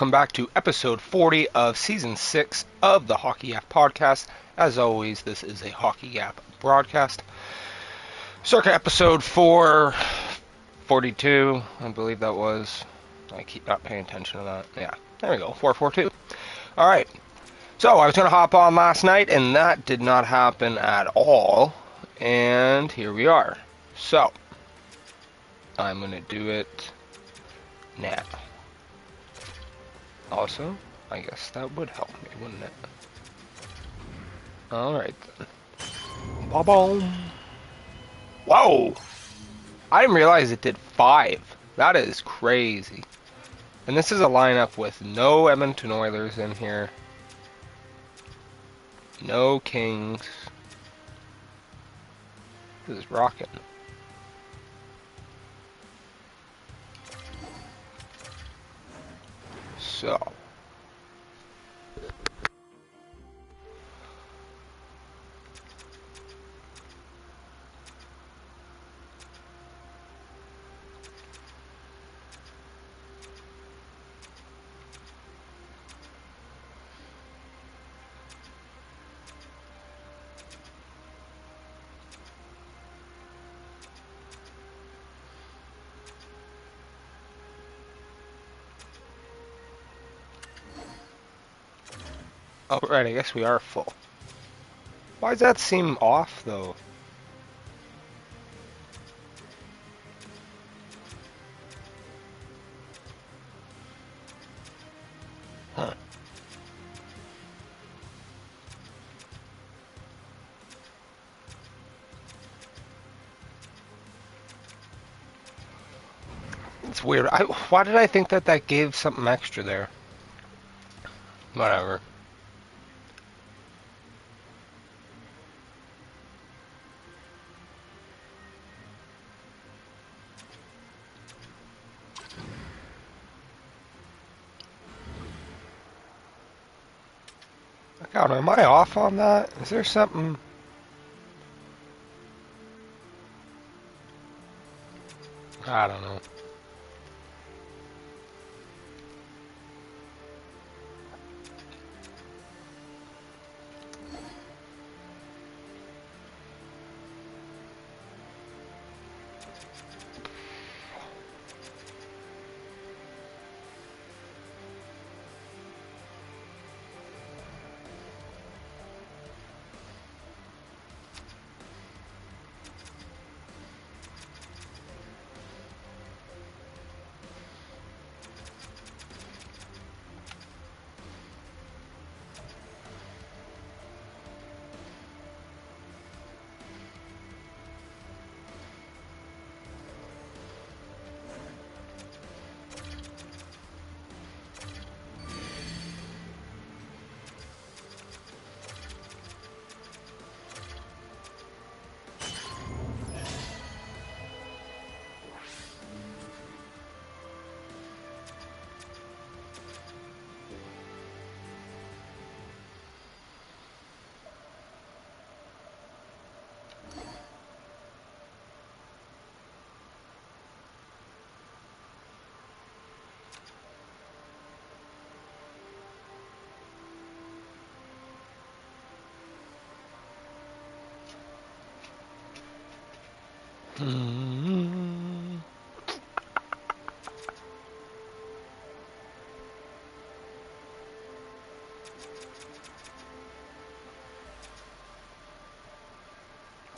welcome back to episode 40 of season 6 of the Hockey Gap podcast. As always, this is a Hockey Gap broadcast. Circa episode 442, I believe that was. I keep not paying attention to that. Yeah, there we go, 442. Alright, so I was going to hop on last night, and that did not happen at all. And here we are. So, I'm going to do it now. Also, I guess that would help me, wouldn't it? Alright then. Ba-boom. Whoa! I didn't realize it did 5. That is crazy. And this is a lineup with no Edmonton Oilers in here. No Kings. This is rocking. So. Oh, right, I guess we are full. Why does that seem off, though? Huh. It's weird. Why did I think that gave something extra there? Whatever. God, am I off on that? Is there something? I don't know.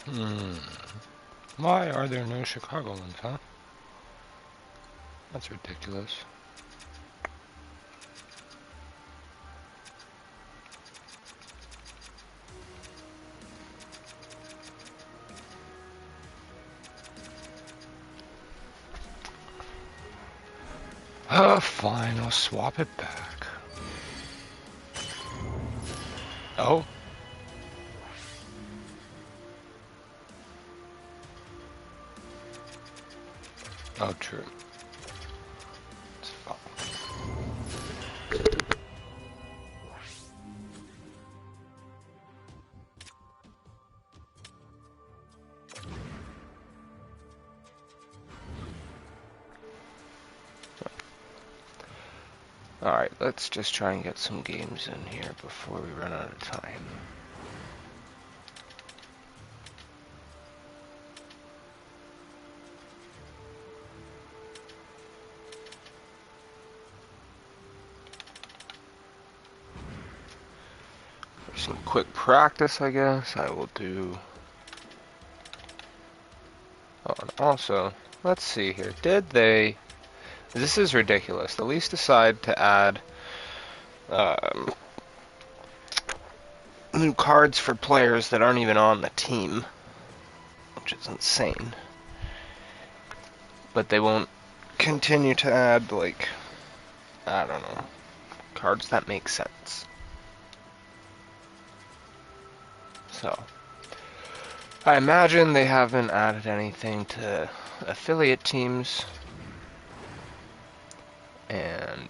Hmm. Why are there no Chicagoans, huh? That's ridiculous. Fine, I'll swap it back. Oh. Oh, true. It's fine. Alright, let's just try and get some games in here before we run out of time. For some quick practice, I guess, I will do... Oh, and also, let's see here. Did they... This is ridiculous. The Leafs decide to add new cards for players that aren't even on the team, which is insane. But they won't continue to add, like, I don't know, cards that make sense. So, I imagine they haven't added anything to affiliate teams, and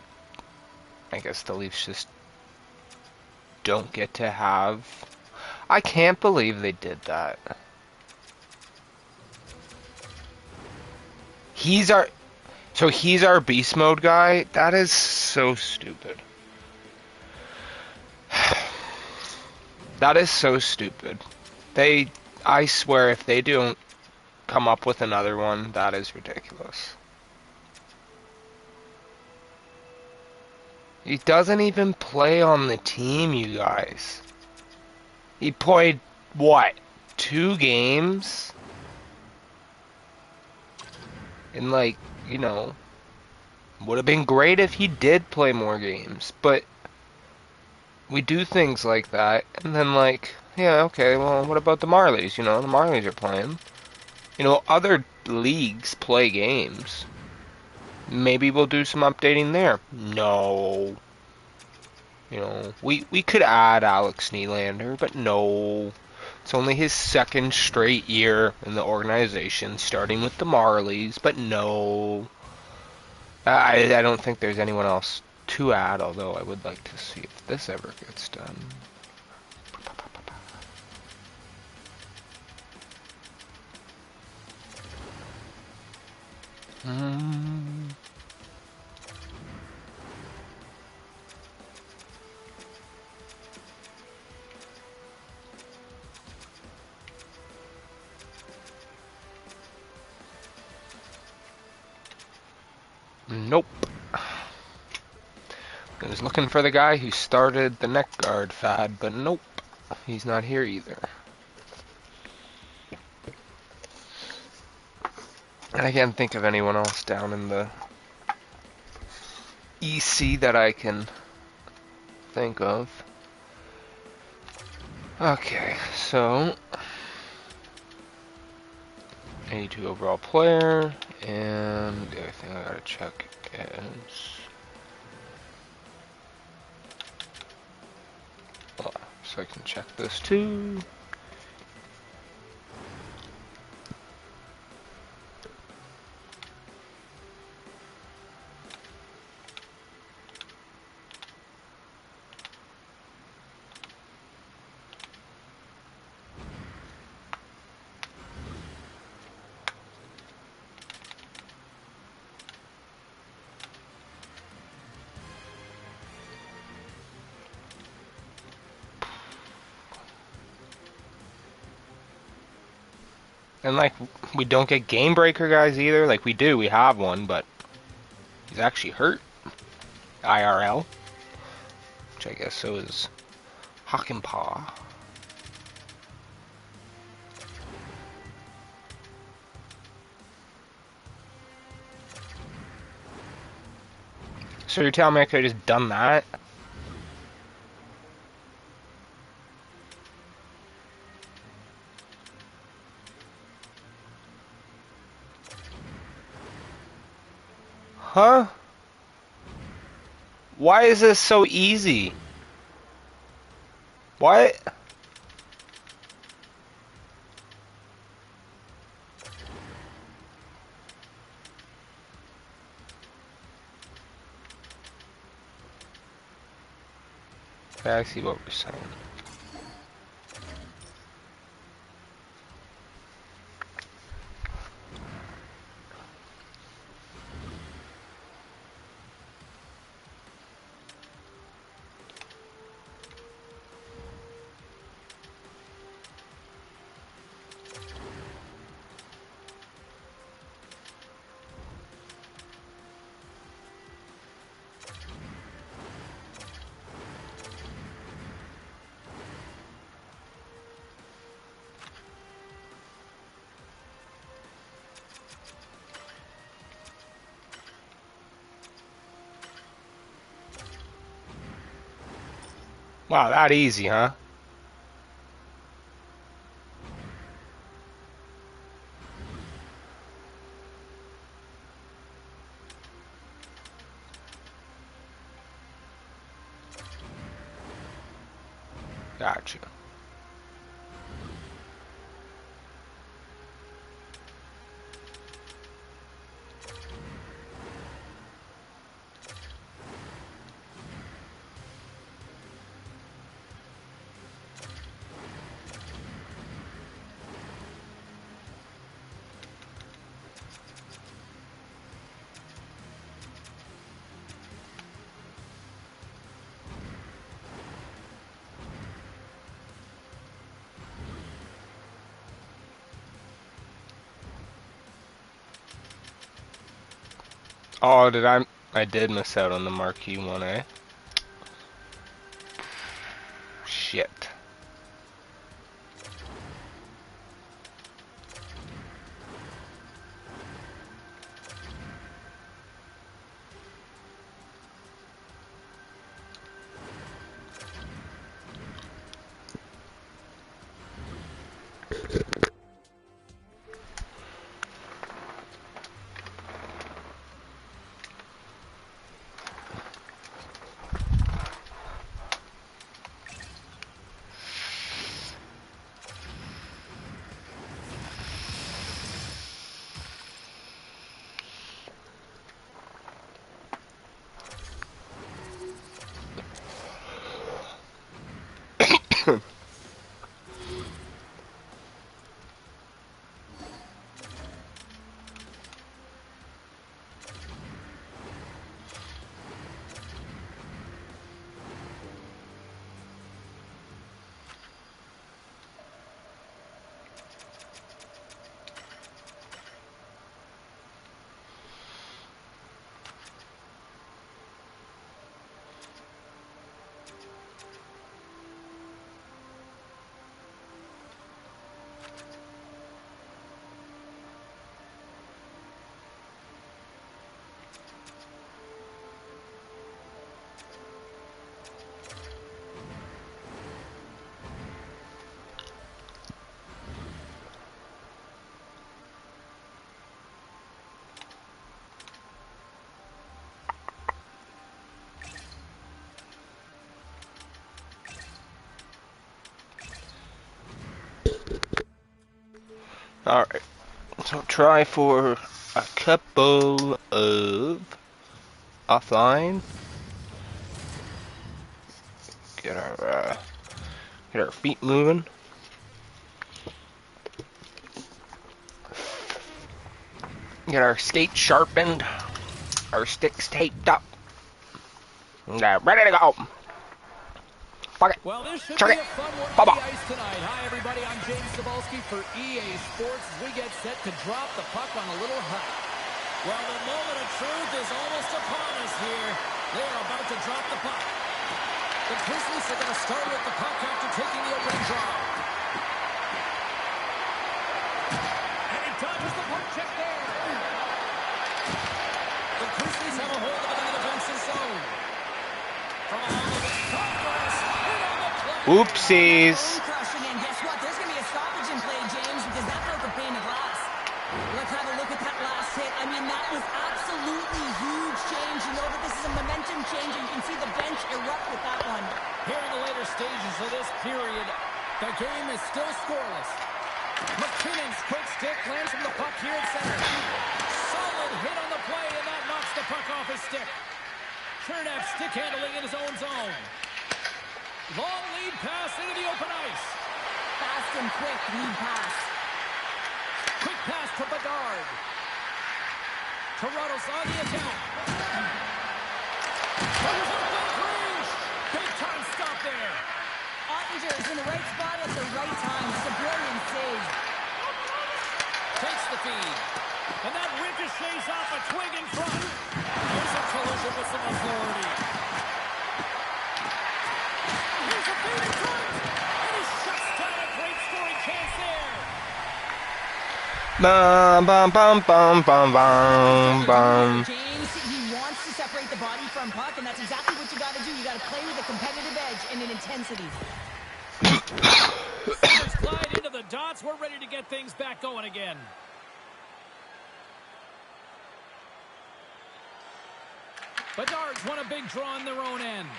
I guess the Leafs just don't get to have... I can't believe they did that. He's our beast mode guy? That is so stupid. That is so stupid. I swear if they don't come up with another one, that is ridiculous. He doesn't even play on the team, you guys. He played, what, 2 games? And, like, you know, would have been great if he did play more games. But we do things like that, and then, like, yeah, okay, well, what about the Marlies? You know, the Marlies are playing. You know, other leagues play games. Maybe we'll do some updating there. No. You know, we could add Alex Nylander, but no. It's only his 2nd straight year in the organization, starting with the Marlies, but no. I don't think there's anyone else to add, although I would like to see if this ever gets done. Nope. I was looking for the guy who started the neck guard fad, but nope. He's not here either. And I can't think of anyone else down in the EC that I can think of. Okay, so 82 overall player, and the other thing I gotta check is, so I can check this too. And, like, we don't get game breaker guys either. Like, we do, we have one, but he's actually hurt. IRL. Which I guess so is Hockenpah. So you're telling me I could have just done that? Huh? Why is this so easy? What? I see what we're saying. Wow, that easy, huh? Gotcha. Oh, did I did miss out on the marquee one, eh? Shit. Alright. So try for a couple of offline. Get our feet moving. Get our skates sharpened. Our sticks taped up. And, ready to go. Fuck it. Well, this should Chuck be it. a fun one on Bubba. the ice tonight. Hi, everybody. I'm James Cebulski for EA Sports. We get set to drop the puck on a little hut. Well, the moment of truth is almost upon us here. They are about to drop the puck. The Grizzlies are going to start with the puck after taking the opening draw. And he dodges the puck check there. The Grizzlies have a hold of it in the defensive zone. From along the progress, hit on the play. Oopsies. Crushing, and guess what? There's going to be a stoppage in play, James, because that broke a pane of glass. Let's have a look at that last hit. I mean, that was absolutely huge change. You know that this is a momentum change, and you can see the bench erupt with that one. Here in the later stages of this period, the game is still scoreless. McKinnon's quick stick lands from the puck here at center. Solid hit on the play, and that knocks the puck off his stick. Chernev stick handling in his own zone. Long lead pass into the open ice. Fast and quick lead pass. Quick pass to Bedard. Toronto's on the attack. Big time stop there. Ottinger is in the right spot at the right time. It's a brilliant save. Takes the feed. And that ricochets off a twig in front. Here's a collision with some authority. Here's a feed in front. And he shuts down a great scoring chance there. Bum bum bum bum bum bum bum. James, he wants to separate the body from puck, and that's exactly what you got to do. You got to play with a competitive edge and an intensity. Centers glide into the dots. We're ready to get things back going again. Bedard's won a big draw on their own end.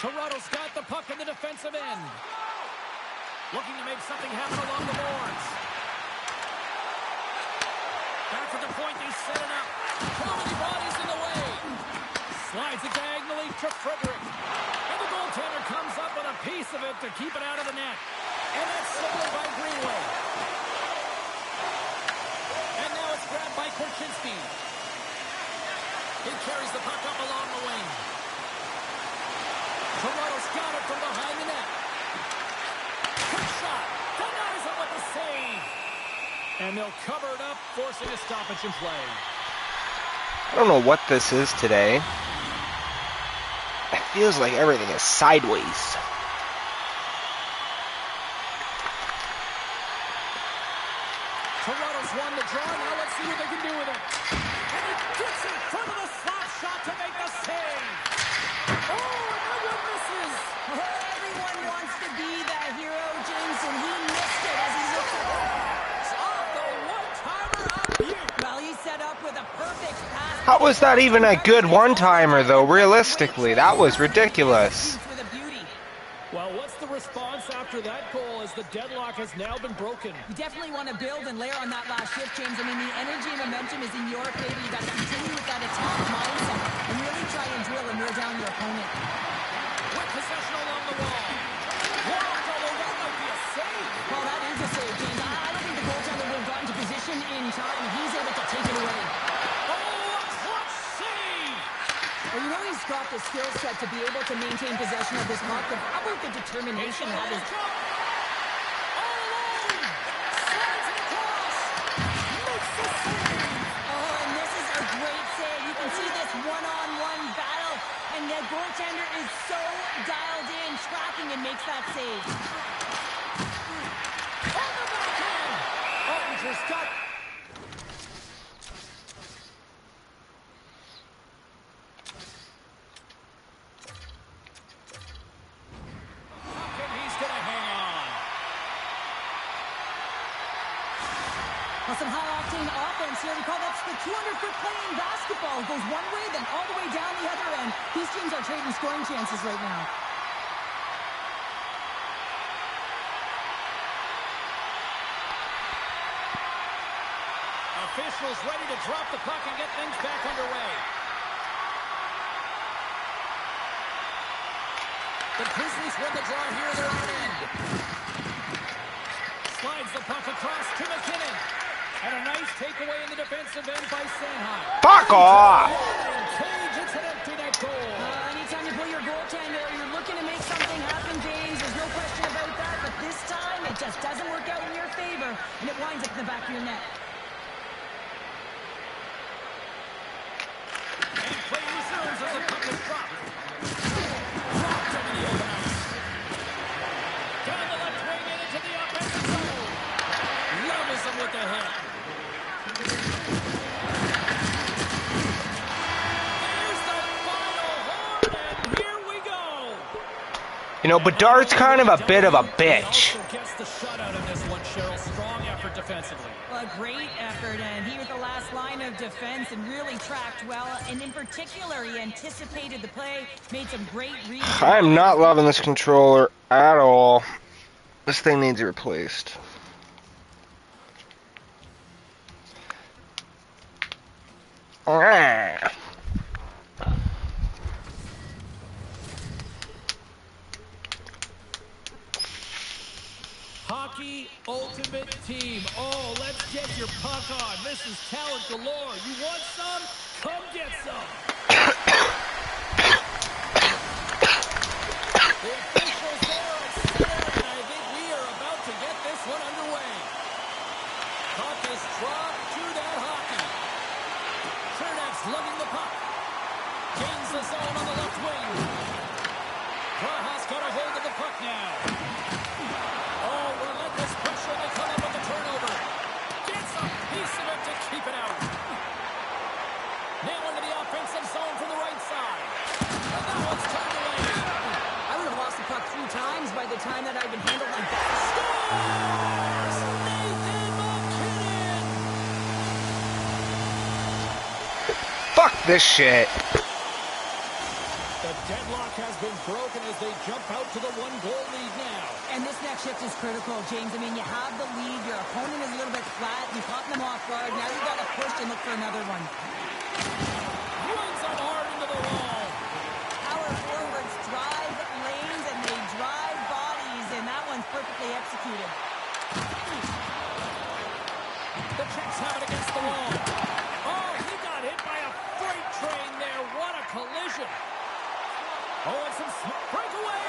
Toronto's got the puck in the defensive end. Looking to make something happen along the boards. Back at the point, they set it up. Too many bodies in the way. Slides it diagonally to Frederick. And the goaltender comes up with a piece of it to keep it out of the net. And that's stolen by Greenway. And now it's grabbed by Korchinski. He carries the puck up along the wing. Toronto's got it from behind the net. Quick shot. Denies him with the save. And they'll cover it up, forcing a stoppage in play. I don't know what this is today. It feels like everything is sideways. Toronto's won the draw. Now let's see what they can do with it. And he gets in front of the slap shot to make the save. Oh, another misses. Everyone wants to be that hero, James, and he missed it as he looked at Off the one-timer up here. Well, he set up with a perfect pass. How was that even a good one-timer, though? Realistically, that was ridiculous. For the beauty. Well, what's the response after that goal as the deadlock has now been broken? You definitely want to build and layer on that last shift, James. I mean, the energy and momentum is in your favor. You got to continue with that attack mindset and really try and drill and wear down your opponent. With possession along the wall. Walked, although that might be a save. Well, that is a save, James. I don't think the goaltender would have gotten to position in time. He's able to take it away. Oh, a clutch save! Well, you know he's got the skill set to be able to maintain possession of this puck. But how about the determination? How does... All alone! Slides it across! Makes the save! Oh, and this is a great save. You can see this one-on-one battle. And the goaltender is so dialed in, tracking, and makes that save. On the backhand! Ottinger's got... And he's gonna hang on. Well, some high-octane offense here. We call that the 200-foot play in basketball. It goes one way, then all the way down the other end. These teams are trading scoring chances right now. Officials ready to drop the puck and get things back underway. The Grizzlies win the draw here. They're on end. Slides the puck across to McKinnon. And a nice takeaway in the defensive end by Sanheim. Fuck off! Cage, it's an empty net goal. Anytime you pull your goaltender, you're looking to make something happen, James. There's no question about that. But this time, it just doesn't work out in your favor. And it winds up in the back of your net. And play resumes as the puck is dropped. Dropped over the open ice. Down the left wing and into the offensive zone. Loves him with the hit. There's the final horn, and here we go. You know, Bedard's kind of a bit of a bitch. He also gets the shutout in this one, Cheryl. Strong effort defensively. Well, a great effort, and he was the last line of defense and really tracked well. And in particular, he anticipated the play, made some great reads. I'm not loving this controller at all. This thing needs replaced. Ah. Hockey Ultimate Team. Oh, let's get your puck on. This is talent galore. You want some? Come get some. The officials there at SZN, and I think we are about to get this one underway. Puck is dropped to that hockey. Chernak's lugging the puck. Gains the zone on the left wing. Praha's got a hold of the puck now. Oh, relentless pressure. They come up with the turnover. Gets a piece of it to keep it out. Now into the offensive zone from the right side. the time that I've been handled like that. Scores! Nathan McKinnon! Fuck this shit. The deadlock has been broken as they jump out to the 1-goal lead now. And this next shift is critical, James. I mean, you have the lead. Your opponent is a little bit flat. You caught them off guard. Now you've got to push and look for another one. Runs them hard into the wall. Power forwards drive lanes and they drive bodies, and that one's perfectly executed. The Czechs have it against the wall. Oh, he got hit by a freight train there. What a collision. Oh, and some breakaway.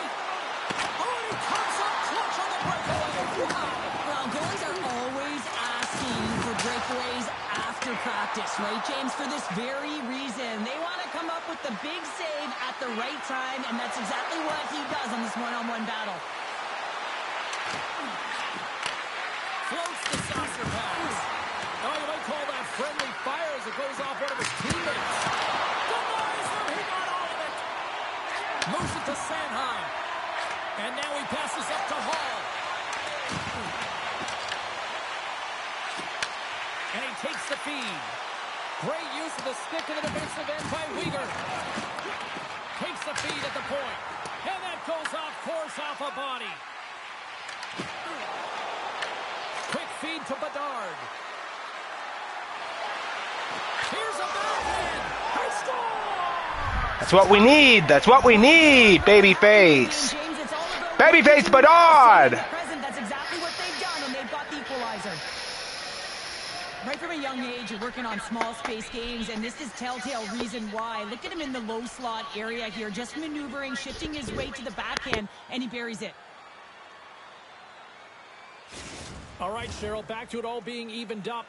Oh, and he comes up clutch on the breakaway. Wow. Well, goalies are always asking for breakaways after practice, right, James? For this very reason. They want to come up with the big save at the right time, and that's exactly what he does on this one-on-one battle. Floats the saucer pass. Oh, you might call that friendly fire as it goes off one of his teammates. Denies him. He got all of it. Moves it to Sanheim. And now he passes up to Hall. And he takes the feed. Great use of the stick in the defensive end by Weegar. Takes the feed at the point. And that goes off course off a body. Quick feed to Bedard. Here's a backhand. He scores! That's what we need. That's what we need, babyface. Babyface Bedard. That's exactly what they've done, and they've got the equalizer. Right from a young age, you're working on small space games, and this is telltale reason why. Look at him in the low slot area here, just maneuvering, shifting his way to the backhand, and he buries it. All right, Cheryl, back to it all being evened up.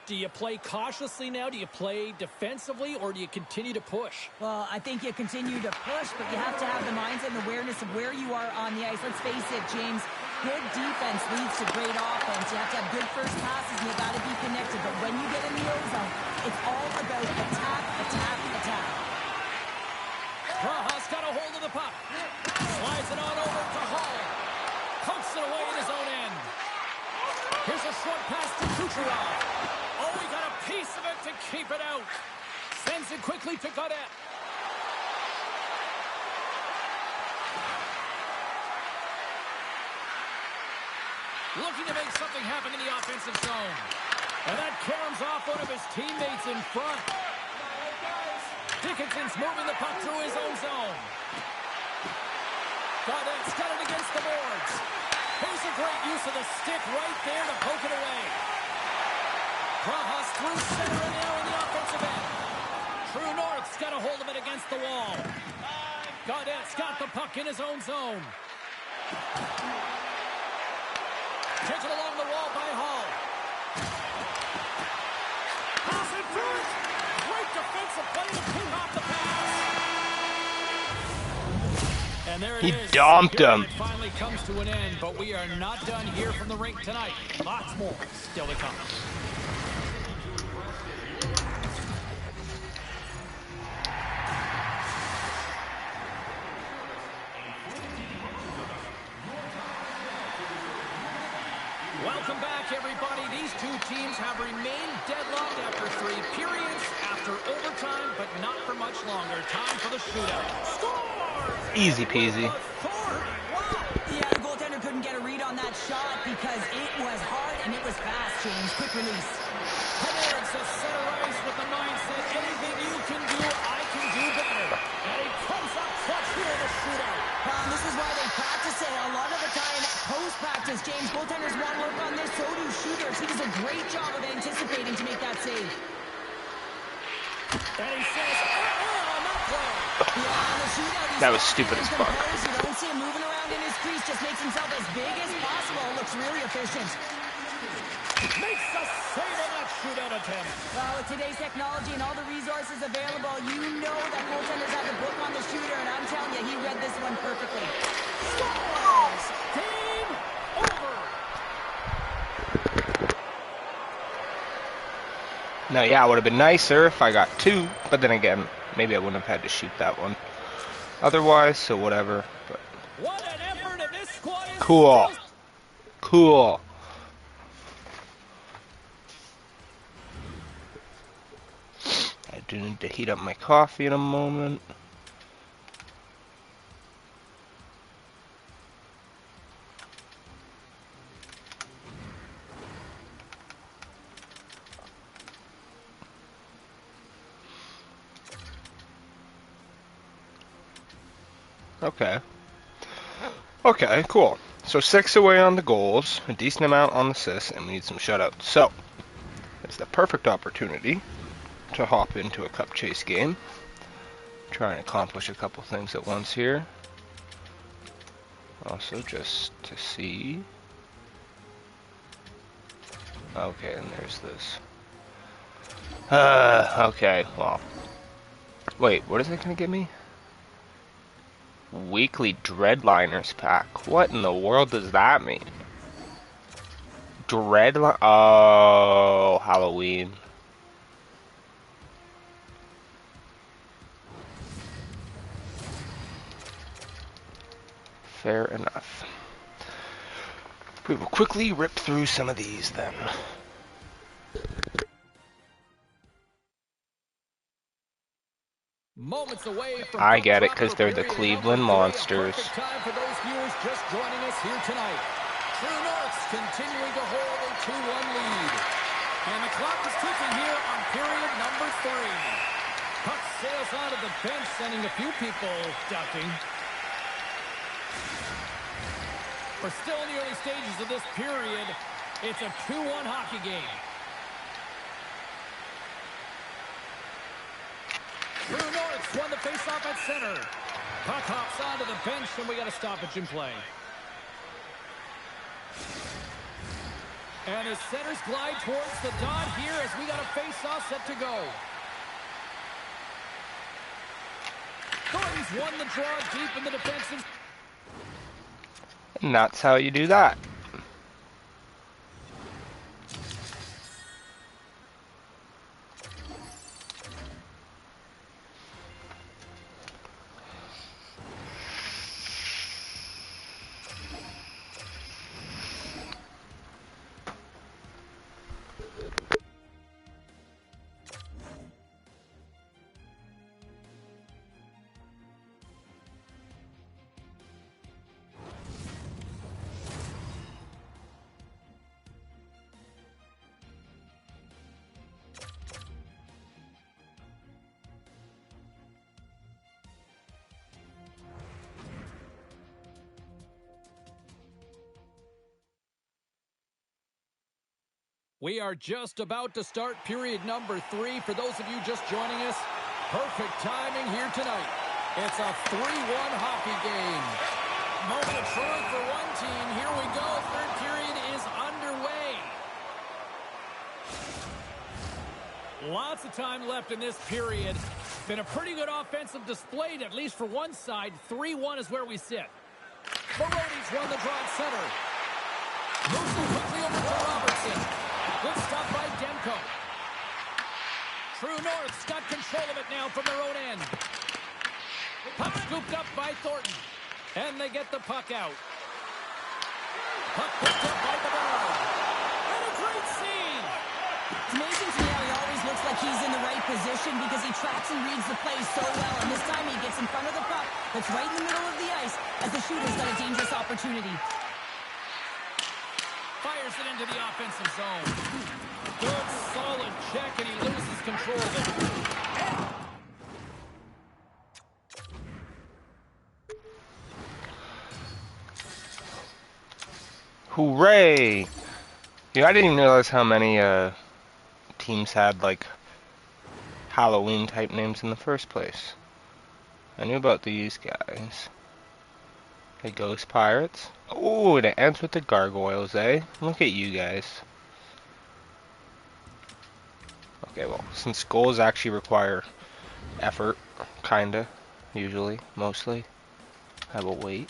Do you play cautiously now? Do you play defensively, or do you continue to push? Well, I think you continue to push, but you have to have the mindset and awareness of where you are on the ice. Let's face it, James, good defense leads to great offense. You have to have good first passes, and you got to be connected. But when you get in the ozone, it's all about attack, attack, attack. Raha's got a hold of the puck. Slides it on over to Hall. Pokes it away in his own end. Here's a short pass to Kucherov. Oh, he got a piece of it to keep it out. Sends it quickly to Gaudette. Looking to make something happen in the offensive zone. And that caroms off one of his teammates in front. Dickinson's moving the puck through his own zone. Gaudette's got it against the boards. Here's a great use of the stick right there to poke it away. Praha's through center and now in the offensive end. True North's got a hold of it against the wall. Gaudette's got the puck in his own zone. Taken along the wall by Hall. Pass it through it. Great defensive play to pick off the pass. And there it is. He dumped him. It finally comes to an end, but we are not done here from the rink tonight. Lots more still to come. Welcome back, everybody. These two teams have remained deadlocked after 3 periods, after overtime, but not for much longer. Time for the shootout. Score! Easy peasy. Yeah, the goaltender couldn't get a read on that shot because it was hard and it was fast, James. Quick release. Towards the center ice with the mindset, anything you can do, I can do better. And he comes up clutch here in the shootout. This is why they practice it a lot of the time. Post-practice, James, goaltenders want to work on this, so do shooters. He does a great job of anticipating to make that save. And he says, on that play. Yeah, the shootout, That was stupid as fuck. You don't see him moving around in his crease, just makes himself as big as possible. Looks really efficient. Makes a save on that shootout attempt. Well, with today's technology and all the resources available, you know that goaltenders have a book on the shooter, and I'm telling you, he read this one perfectly. Scores! Game over! Now, yeah, it would have been nicer if I got 2, but then again, maybe I wouldn't have had to shoot that one. Otherwise, so whatever. But What an effort, and this squad Cool. Cool. I do need to heat up my coffee in a moment. Okay. Okay, cool. So 6 away on the goals, a decent amount on assists, and we need some shutouts. So, it's the perfect opportunity to hop into a cup chase game. Try and accomplish a couple things at once here. Also, just to see. Okay, and there's this. Okay, well. Wait, what is it gonna give me? Weekly Dreadliners pack. What in the world does that mean? Oh, Halloween. Fair enough. We will quickly rip through some of these then. Moments away from I puck get it, drop because for they're the period Cleveland number 3. A Monsters. perfect time for those viewers just joining us here tonight. True Norths continuing to hold a 2-1 lead. And the clock is ticking here on period number 3. Puck sails onto the bench, sending a few people ducking. We're still in the early stages of this period. It's a 2-1 hockey game. True Norths won the faceoff at center. Puck hops onto the bench, and we got a stoppage in play. And the centers glide towards the dot here as we got a faceoff set to go. Thornton's won the draw deep in the defensive. And that's how you do that. We are just about to start period number 3. For those of you just joining us, perfect timing here tonight. It's a 3-1 hockey game. Moment of truth for one team. Here we go. Third period is underway. Lots of time left in this period. Been a pretty good offensive display, at least for one side. 3-1 is where we sit. Baroni's won the draw at center. Moves it quickly over to Robertson. Good stop by Demko. True North's got control of it now from their own end. Puck scooped up by Thornton. And they get the puck out. Puck picked up by Bernard. And a great scene. It's amazing to me how he always looks like he's in the right position because he tracks and reads the play so well. And this time he gets in front of the puck that's right in the middle of the ice as the shooter's got a dangerous opportunity. Fires it into the offensive zone. Good, solid check, and he loses control of it. Hooray! Yeah, I didn't even realize how many teams had like Halloween type names in the first place. I knew about these guys. The Ghost Pirates. Oh, and it ends with the Gargoyles, eh? Look at you guys. Okay, well, since goals actually require effort, kinda, usually, mostly, I will wait.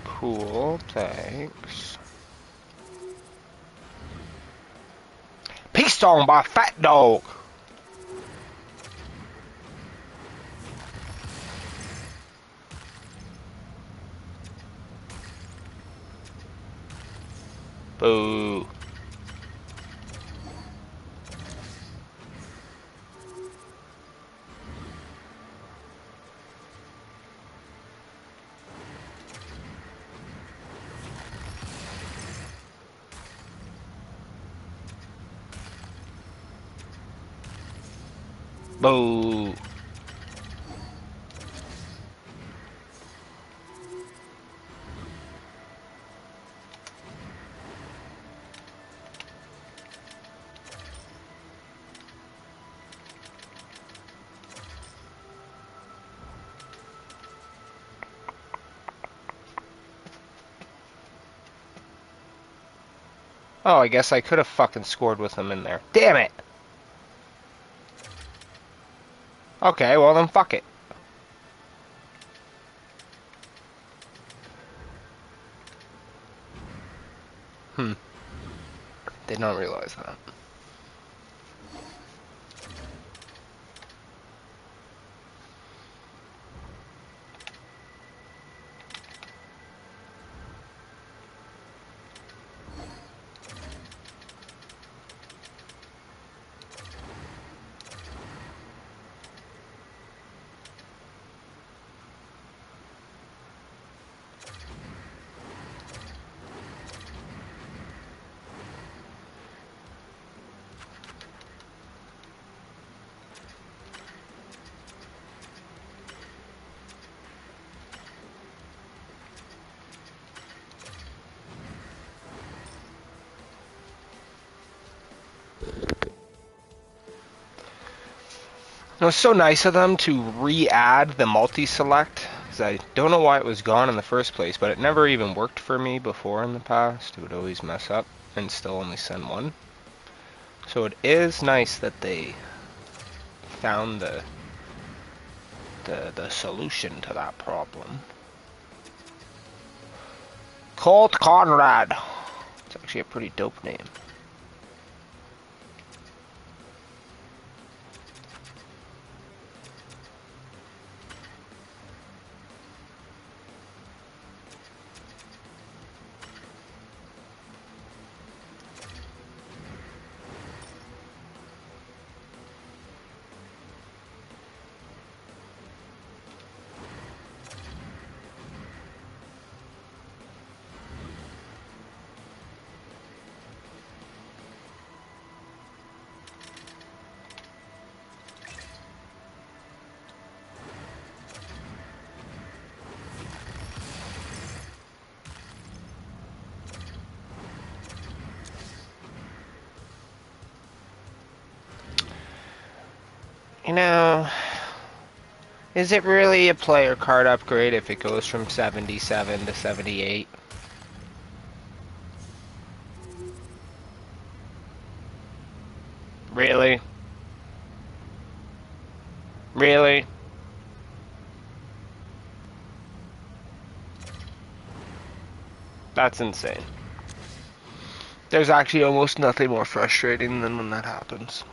Cool, thanks. song by Fat Dog. Boo. Boo. Oh, I guess I could have fucking scored with him in there. Damn it! Okay, well then fuck it. Did not realize that. It was so nice of them to re-add the multi-select, because I don't know why it was gone in the first place, but it never even worked for me before in the past. It would always mess up and still only send one. So it is nice that they found the solution to that problem. Colt Conrad. It's actually a pretty dope name. You know, is it really a player card upgrade if it goes from 77 to 78? Really? Really? That's insane. There's actually almost nothing more frustrating than when that happens.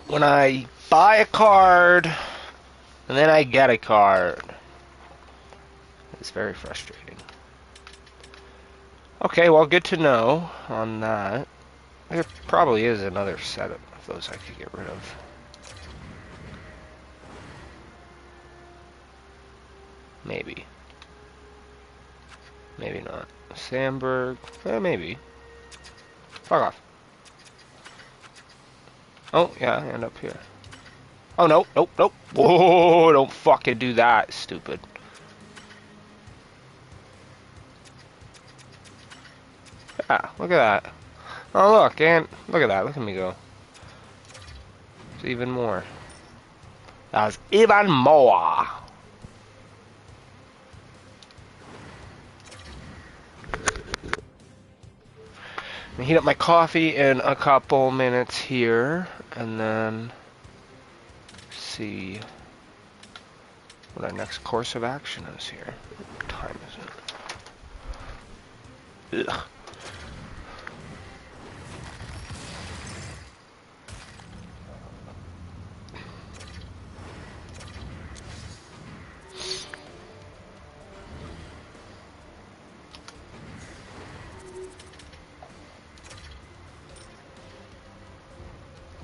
When I buy a card, and then I get a card. It's very frustrating. Okay, well, good to know on that. There probably is another set of those I could get rid of. Maybe. Maybe not. Sandberg. Maybe. Fuck off. Oh, yeah, I end up here. Oh, nope, nope, nope. Whoa, don't fucking do that, stupid. Yeah, look at that. Oh, look, and look at that. Look at me go. It's even more. That's even more. I'm gonna heat up my coffee in a couple minutes here, and then see what our next course of action is here. What time is it? Ugh.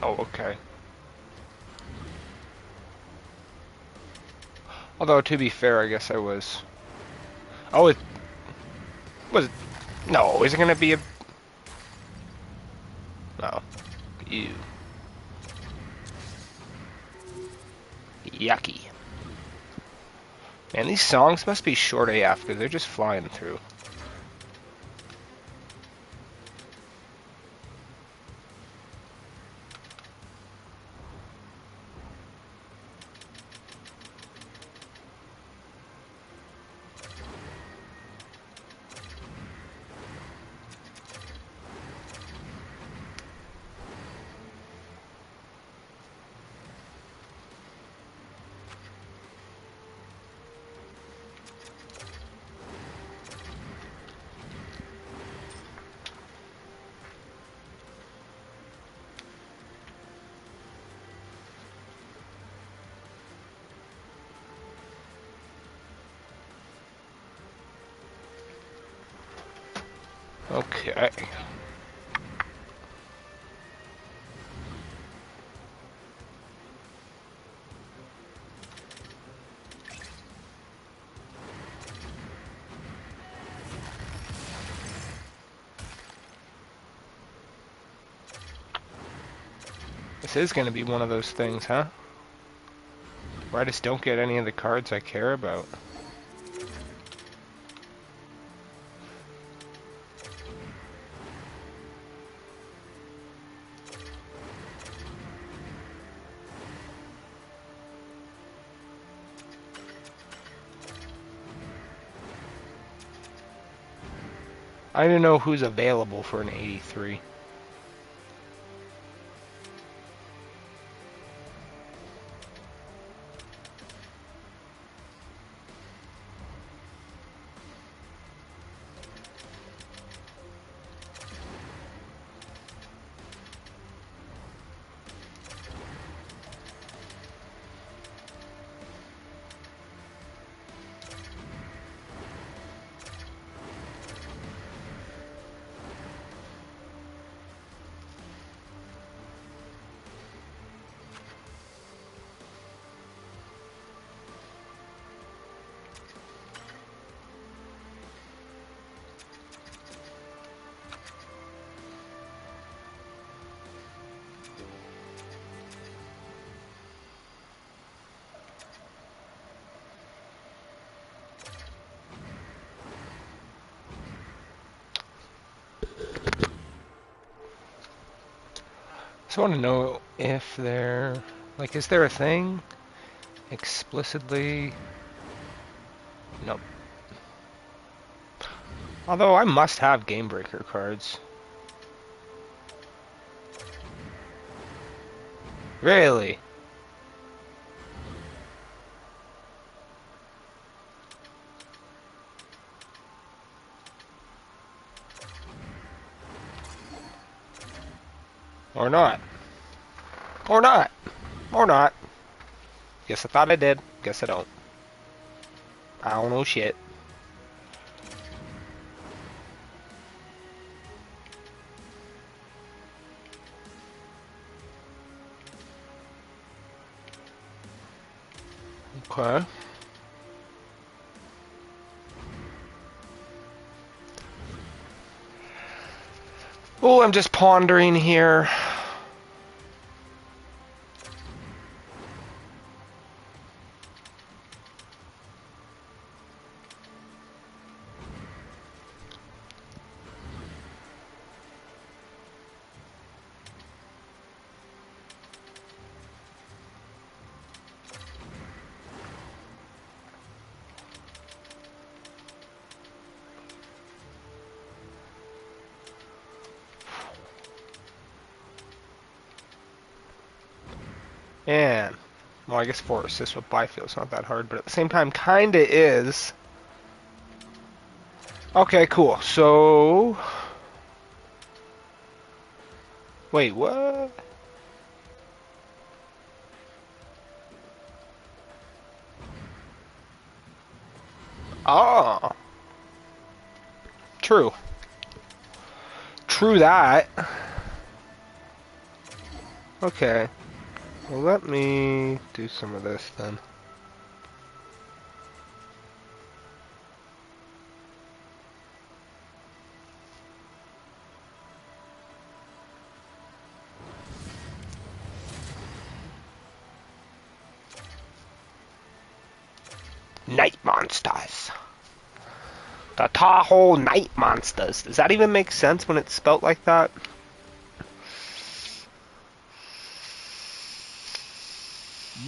Oh, okay. Although, to be fair, I guess I was... Oh, it... Was it... No, is it gonna be a... No. Ew. Yucky. Man, these songs must be short AF, because they're just flying through. Okay. This is going to be one of those things, huh? Where I just don't get any of the cards I care about. I don't know who's available for an 83. Just want to know if there, like, is there a thing explicitly? Nope. Although I must have Game Breaker cards. Really? Or not? Or not? Or not? Guess I thought I did. Guess I don't. I don't know shit. Okay. Oh, I'm just pondering here. And, well, I guess 4 assists with Byfield's not that hard, but at the same time, kinda is. Okay, cool. So, wait, what? Oh, true. True that. Okay. Well, let me do some of this then. Night Monsters. The Tahoe Night Monsters. Does that even make sense when it's spelt like that?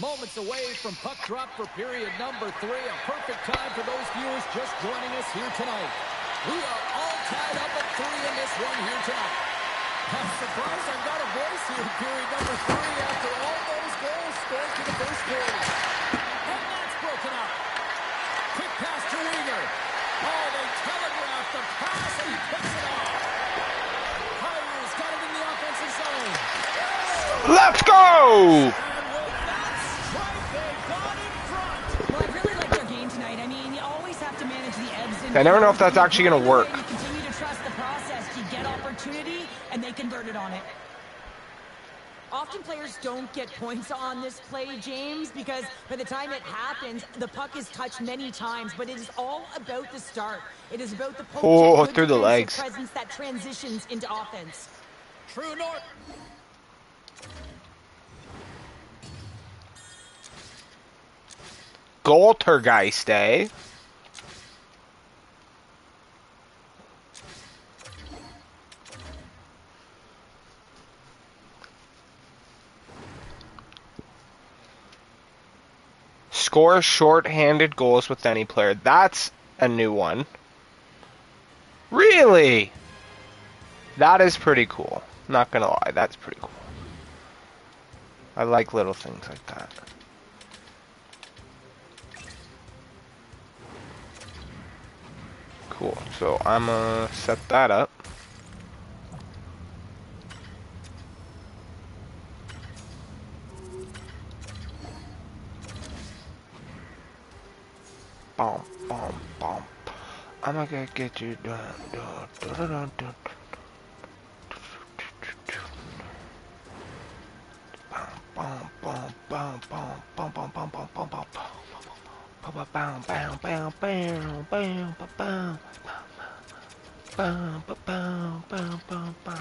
Moments away from puck drop for period number 3. A perfect time for those viewers just joining us here tonight. We are all tied up at 3 in this one here tonight. I'm surprised I've got a voice here in period number 3 after all those goals scored to the first period. And that's broken up. Quick pass to Wiener. Oh, they telegraphed the pass and he picks it off. Hyler's got it in the offensive zone. Let's go! And with that strike, they got in front. Well, I really like their game tonight. I mean, you always have to manage the ebbs and I never know if that's actually going to work. You continue to trust the process. You get opportunity, and they converted on it. Often players don't get points on this play, James, because by the time it happens, the puck is touched many times, but it is all about the start. It is about the poke Oh, check, through the good legs. defensive presence that transitions into offense. True north. Goaltergeist, eh? Score short-handed goals with any player. That's a new one. Really? That is pretty cool. Not gonna lie, that's pretty cool. I like little things like that. Cool. So I'm gonna set that up. Bom, bom, bom. I'm gonna get you done. Bom, bom, bom, bom, bom, bom, bom, bom, bom, bom. Bam, bam, bam, bam, bam, bam, bam, bam, bam, bam, bam, bam.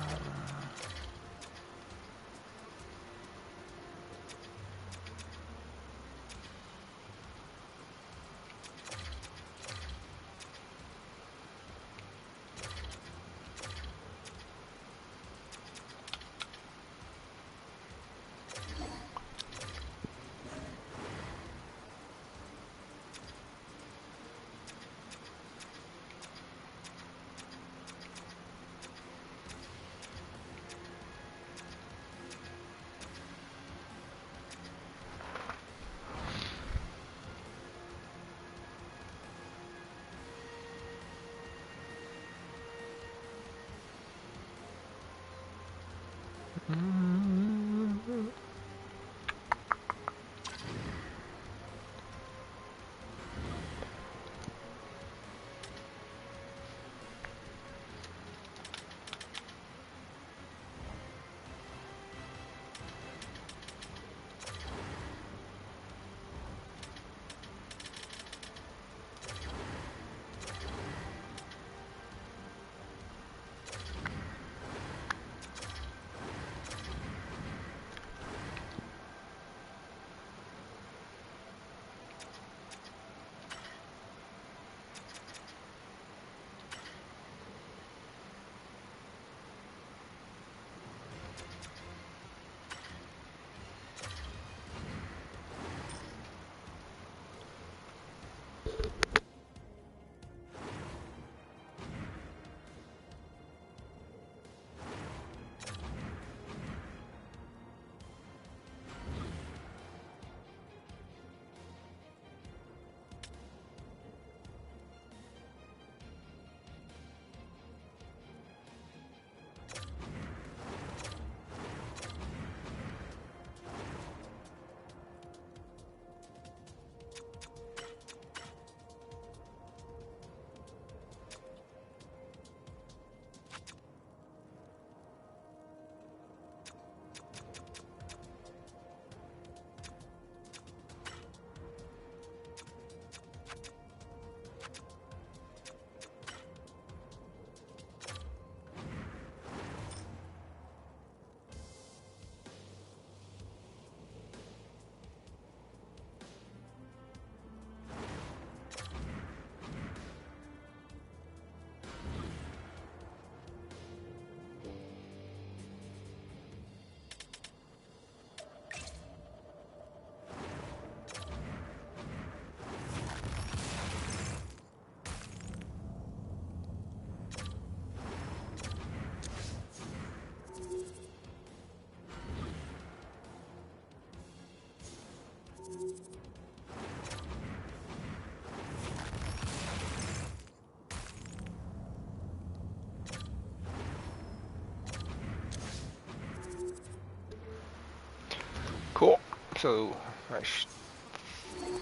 So,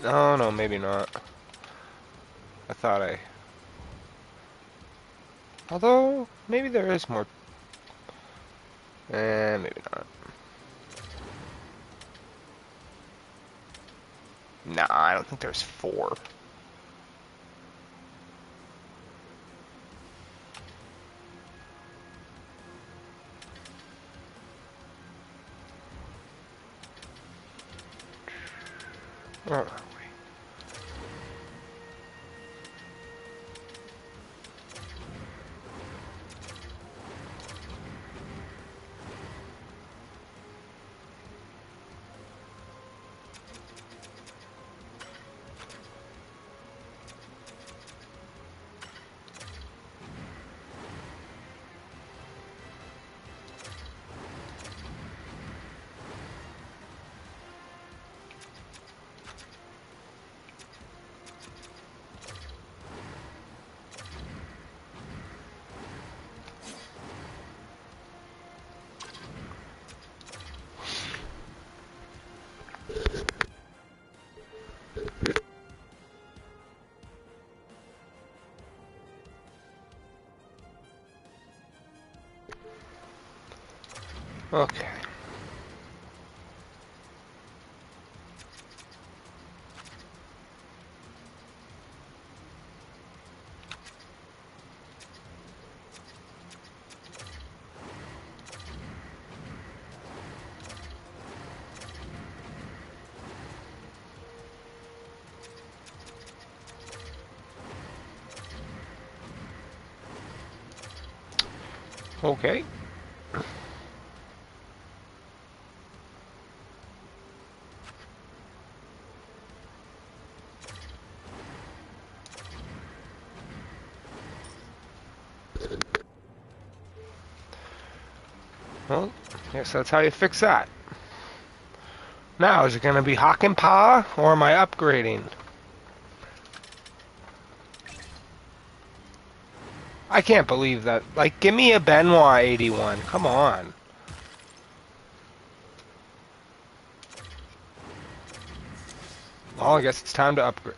no, no, maybe not. I thought although, maybe there is more. Maybe not. Nah, I don't think there's 4. Where are we? Okay. Okay. Well, guess that's how you fix that. Now, is it going to be Hawk and Pa, or am I upgrading? I can't believe that. Like, give me a Benoit 81. Come on. Well, I guess it's time to upgrade.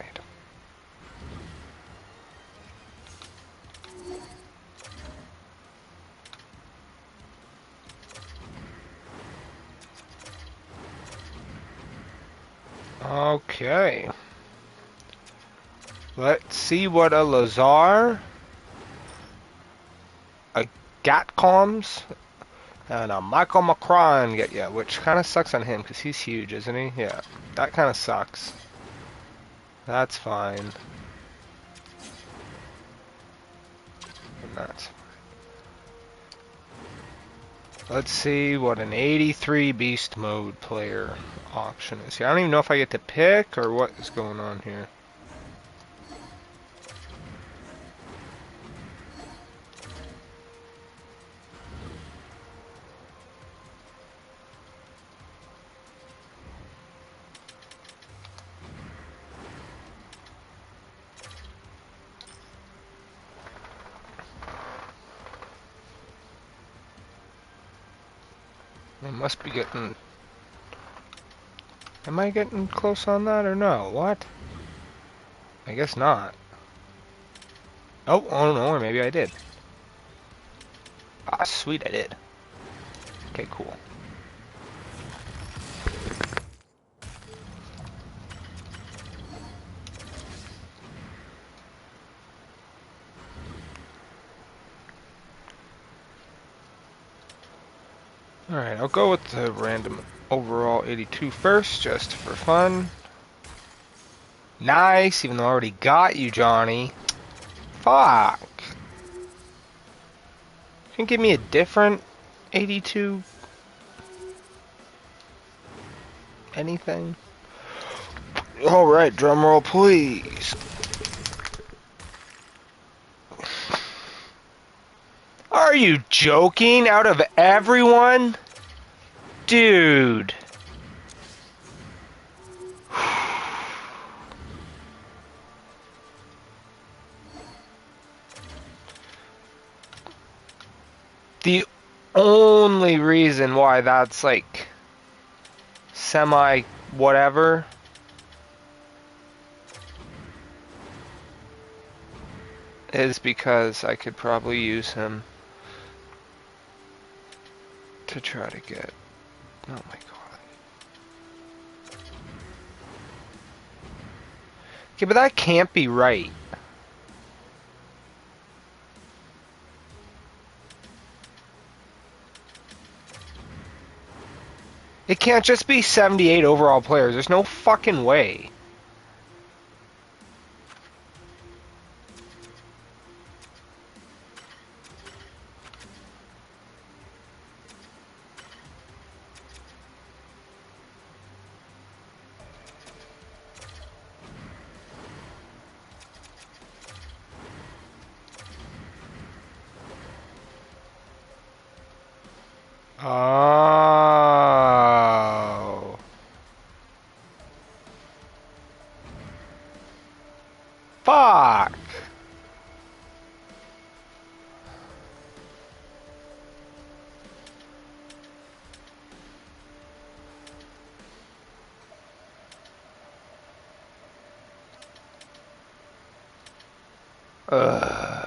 Okay. Let's see what a Lazar, a Gatcoms, and a Michael Macron get you, which kind of sucks on him because he's huge, isn't he? Yeah, that kind of sucks. That's fine. And that's fine. Let's see what an 83 Beast Mode player option is here. I don't even know if I get to pick or what is going on here. I must be getting... Am I getting close on that or no? What? I guess not. Oh no, or maybe I did. Ah, sweet, I did. Okay, cool. Alright, I'll go with the random overall 82 first, just for fun. Nice, even though I already got you, Johnny. Fuck. Can you give me a different 82? Anything? Alright, drumroll please. Are you joking? Out of everyone? Dude. The only reason why that's like semi whatever is because I could probably use him to try to get... Oh my god. Okay, but that can't be right. It can't just be 78 overall players. There's no fucking way. Oh. Fuck. Ugh.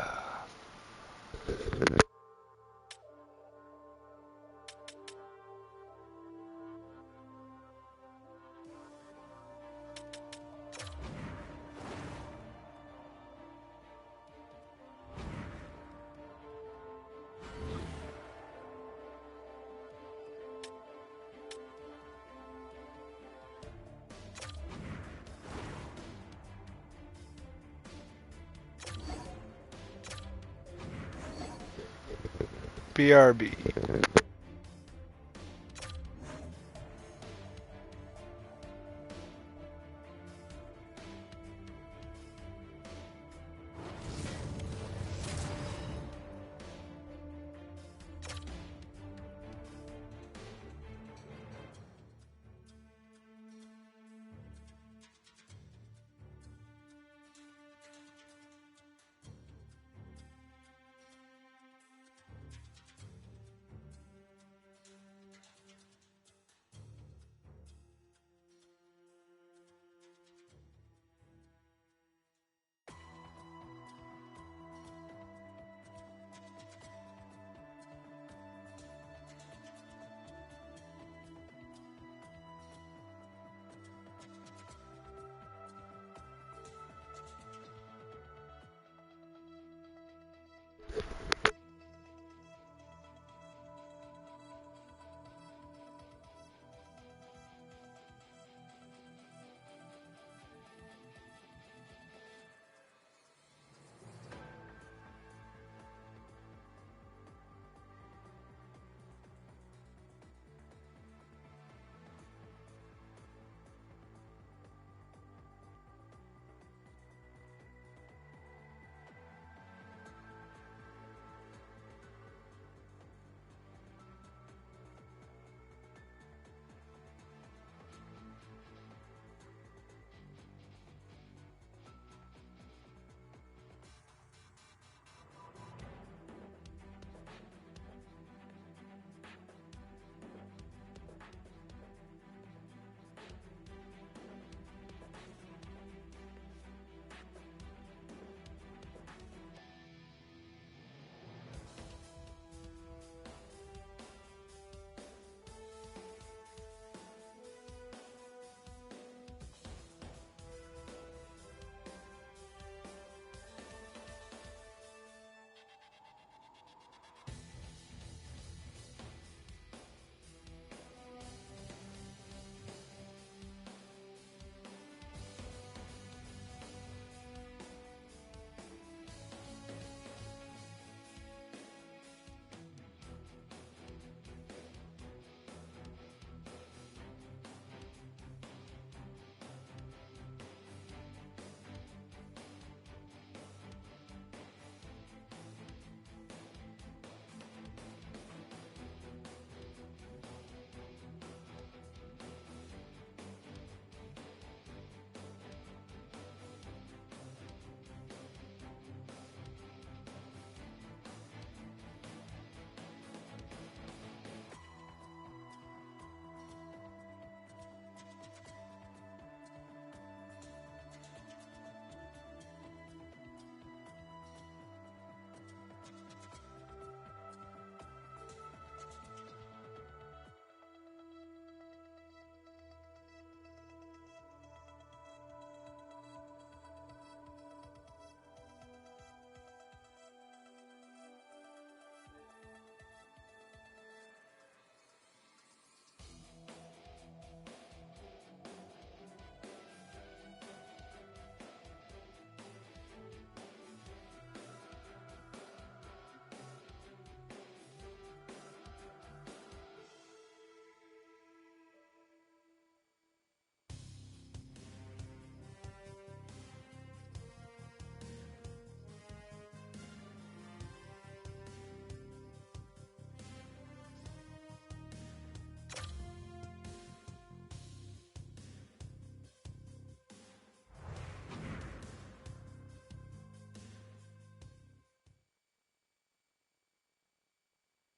BRB.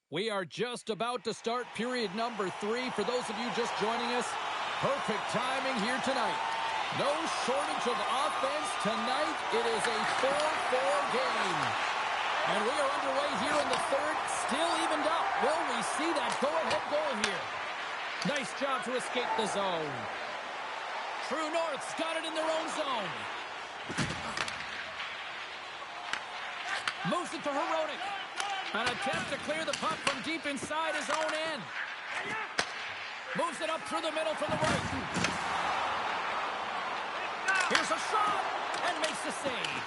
We are just about to start period number 3. For those of you just joining us, perfect timing here tonight. No shortage of offense tonight. It is a 4-4 game. And we are underway here in the third, still evened up. Will we see that go-ahead goal here? Nice job to escape the zone. True North's got it in their own zone. Moves it to Heronic. An attempt to clear the puck from deep inside his own end. Moves it up through the middle from the right. Here's a shot and makes the save.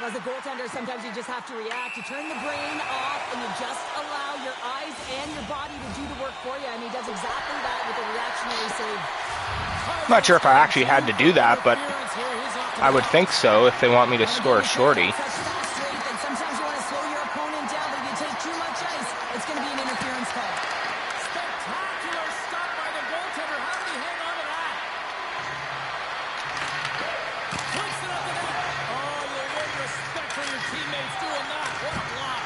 As a goaltender, sometimes you just have to react. You turn the brain off and you just allow your eyes and your body to do the work for you. And he does exactly that with a reactionary save. I'm not sure if I actually had to do that, but I would think so if they want me to score a shorty. Sometimes you want to slow your opponent down, but if you take too much ice, it's going to be an interference call. Spectacular stop by the goaltender. How did he hang on to that? Flips it up the net. Oh, you win respect for your teammates doing that. What a block.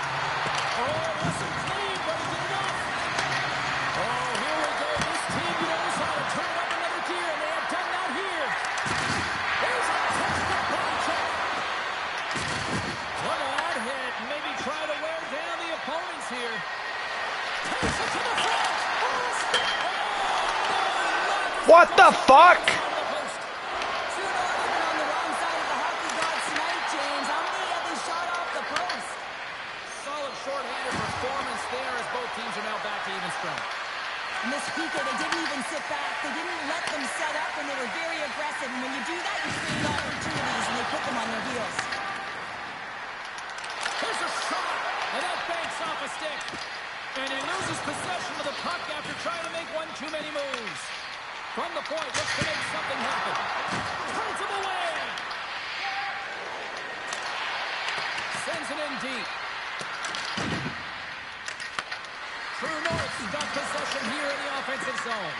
Oh, it wasn't clean, but he did enough. Oh, here we go. This team knows how to turn up another gear, and they have done that here. There's a touchdown body check. Look at that hit. Maybe try to wear down the opponents here. Takes it to the front. What the fuck? True North has been on the wrong side of the hockey gods tonight, James. How many have they shot off the post? Solid short-handed performance there as both teams are now back to even strength. And this PK, they didn't even sit back. They didn't let them set up, and they were very aggressive. And when you do that, you create opportunities, and they put them on their heels. Here's a shot, and that banks off a stick. And he loses possession of the puck after trying to make one too many moves. From the point, looks to make something happen. Turns him away. Sends it in deep. True North's got possession here in the offensive zone.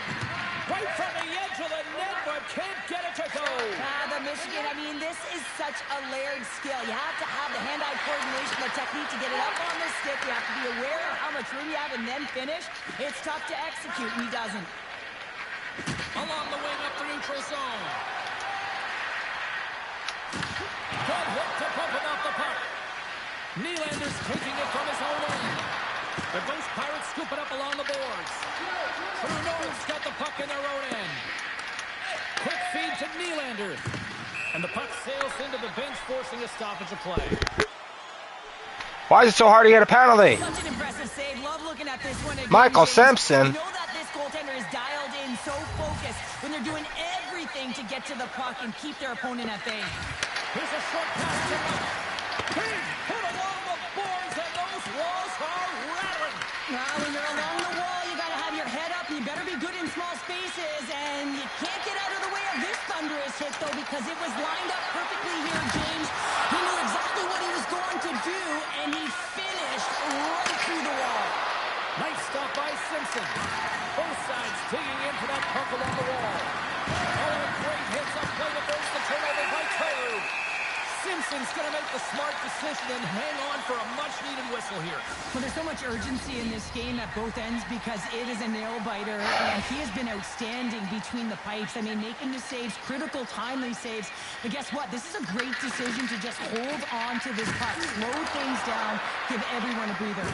Right from the edge of the net, but can't get it to go. The Michigan, I mean, this is such a layered skill. You have to have the hand-eye coordination, the technique to get it up on the stick. You have to be aware of how much room you have and then finish. It's tough to execute, and he doesn't. Along the wing up the neutral zone. Good hit to pump him off the puck. Nylander's taking it from his own end. The Ghost Pirates scoop it up along the boards. True North's got the puck in their own end. Quick feed to Nylander. And the puck sails into the bench, forcing a stoppage of play. Why is it so hard to get a penalty? Such an impressive save. Love looking at this one again. Michael James. Simpson. You know that this goaltender is dialed in, so focused when they're doing everything to get to the puck and keep their opponent at bay. Here's a short pass to Mike. Big hit along the boards, and those walls are rattling. When you're along the wall, you got to have your head up. You better be good in small spaces, and you can't get out of the way of this thunderous hit, though, because it was lined up perfectly here, James. He knew exactly what he was going to do, and he finished right through the wall. Nice stop by Simpson. Both sides digging in for that puck along the wall. Oh, great hits up play to force the turnover by Taylor. Simpson's going to make the smart decision and hang on for a much-needed whistle here. Well, there's so much urgency in this game at both ends because it is a nail-biter, and he has been outstanding between the pipes. I mean, making the saves, critical, timely saves. But guess what? This is a great decision to just hold on to this puck, slow things down, give everyone a breather.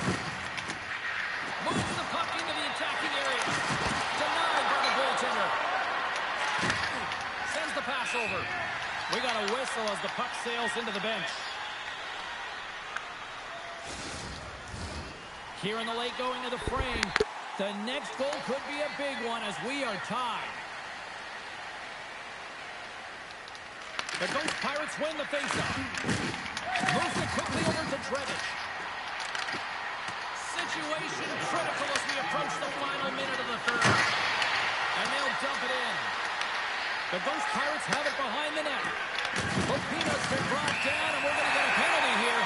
Moves the puck into the attacking area. Denied by the goaltender. Sends the pass over. We got a whistle as the puck sails into the bench. Here in the late going of the frame. The next goal could be a big one as we are tied. The Ghost Pirates win the faceoff. Moves it quickly over to Trevish. Situation critical as we approach the final minute of the third. And they'll dump it in. The Ghost Pirates have it behind the net. Lopino's been brought down, and we're going to get a penalty here.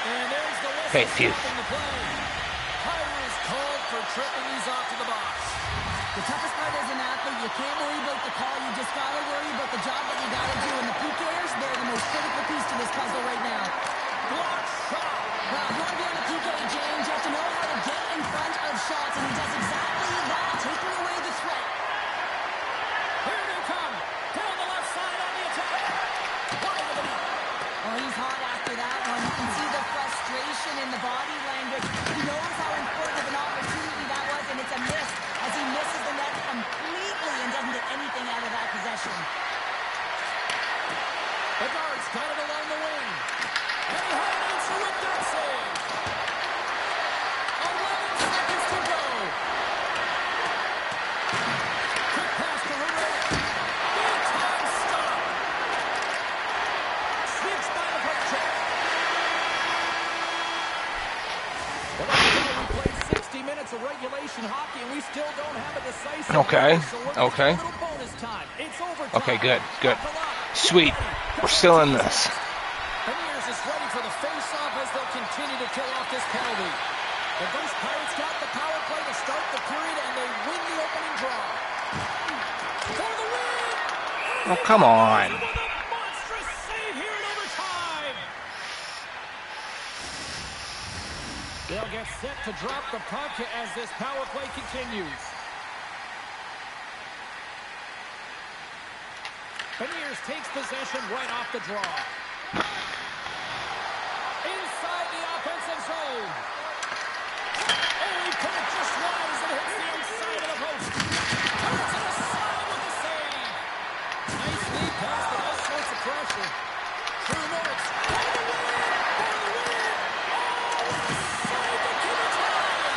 And there's the whistle stopping the play. Hire is called for tripping. He's off to the box. The toughest part as an athlete, you can't worry about the call. You just got to worry about the job that you got to do. And the PKers, they're the most critical piece to this puzzle right now. Block shot. Well, if you want to be on the PK, James, you have to know how to of regulation hockey, and we still don't have a decisive Okay, goal, so we're gonna okay. get a little bonus time. It's overtime. Okay, good, good. Buckle up. Sweet. Get ready. We're still in this. Beniers is ready for the face-off as they'll continue to kill off this penalty. The Ghost Pirates got the power play to start the period, and they win the opening draw. For the win! Oh, come on. With a monstrous save here in overtime. They'll get set to drop the puck as this power play continues. Beniers takes possession right off the draw. Inside the offensive zone. Oh, he put it just wide as it hits the inside of the post. Turns it aside with the save. Nice lead pass with all sorts of pressure. True Norris. For the win! For the win! Oh, save to keep it tied.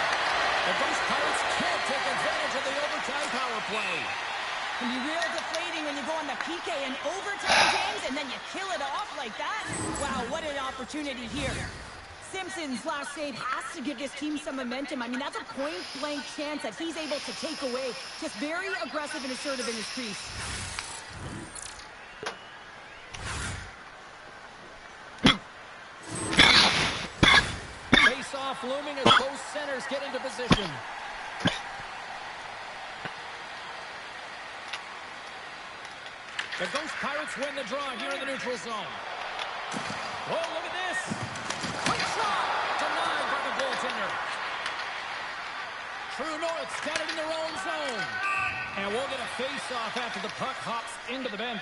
The Ghost Pirates can't take advantage of the overtime power play. Can be real deflating when you go on the PK in overtime, James, and then you kill it off like that. Wow, what an opportunity here. Simpson's last save has to give this team some momentum. I mean, that's a point-blank chance that he's able to take away. Just very aggressive and assertive in his crease. Face-off looming as both centers get into position. The Ghost Pirates win the draw here in the neutral zone. Oh, look at this. Quick shot. Denied by the goaltender. True North's got it in their own zone. And we'll get a face-off after the puck hops into the bench.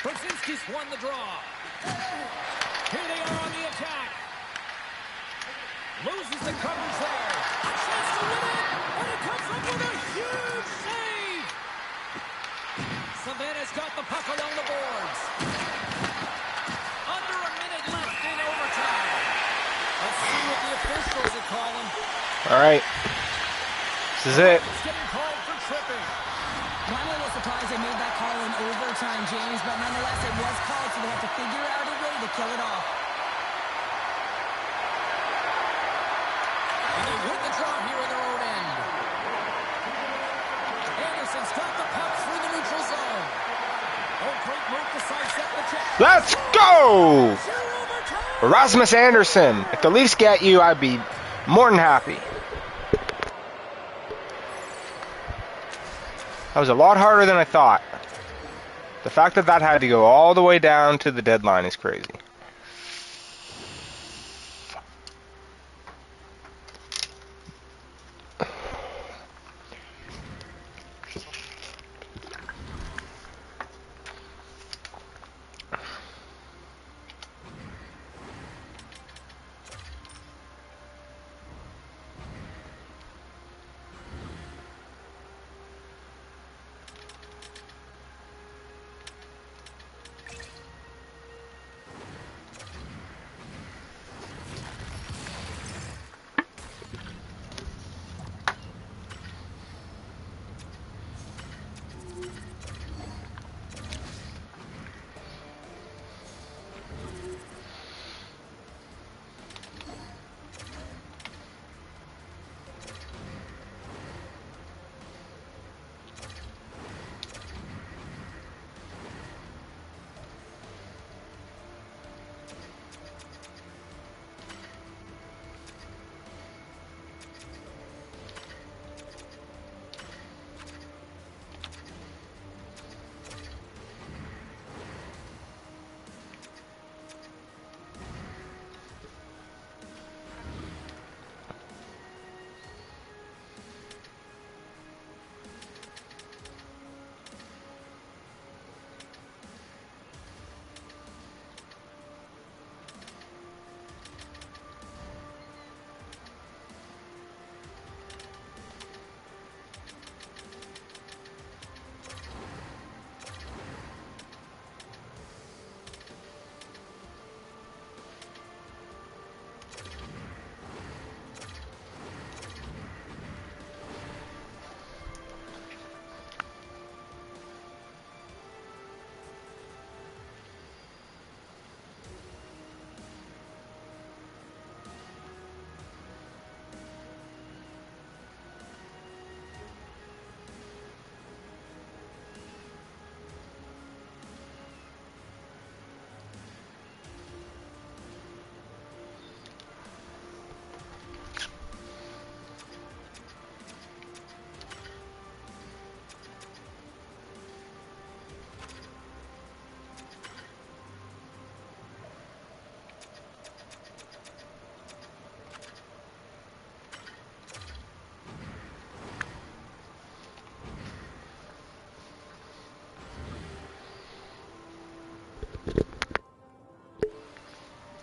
Brzezinski's won the draw. Here they are on the attack. Loses the coverage there. A chance to win it. And it comes up with a huge save. Savannah's got the puck along the boards. Under a minute left in overtime. Let's see what the officials are calling. All right. This is it. It's getting called for tripping. Well, I'm a little surprised they made that call in overtime, James, but nonetheless, it was called, so they have to figure out a way to kill it off. And they win the draw here in their own end. Anderson's got the puck through the neutral zone. Oh, great move to sidestep the check. Let's go! Overtime. Rasmus Anderson. If the Leafs get you, I'd be more than happy. That was a lot harder than I thought. The fact that that had to go all the way down to the deadline is crazy.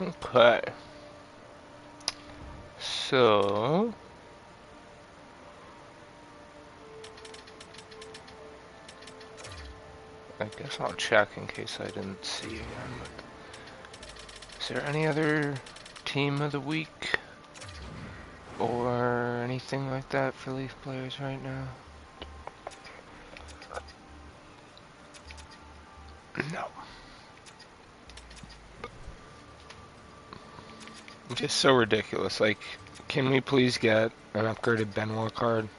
Okay. So I guess I'll check in case I didn't see again. But is there any other team of the week or anything like that for Leaf players right now? No. It's just so ridiculous. Like, can we please get an upgraded Benoit card?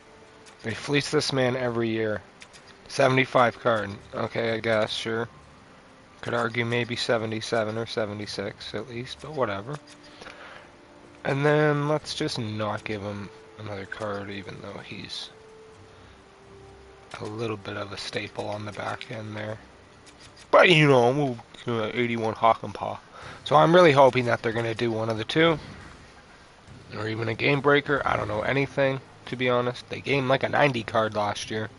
They fleece this man every year. 75 card. Okay, I guess, sure. Could argue maybe 77 or 76 at least, but whatever. And then let's just not give him another card, even though he's a little bit of a staple on the back end there. But, you know, we'll 81 Hawk and Paw. So I'm really hoping that they're going to do one of the two. Or even a game breaker. I don't know anything, to be honest. They gave him like a 90 card last year.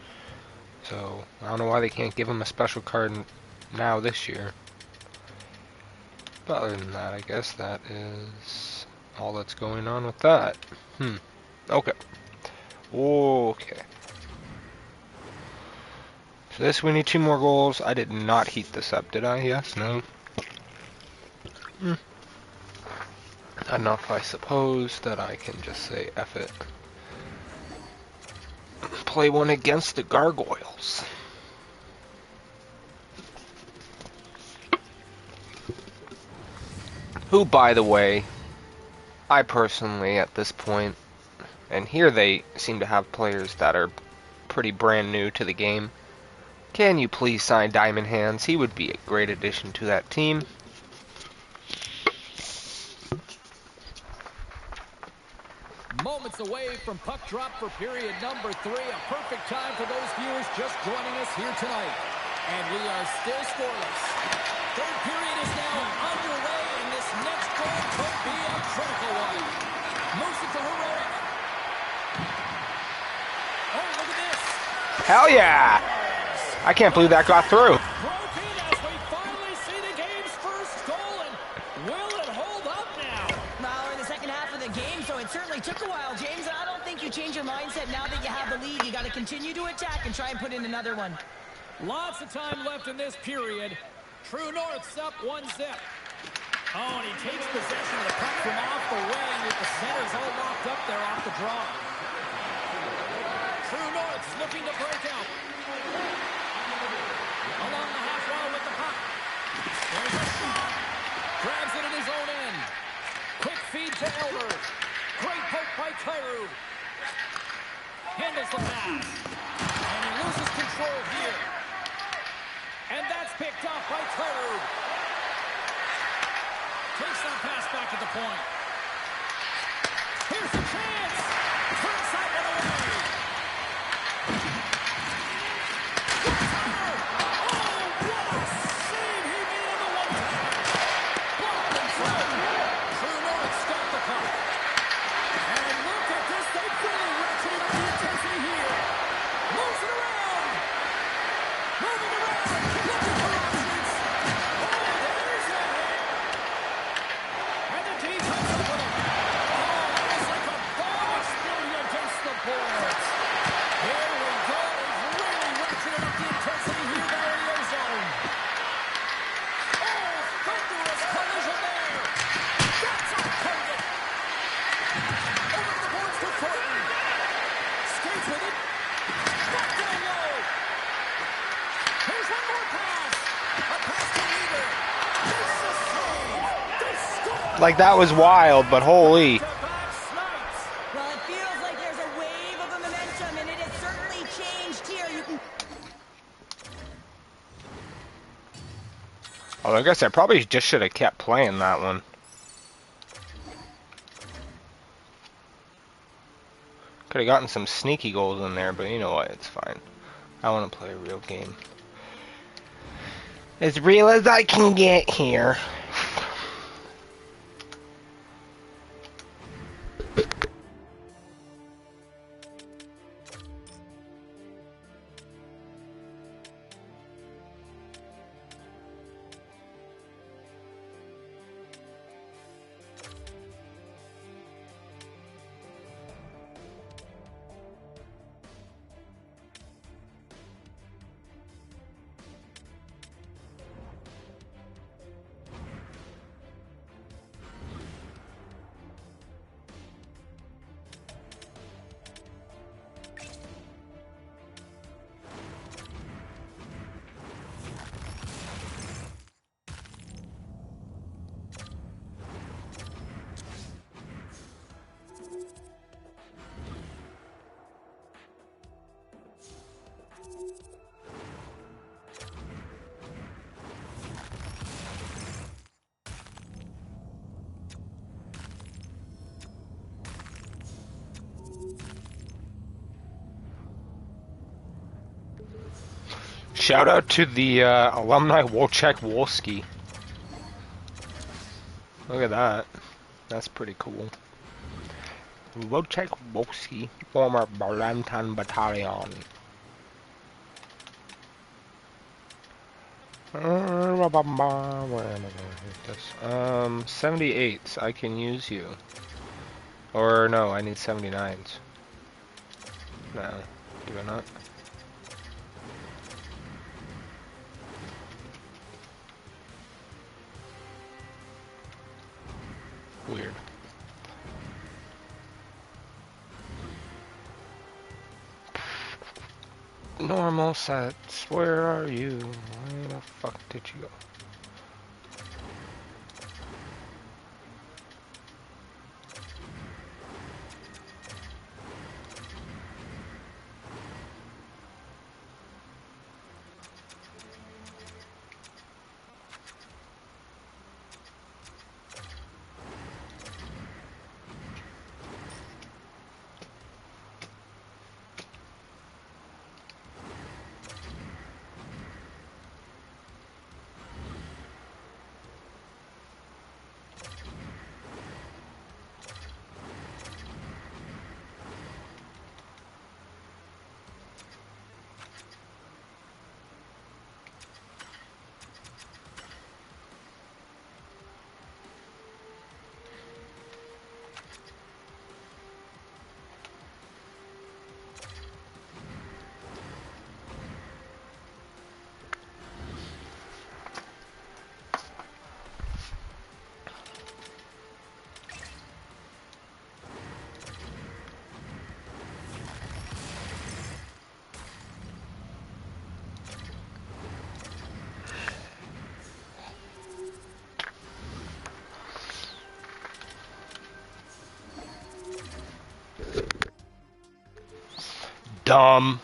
So I don't know why they can't give him a special card now this year. But other than that, I guess that is all that's going on with that. Okay. Okay. So this, we need 2 more goals. I did not heat this up, did I? Yes? No? Enough, I suppose, that I can just say F it. Play one against the Gargoyles. Who, by the way, I personally, at this point, and here they seem to have players that are pretty brand new to the game. Can you please sign Diamond Hands? He would be a great addition to that team. Moments away from puck drop for period number 3. A perfect time for those viewers just joining us here tonight. And we are still scoreless. Third period is now underway, and this next goal could be a critical one. Moves it to heroic. Oh, look at this. Hell yeah! I can't believe that got through. Broken as we finally see the game's first goal, and will it hold up now? Well, we're in the second half of the game, so it certainly took a while, James. And I don't think you change your mindset now that you have the lead. You got to continue to attack and try and put in another one. Lots of time left in this period. True North's up 1-0. Oh, and he takes possession of the puck from off the wing with the centers all locked up there off the draw. True North's looking to break out. Along the half wall with the puck. There's a shot. Grabs it in his own end. Quick feed to Elber. Great poke by Kyrou. Handles the pass. And he loses control here. And that's picked off by Kyrou. Takes that pass back at the point. Here's a chance. Turns that one away. Like, that was wild, but holy. Well, it feels like there's a wave of momentum, and it has certainly changed here. You can... Oh, I guess I probably just should have kept playing that one. Could have gotten some sneaky goals in there, but you know what? It's fine. I want to play a real game. As real as I can get here. Shout out to the alumni Wojciech Wolski. Look at that. That's pretty cool. Wojciech Wolski, former Berlantan Battalion. 78s. I can use you. Or no, I need 79s. No, do I not? Weird. Normal sets, where are you? Where the fuck did you go? Dumb.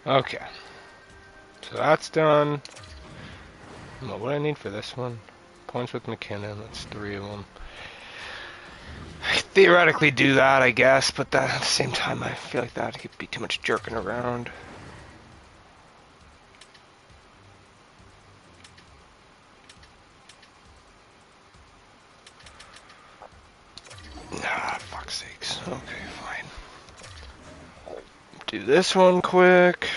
Okay. So that's done. What do I need for this one? Points with McKinnon. That's 3 of them. I could theoretically do that, I guess, but that, at the same time, I feel like that could be too much jerking around. Ah, fuck's sakes. Okay, fine. Do this one quick.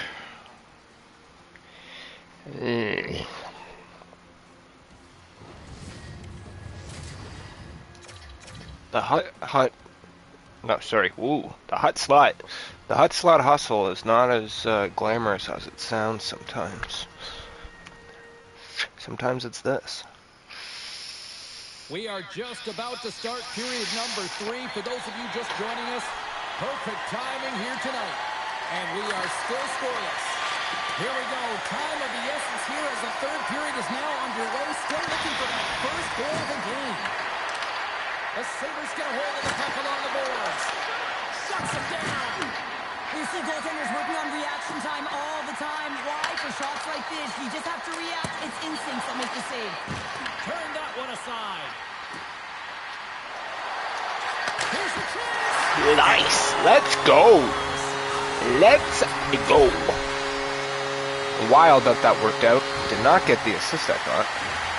The hut slot. The hut slot hustle is not as glamorous as it sounds sometimes. Sometimes it's this. We are just about to start period number 3. For those of you just joining us, perfect timing here tonight. And we are still scoreless. Here we go. Time of the essence here as the third period is now underway. Still looking for that first goal of the game. The Sabres get a hold of the puck along the boards. Shuts him down. You see goaltenders working on reaction time all the time. Why? For shots like this, you just have to react. It's instincts that make the save. Turn that one aside. Here's the chance. Nice. Let's go. Let's go. Wild that worked out. Did not get the assist, I thought.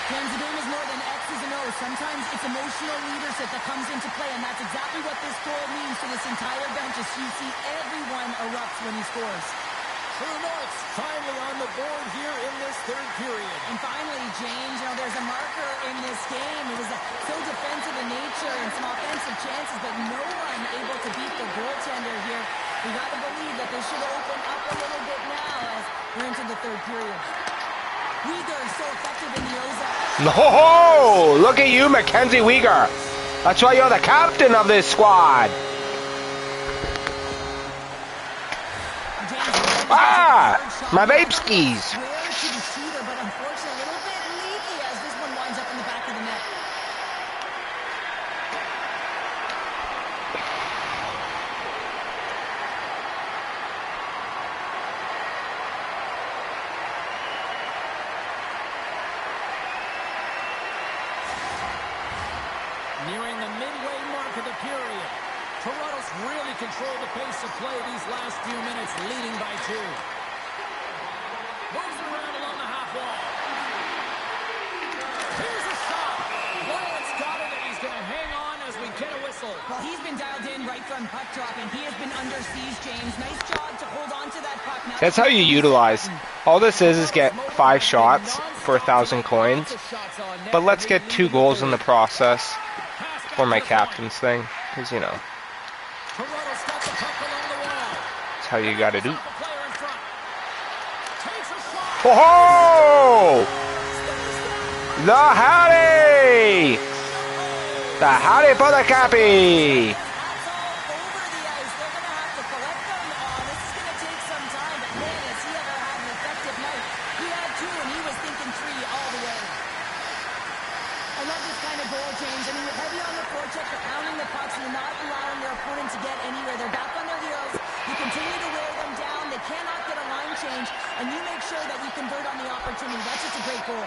Fans, the game is more than X's and O's. Sometimes it's emotional leadership that comes into play, and that's exactly what this goal means to this entire bench. As you see, everyone erupts when he scores. True North's finally on the board here in this third period. And finally, James, there's a marker in this game. It was so defensive in nature and some offensive chances, but no one able to beat the goaltender here. We got to believe that this should open up a little bit now as we're into the third period. Uyghur is so effective in the Ozarks. No! Look at you, Mackenzie Uyghur. That's why you're the captain of this squad. Ah! My vape skis. Square to the shooter, but unfortunately a little bit leaky as this one winds up in the back of the net. Nearing the midway mark of the period. Toronto's really controlled the pace of play these last few minutes, leading by 2. Moves it around along the half wall. Here's a shot. Lawrence got it, and he's going to hang on as we get a whistle. Well, he's been dialed in right from puck drop, and he has been under siege, James. Nice job to hold on to that puck. Now That's how you utilize. All this is get 5 shots for 1,000 coins. But let's get 2 goals in the process for my captain's thing. Because, you know, Toronto's got the puck along the wall. that's how you got to do. Stop a player in front. Takes a shot. Oh! The Hattie! The Hattie for the Cappy! That's all over the ice. They're going to have to collect them. This is going to take some time, but man, has he ever had an effective night. He had 2, and he was thinking 3 all the way. I love this kind of goal, James. I mean, with heavy on the forecheck, they're pounding the pucks, and you're not allowing their opponent to get anywhere. They're back on their heels. You continue to wear them down. They cannot get a line change, and you make sure that you convert on the opportunity. That's just a great goal.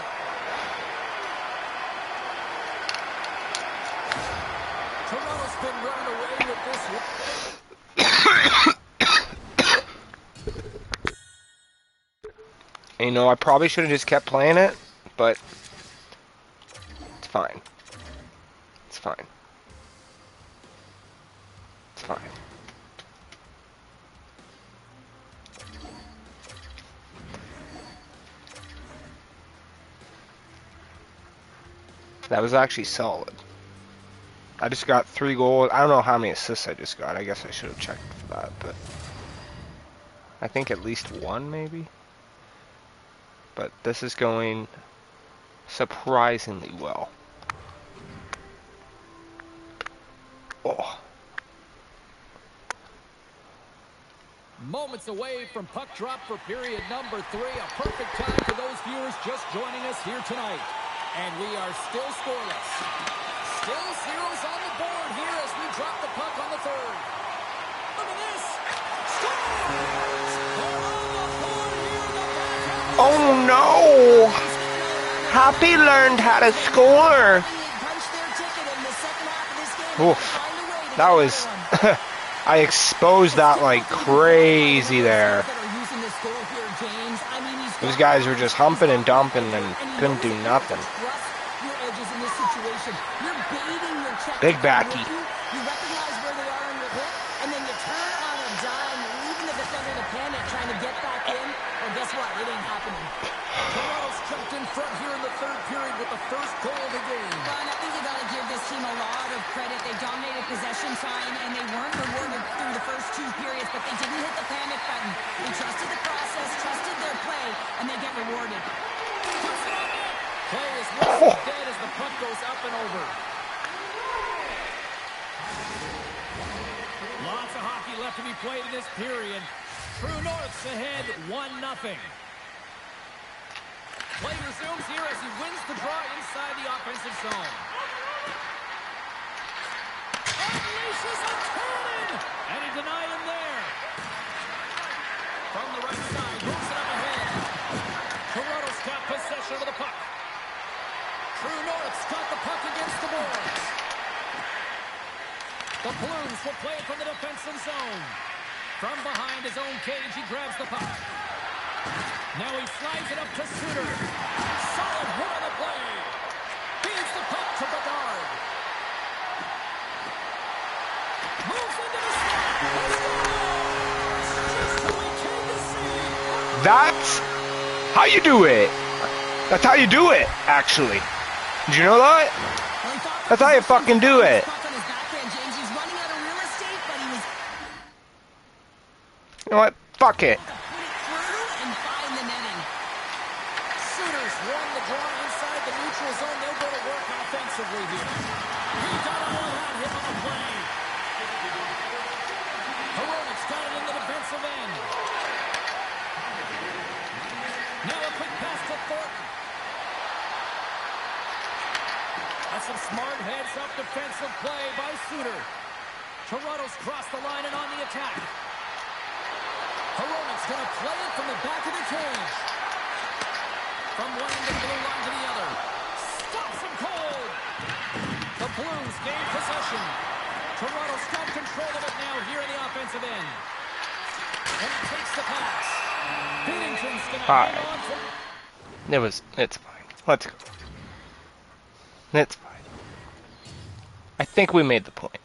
Toronto's been running away with this one. You know, I probably should have just kept playing it, but it's fine. It's fine. It's fine. That was actually solid. I just got 3 goals. I don't know how many assists I just got. I guess I should have checked for that, but I think at least 1 maybe. But this is going surprisingly well. Oh. Moments away from puck drop for period number 3. A perfect time for those viewers just joining us here tonight. And we are still scoreless. Still zeros on the board here as we drop the puck on the 3rd. Look at this. Scores! They're on the board here in the back half. Oh no! Happy learned how to score. Punch their ticket in the second half of this game. Oof. Find a way to That get was another one. I exposed that like crazy there. That are using this goal here, James. I mean, he's Those guys were just humping and dumping and couldn't do nothing. Trust your edges in this situation. You're baiting your check. Big backy. You recognize where they are in your hit, and then you turn on a dime, leaving the defender to panic, trying to get back in. Well, guess what? It ain't happening. Toronto's jumped in front here in the 3rd period with the first goal of the game. Ron, I think you got to give this team a lot of credit. They dominated possession time, and they weren't rewarded through the first 2 periods, but they didn't hit the panic button. They trusted the process, trusted their play, and they get rewarded. Play is mostly dead as the puck goes up and over. Lots of hockey left to be played in this period. True North's ahead 1-0. Play resumes here as he wins the draw inside the offensive zone. Unleashes a cannon! And he denied him there. From the right side, moves it up ahead. Toronto's got possession of the puck. True North's got the puck against the boards. The Blues will play it from the defensive zone. From behind his own cage, he grabs the puck. Now he slides it up to Suter. Solid hit on the play. Feeds the puck to Bedard. Moves into the slot. Just who he came to see. That's how you do it. That's how you do it, actually. Did you know that? That's how you fucking do it. You know what? Fuck it. Sooners won the draw inside the neutral zone. They'll go to work offensively here. He got all that hit on the play. Heroic's got it in the defensive end. Now a quick pass to Thornton. That's some smart heads-up defensive play by Suter. Toronto's crossed the line and on the attack. Heroic's going to play it from the back of the cage. From one end of the blue line to the other. Stops him cold. The Blues gain possession. Toronto's got control of it now here in the offensive end. And he takes the pass. Binnington's going to hang on for... It's fine. Let's go. It's fine. I think we made the point.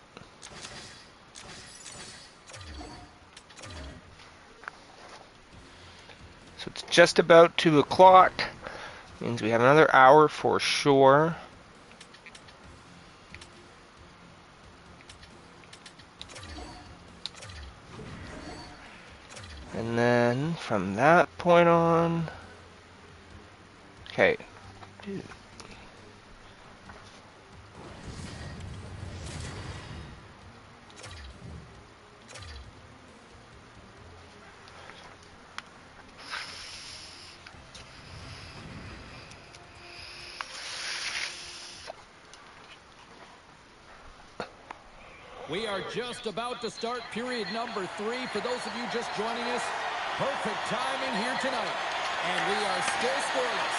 So it's just about 2 o'clock. Means we have another hour for sure. And then from that point on... Okay. Dude. We are just about to start period number 3. For those of you just joining us, perfect timing here tonight. And we are still scoreless.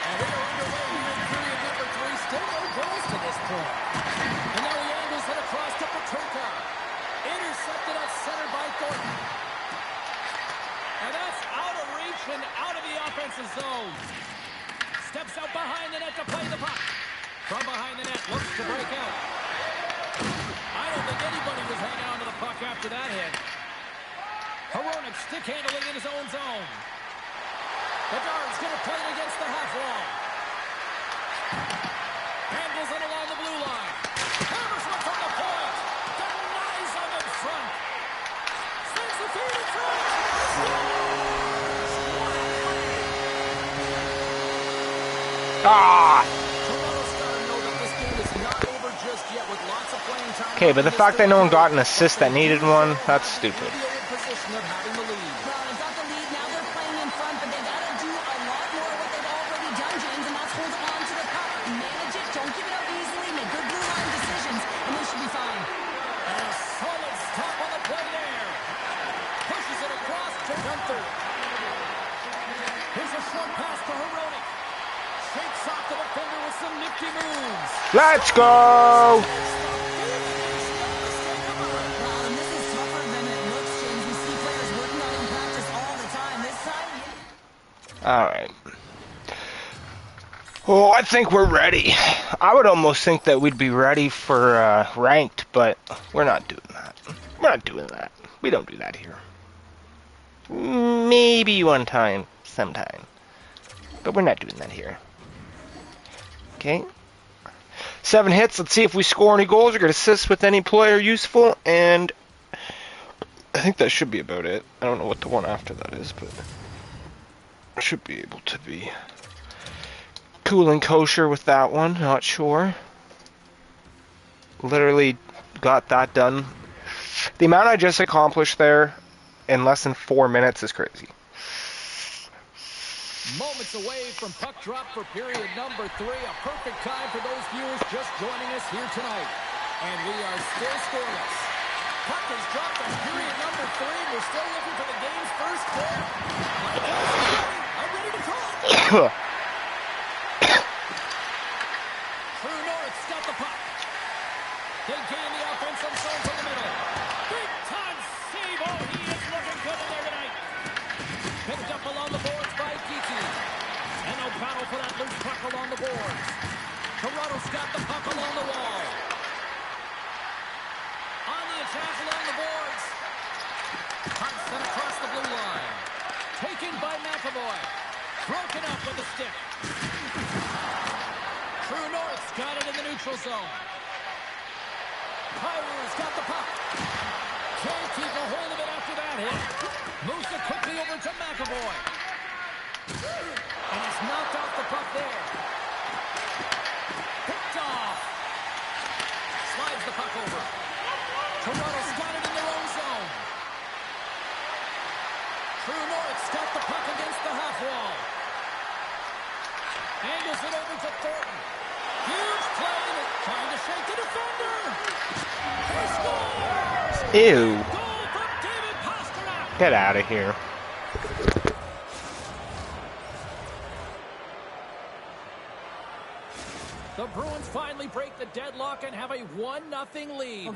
And we are underway here in period number 3. Still no goals to this point. And now he angles it across to Petrarca. Intercepted at center by Thornton. And that's out of reach and out of the offensive zone. Steps out behind the net to play the puck. From behind the net, looks to break out. I don't think anybody was hanging on to the puck after that hit. Hronek stick handling in his own zone. Bedard's going to play it against the half wall. Handles it along the blue line. Hammers one from the point. Denies him in front. Sends the feed in front. Ah! Toronto's got to know that this game is not over just yet with lots of playing time. Okay, but the fact that no one got an assist that needed one, that's stupid. Position of having the lead. Well, they've got the lead, now they're playing in front, but they got to do a lot more of what they've already done, James, and that's hold on to the puck. Manage it, don't give it up easily, make good blue line decisions, and they should be fine. And a solid stop on the play there. Pushes it across to Gunther. Here's a short pass to Hronek. Shakes off the defender with some nifty moves. Let's go! Alright. Well, I think we're ready. I would almost think that we'd be ready for ranked, but we're not doing that. We're not doing that. We don't do that here. Maybe one time, sometime. But we're not doing that here. Okay. 7 hits. Let's see if we score any goals or get assists with any player useful. And I think that should be about it. I don't know what the one after that is, but I should be able to be cool and kosher with that one. Not sure. Literally got that done. The amount I just accomplished there in less than 4 minutes is crazy. Moments away from puck drop for period number 3. A perfect time for those viewers just joining us here tonight. And we are still scoreless. Puck is dropped on period number 3. We're still looking for the game's first goal. I'm ready to call. True North's got the puck. They gain the offensive zone from the middle. Big time save. Oh, he is looking good in there tonight. Picked up along the boards by Geeky. And no battle for that loose puck along the boards. Toronto's got the puck along the wall. On the attack along the boards. Puck sent across the blue line. Taken by McAvoy. Broken up with the stick. True North's got it in the neutral zone. Pyro's got the puck. Can't keep a hold of it after that hit. Moves it quickly over to McAvoy. And he's knocked off the puck there. Picked off. Slides the puck over. Toronto's got it in their own zone. True North's got the puck against the half wall. Angles it over to Thornton. Huge play. Trying to shake the defender. He scores! Ew. Goal from David Pastrnak. Get out of here. The Bruins finally break the deadlock and have a 1-0 lead.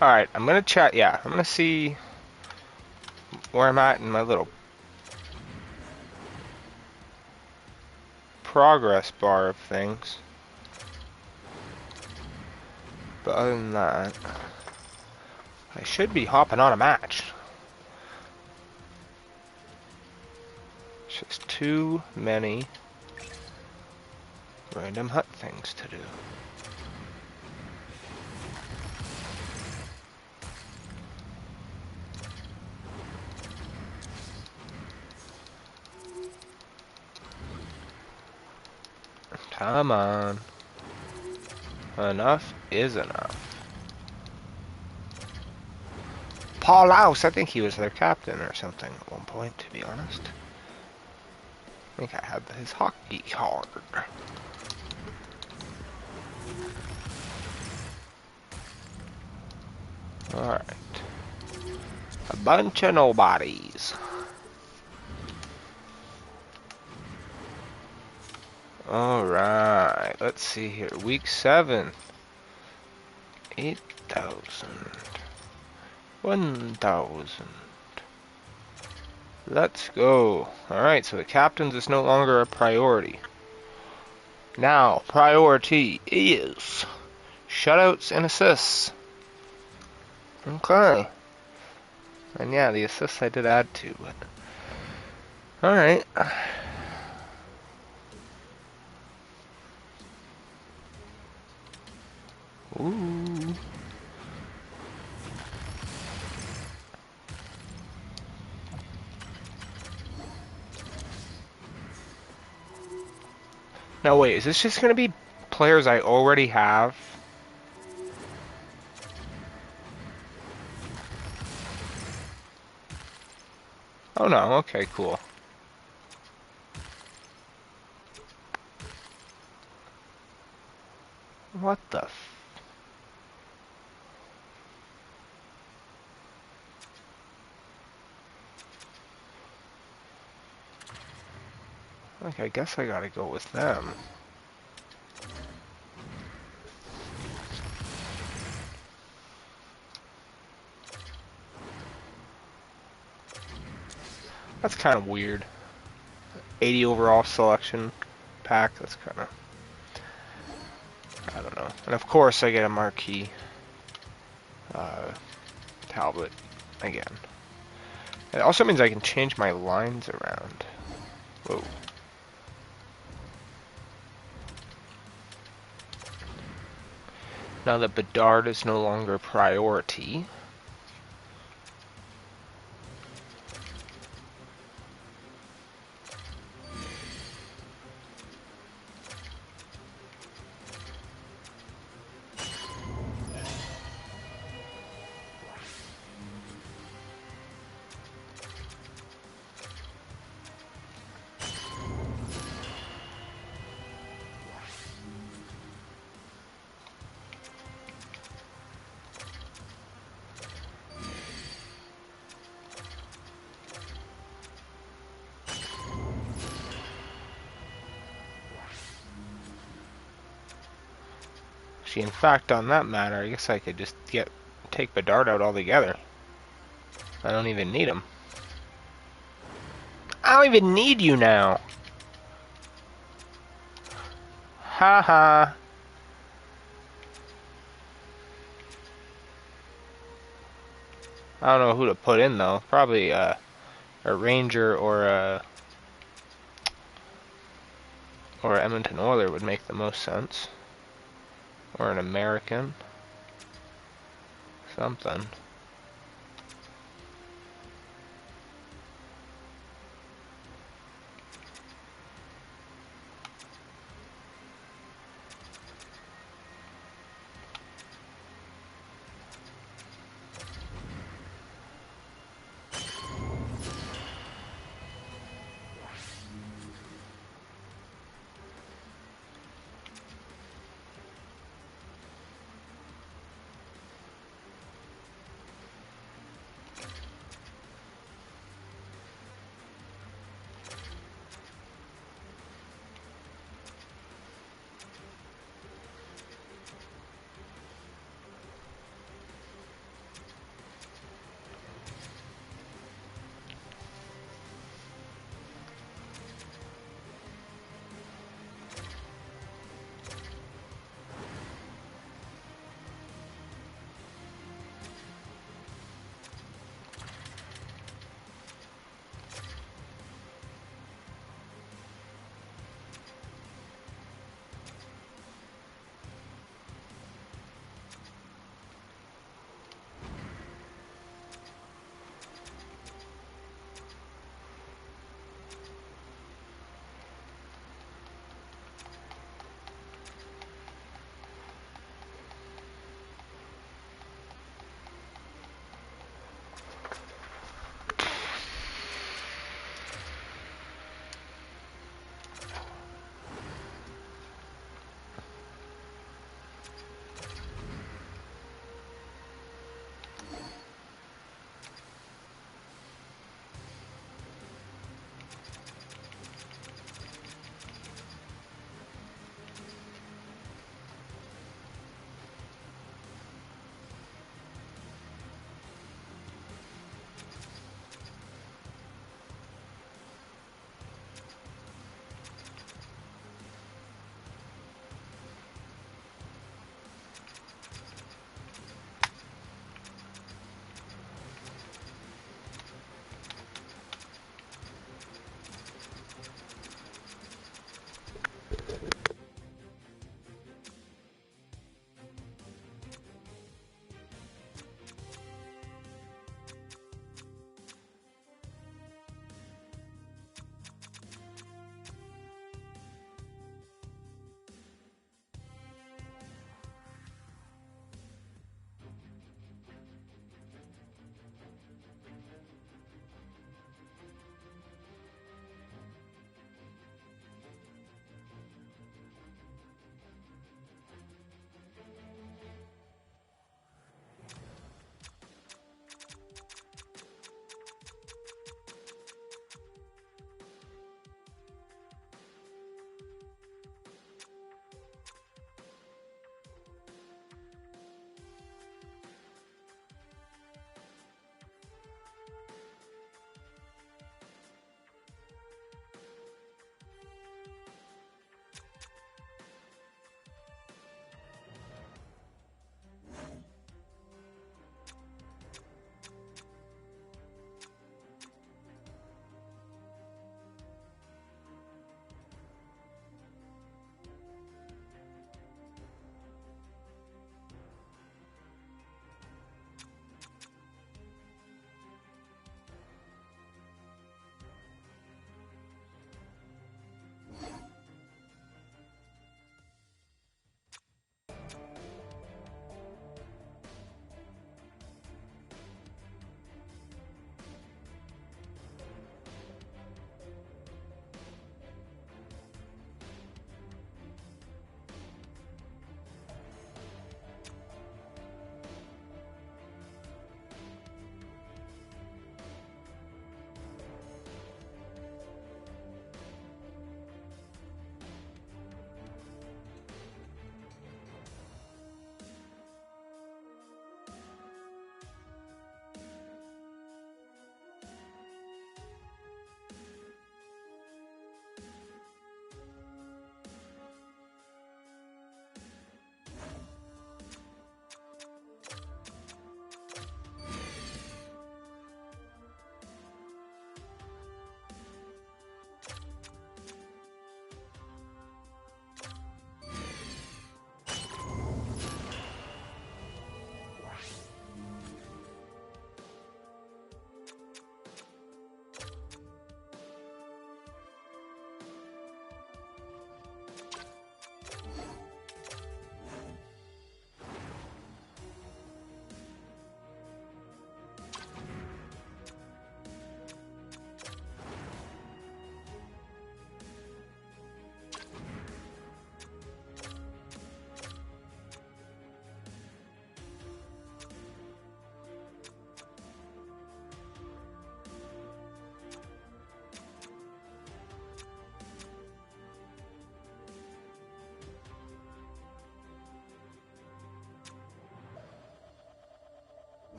Alright, I'm gonna chat, yeah, I'm gonna see where I'm at in my little progress bar of things. But other than that, I should be hopping on a match. It's just too many random hut things to do. Come on. Enough is enough. Paul Louse, I think he was their captain or something at one point, to be honest. I think I had his hockey card. Alright. A bunch of nobodies. Alright, let's see here. Week 7. 8,000. 1,000. Let's go. Alright, so the captain's is no longer a priority. Now, priority is shutouts and assists. Okay. And yeah, the assists I did add to, but alright. Ooh. Now wait, is this just gonna be players I already have? Oh no, okay, cool. What the f... Like, I guess I gotta go with them. That's kind of weird. 80 overall selection pack, that's kind of... I don't know. And of course I get a marquee tablet again. It also means I can change my lines around. Whoa. Now that Bedard is no longer a priority. See, in fact, on that matter, I guess I could just take Bedard out altogether. I don't even need him. I don't even need you now. Haha. I don't know who to put in though. Probably a Ranger or a Edmonton Oiler would make the most sense. Or an American. Something.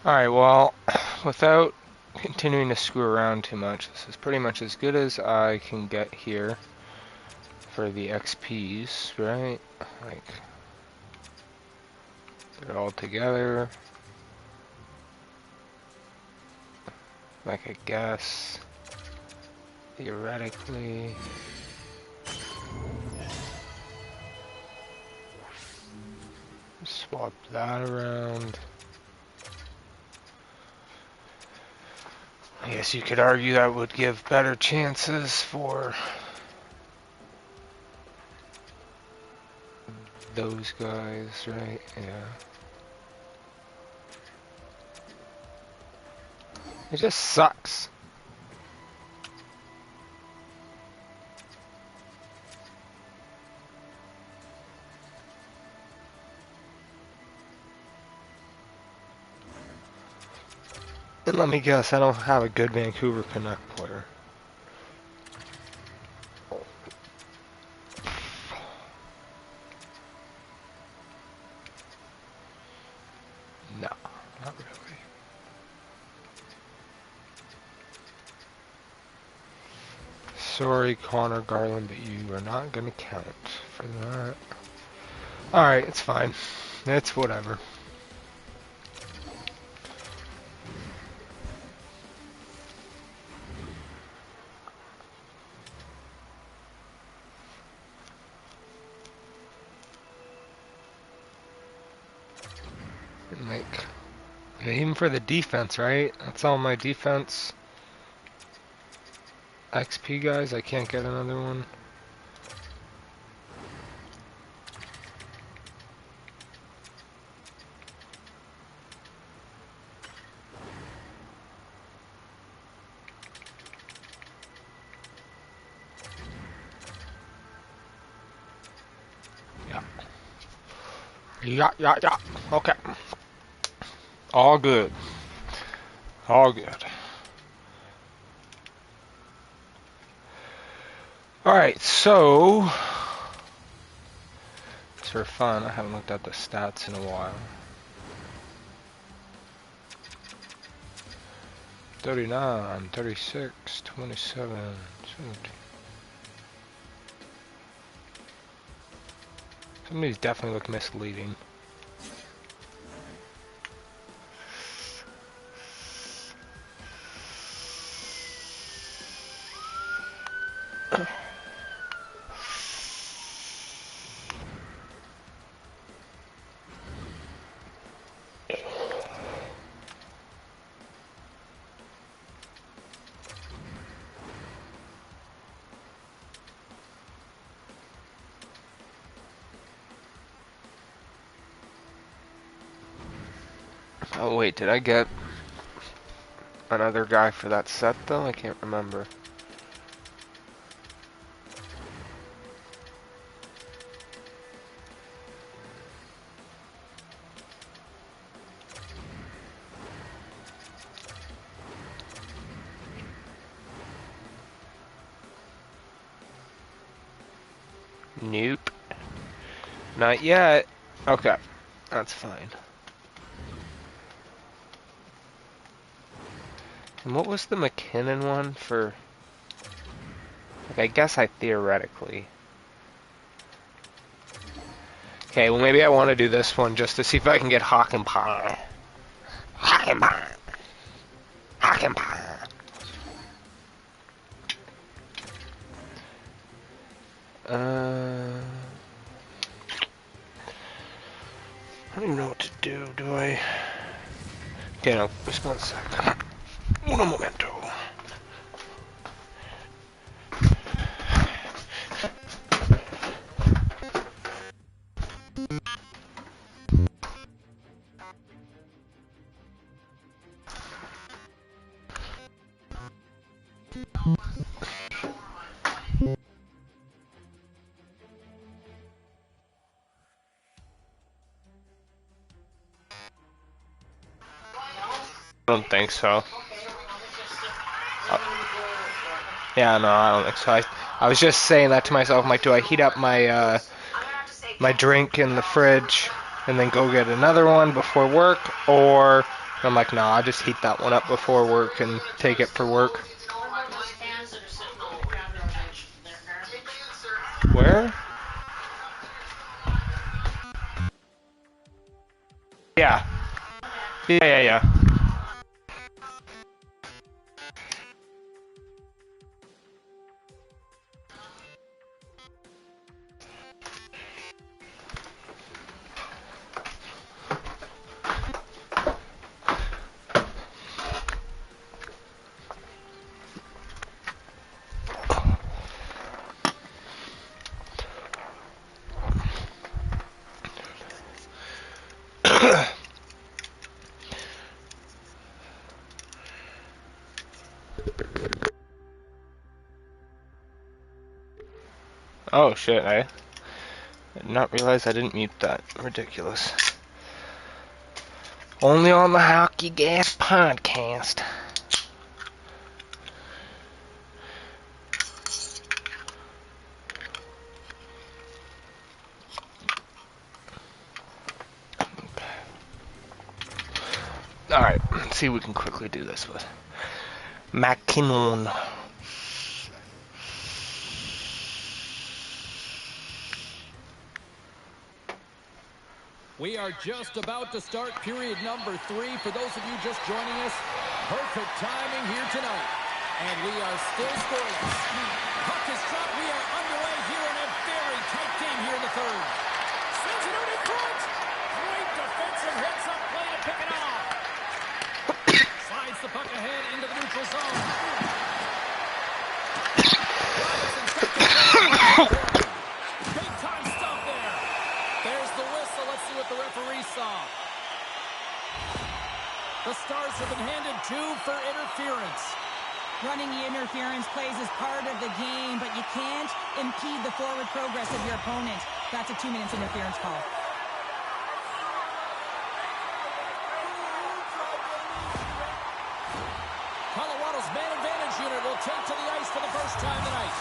Alright, well, without continuing to screw around too much, this is pretty much as good as I can get here for the XPs, right? Like, they're all together. Like, I guess, theoretically. Swap that around. I guess you could argue that would give better chances for those guys, right? Yeah. It just sucks. And let me guess, I don't have a good Vancouver Canuck player. No, not really. Sorry, Connor Garland, but you are not going to count for that. Alright, it's fine. It's whatever. Like, even for the defense, right? That's all my defense. XP guys, I can't get another one. Yeah. Okay. All good. All good. Alright, so just for fun, I haven't looked at the stats in a while. 39, 36, 27, 17. Some of these definitely look misleading. Oh wait, did I get another guy for that set though? I can't remember. Nope. Not yet. Okay. That's fine. And what was the McKinnon one for? Like, I guess I theoretically. Okay, well maybe I want to do this one just to see if I can get Hockenpie. Hockenpie. Hockenpie. I don't even know what to do I? Okay, no, just 1 second. Uno momento. I don't think so. Yeah, no, I don't think so. I was just saying that to myself. I'm like, do I heat up my my drink in the fridge and then go get another one before work, or I'm like, nah, I just heat that one up before work and take it for work. Where? Yeah. Yeah. Oh shit, I did not realize I didn't mute that. Ridiculous. Only on the Hockey Gas podcast. Alright, let's see if we can quickly do this with McKinnon. We are just about to start period number 3. For those of you just joining us, perfect timing here tonight. And we are still scoreless. Puck is dropped. We are underway here in a very tight game here in the third. Sends it out in front. Great defensive hits up play to pick it off. Slides the puck ahead into the neutral zone. Robinson's got control. Big time stop there. There's the whistle. Let's see what the referee saw. The Stars have been handed 2 for interference. Running the interference plays is part of the game, but you can't impede the forward progress of your opponent. That's a 2 minutes interference call. Colorado's man advantage unit will take to the ice for the first time tonight.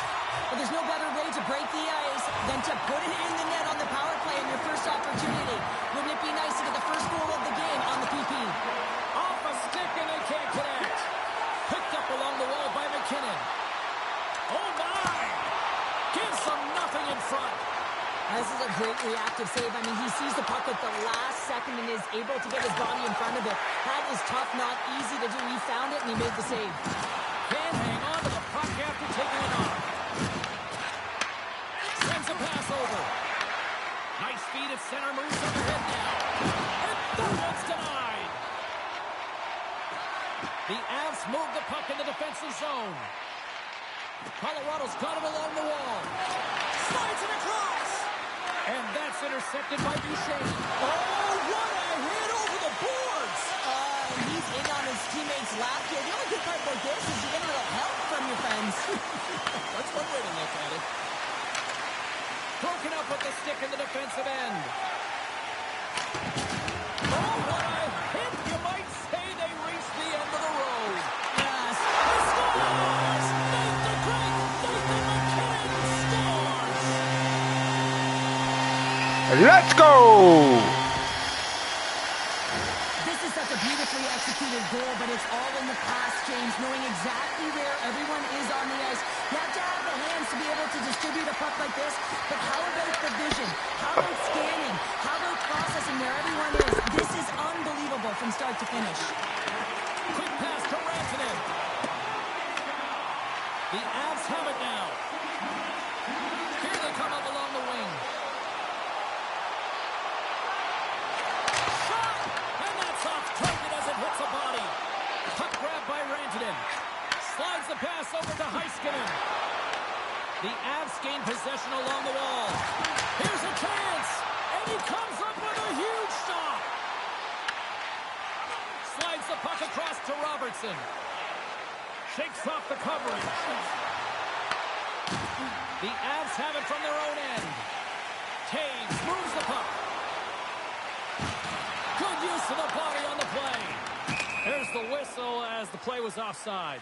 But there's no better way to break the ice than to put it in the net on the power play in your first opportunity. Wouldn't it be nice to get the first goal of the game on the PP? Off a stick and they can't connect. Picked up along the wall by McKinnon. Oh my! Gives them nothing in front. This is a great reactive save. I mean, he sees the puck at the last second and is able to get his body in front of it. That is tough, not easy to do. He found it and he made the save. Can't hang on to the puck after taking it off. Sends a pass over. Nice feed at center, moves up ahead now. And third one's denied. The Avs move the puck in the defensive zone. Colorado's got it along the wall. Slides it across. And that's intercepted by Duchesne. Oh, what a hit over the boards. He's in on his teammate's lap here. The only good part about this is you get a little help from your friends. That's one way to look at it. Broken up with the stick in the defensive end. Oh, what a hit. You might say they reached the end of the road. Yes. He scores! The great Nathan McKinnon scores! Let's go! This is such a beautifully executed goal, but it's all in the pass, James, knowing exactly where everyone is on the ice. You have to have the hands to be able to distribute a puck like this, but how about the vision? How about scanning? How about processing where everyone is? This is unbelievable from start to finish. Quick pass to Rantanen. The Avs have it now. Here they come up along the wing. Shot! And that's off target as it hits a body. Puck grab by Rantanen. Slides the pass over to Heiskanen. The Avs gain possession along the wall. Here's a chance. And he comes up with a huge shot. Slides the puck across to Robertson. Shakes off the coverage. The Avs have it from their own end. Taves moves the puck. Good use of the body on the play. There's the whistle as the play was offside.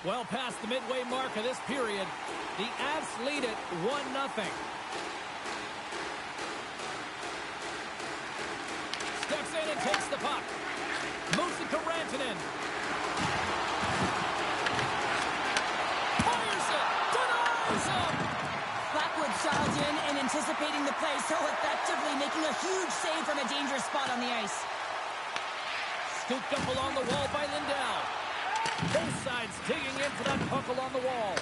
Well past the midway mark of this period, the Avs lead it 1-0. McKinnon takes the puck. Moves it to Rantanen. Fires it. Denies him. Blackwood child in and anticipating the play so effectively, making a huge save from a dangerous spot on the ice. Scooped up along the wall by Lindell. Both sides digging in for that puck along the wall.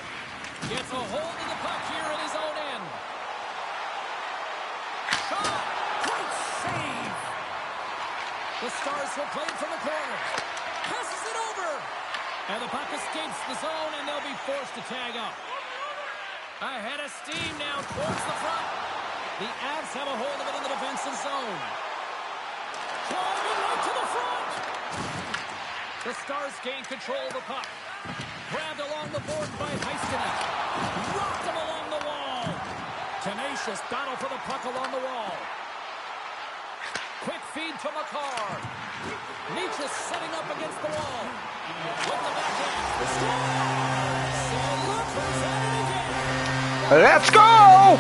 Gets a hold of the puck here in his own end. Shot! Great save! The Stars will play it from the corner. Passes it over! And the puck escapes the zone, and they'll be forced to tag up. Ahead of steam now towards the front. The Avs have a hold of it in the defensive zone. Driving right to the front! The Stars gain control of the puck. Grabbed along the board by Heiskanen. Rocked him along the wall. Tenacious battle for the puck along the wall. Quick feed to Makar. Leach is setting up against the wall. With the backhand. So look who's at it again. Let's go!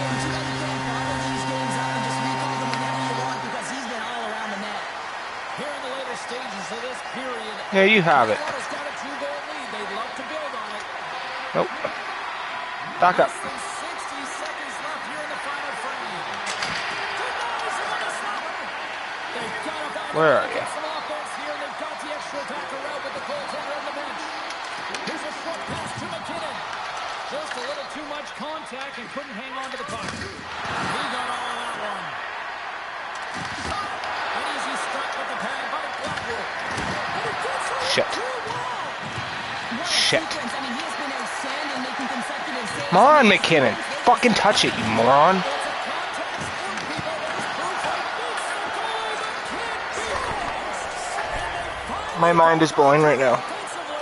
Here in the later stages of this period, There you have it. Toronto's got a 2-goal lead. They'd love to build on it. Nope. Back up. Less than 60 seconds left here in the final frame. Denies him on the slapper. They've got to find Where a way are to get you? some offense here. They've got the extra attacker out with the goaltender on the bench. Here's a short pass to McKinnon. Just a little too much contact and couldn't hang on to the puck. He got all of that one. An easy strike with the pad by Blackwood. And he gets it Shit. to the wall. What a Shit. sequence. I mean, he has been outstanding, making consecutive saves. Come on, McKinnon. Fucking touch it, you moron. It's a contact sport, people. There's proof of beats the goalies and can't be lost. And they finally My mind is blowing right now. offensively.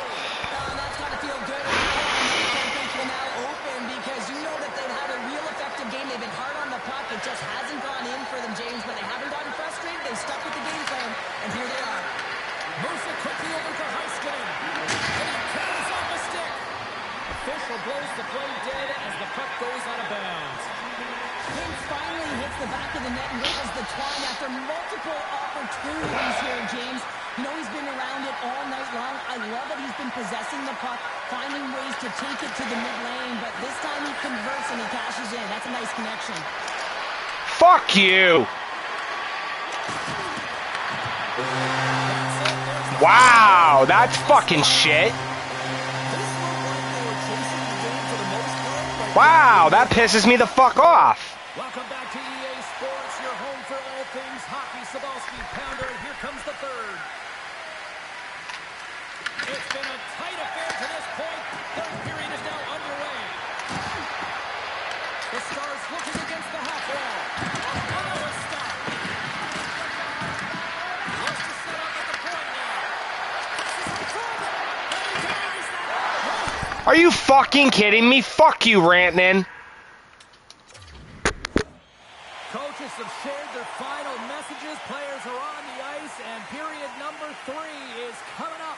That's got to feel good. And think will now open because you know that they've had a real effective game. They've been hard on the puck. It just hasn't gone in for them, James, but they haven't gotten frustrated. They've stuck with the game plan, and here they are. Moves it quickly over to Heiskanen. And he carries off a stick. Official blows the play dead as the puck goes out of bounds. James finally hits the back of the net and wins the twine after multiple opportunities here, James. You know he's been around it all night long. I love that he's been possessing the puck, finding ways to take it to the mid lane, but this time he converts and he cashes in. That's a nice connection. Fuck you! Wow, that's fucking shit. Wow, that pisses me the fuck off. Welcome back to EA Sports, your home for all things hockey. Sabalski pounder, and here comes the third. It's been a tight affair to this point. Third period is now underway. The Stars looking against the half wall. Another stop. Wants to set up at the point now. Passes in front. And he denies that. Are you fucking kidding me? Fuck you, Rantanen. Coaches have shared their final messages. Players are on the ice, and period number 3 is coming up.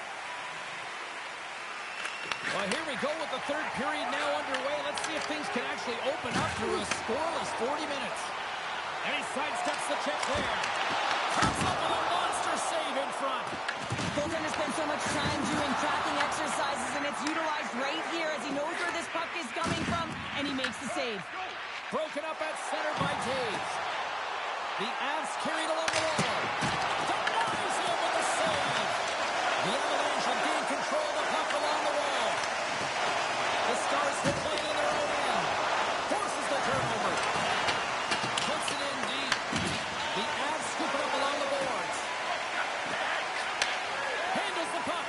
Well, here we go with the third period now underway. Let's see if things can actually open up to a scoreless 40 minutes. And he sidesteps the check there. Comes up with a monster save in front. Goaltender spends so much time doing tracking exercises, and it's utilized right here as he knows where this puck is coming from, and he makes the save. Broken up at center by Taves. The Avs carried along the wall. Denies him with the save. The Avalanche have gained control of the puck along the wall. The Stars will play in their own end. Forces the turnover. Puts it in deep. The Avs scoop it up along the boards. Handles the puck.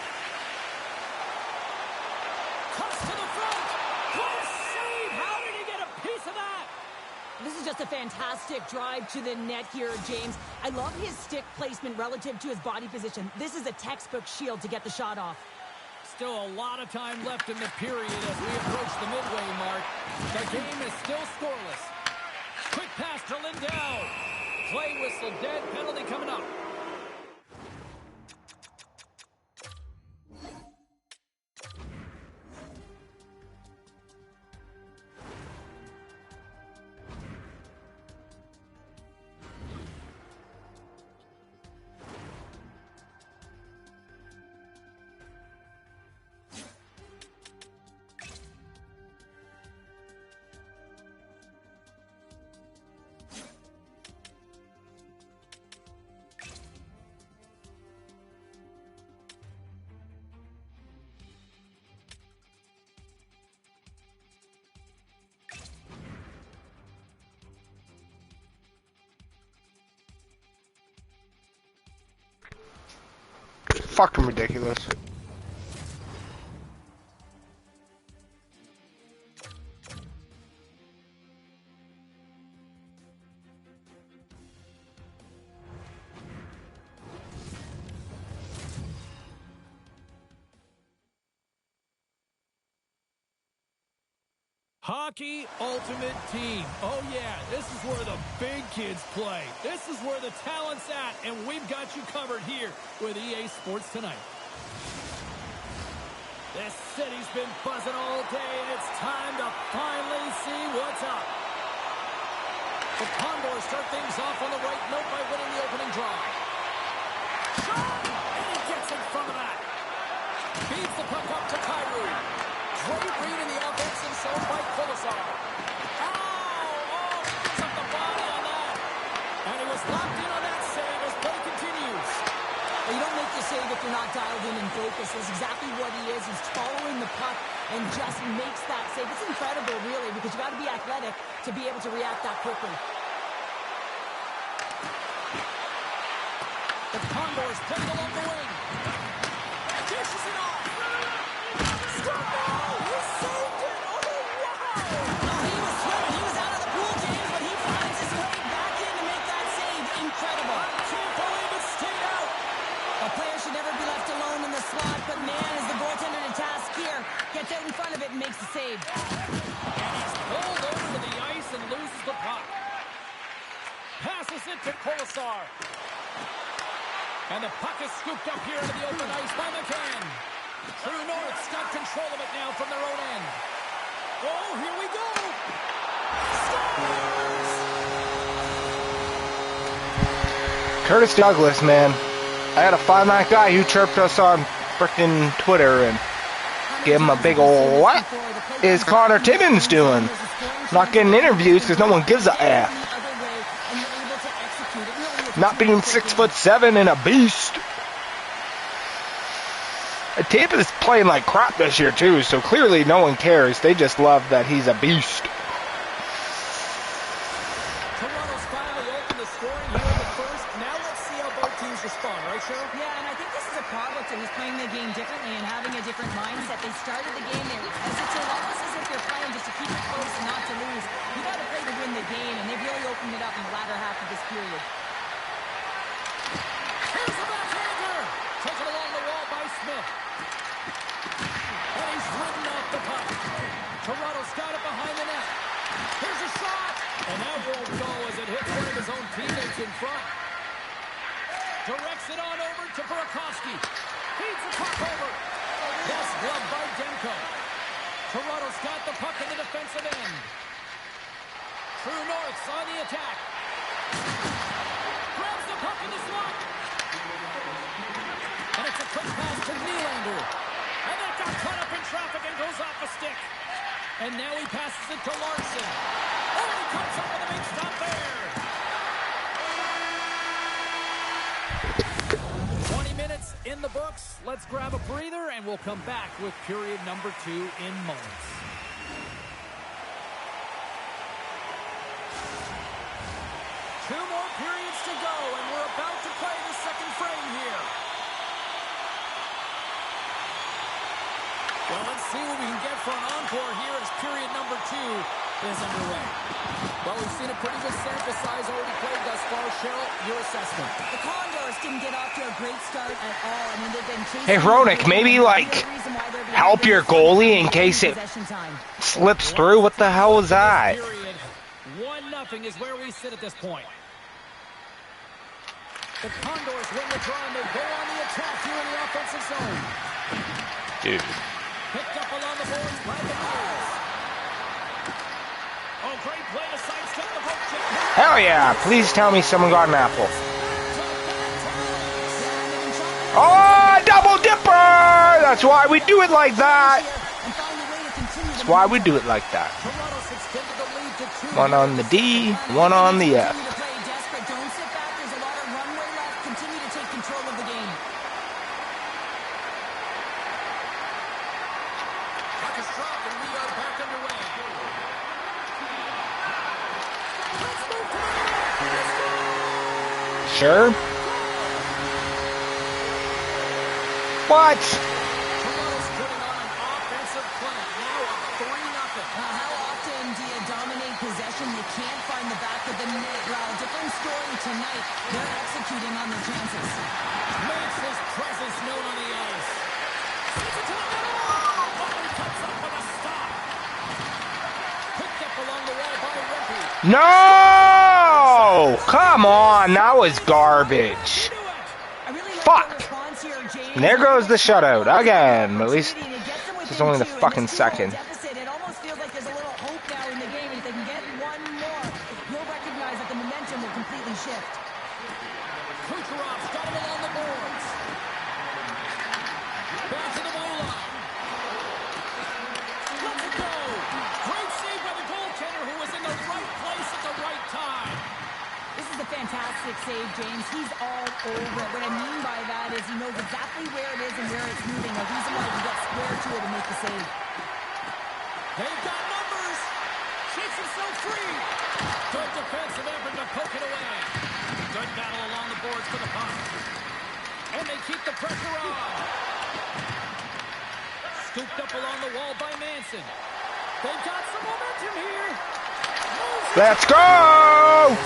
Cuts to the front. What a save! How did he get a piece of that? This is just a fantastic drive to the net here, James. I love his stick placement relative to his body position. This is a textbook shield to get the shot off. Still a lot of time left in the period as we approach the midway mark. The game is still scoreless. Quick pass to Lindell. Play whistle dead. Penalty coming up. fucking ridiculous. Hockey Ultimate Team. Oh yeah, this is where the big kids play. This is where the talent's at, and we've got you covered here with EA Sports tonight. This city's been buzzing all day, and it's time to finally see what's up. The Condors start things off on the right note by winning the opening draw. Shot! And he gets in front of that. Feeds the puck up to Kyrou. Great read in the offensive zone by Colasar. Oh, gives up the body on that. And he was locked in on that save as play continues. Well, you don't make the save if you're not dialed in and focused. That's exactly what he is. He's following the puck and just makes that save. It's incredible, really, because you got to be athletic to be able to react that quickly. The Condors playing along the wing. Dishes it off. But man, is the goaltender to task here. Gets out in front of it and makes the save. And he's pulled over to the ice and loses the puck. Passes it to Colasar. And the puck is scooped up here into the open ice by McCann. True North's got control of it now from their own end. Oh, here we go. Scores! Curtis Douglas, man. I had to find that guy who chirped us on frickin' Twitter and give him a big ol' what is Connor Timmins doing? Not getting interviews because no one gives a F. Not being 6'7" and a beast. Tampa is playing like crap this year too, so clearly no one cares. They just love that he's a beast. Toronto's finally opened the scoring here in the first. Now let's see how both teams respond, right, Cheryl? Yeah, and I think this is a product of who's playing the game differently and having a different mindset. They started the game there almost as if they're playing just to keep it close and not to lose. You got to play to win the game, and they've really opened it up in the latter half of this period. Here's the backhander! Taken along the wall by Smith. And he's ridden off the puck. Toronto's got it behind the net. Here's a shot! And that won't go as it hits one of his own teammates in front. Directs it on over to Burakovsky. Feeds the puck over. Best glove by Demko. Toronto's got the puck in the defensive end. True North's on the attack. Grabs the puck in the slot. And it's a quick pass to Nylander. And that got caught up in traffic and goes off the stick. And now he passes it to Larson. Oh, he comes up with a big stop there. 20 minutes in the books. Let's grab a breather, and we'll come back with period number 2 in moments. Two more periods to go, and we're about to play the second frame here. Well, let's see what we can get for an encore here as period number 2 is underway. Well, we've seen a pretty good sample size already played thus far. Cheryl, your assessment. The Condors didn't get off to a great start at all. I mean, they've been chasing... Hey, Ronick, maybe, like, help your goalie in case it slips through? What the hell was that? 1-0 is where we sit at this point. The Condors win the draw, and they go on the attack here in the offensive zone. Dude. Picked up along the boards by the Bears. Oh, great play to sidestep the poke check. Hell yeah. Please tell me someone got an apple. Oh, double dipper! That's why we do it like that. That's why we do it like that. One on the D, one on the F. Sure. What? Toronto's putting on an offensive clinic. Now up 3-0. How often do you dominate possession? You can't find the back of the net. Well, different story tonight. They're executing on their chances. Makes his presence known on the ice. Sends it to the middle. Oh, he cuts up with a stop. Picked up along the wall by Rimpey. No! Come on, that was garbage. I really like Fuck. their response here, James. And there goes the shutout again. At least this is only the fucking second. It almost feels like there's a little hope now in the game. If they can get one more, you'll recognize that the momentum will completely shift. Kucherov's got him along the boards. Back to the goal line. Let's it go. Great save by the goaltender who was in the right place at the right time. This is a fantastic save, James. He's all over it. What I mean by that is he knows exactly where it is and where it's moving. A reason why he gets square to it and make the save. They've got numbers. Shakes himself free. Good defensive effort to poke it away. Good battle along the boards for the puck. And they keep the pressure on. Scooped up along the wall by Manson. They've got some momentum here. Let's go!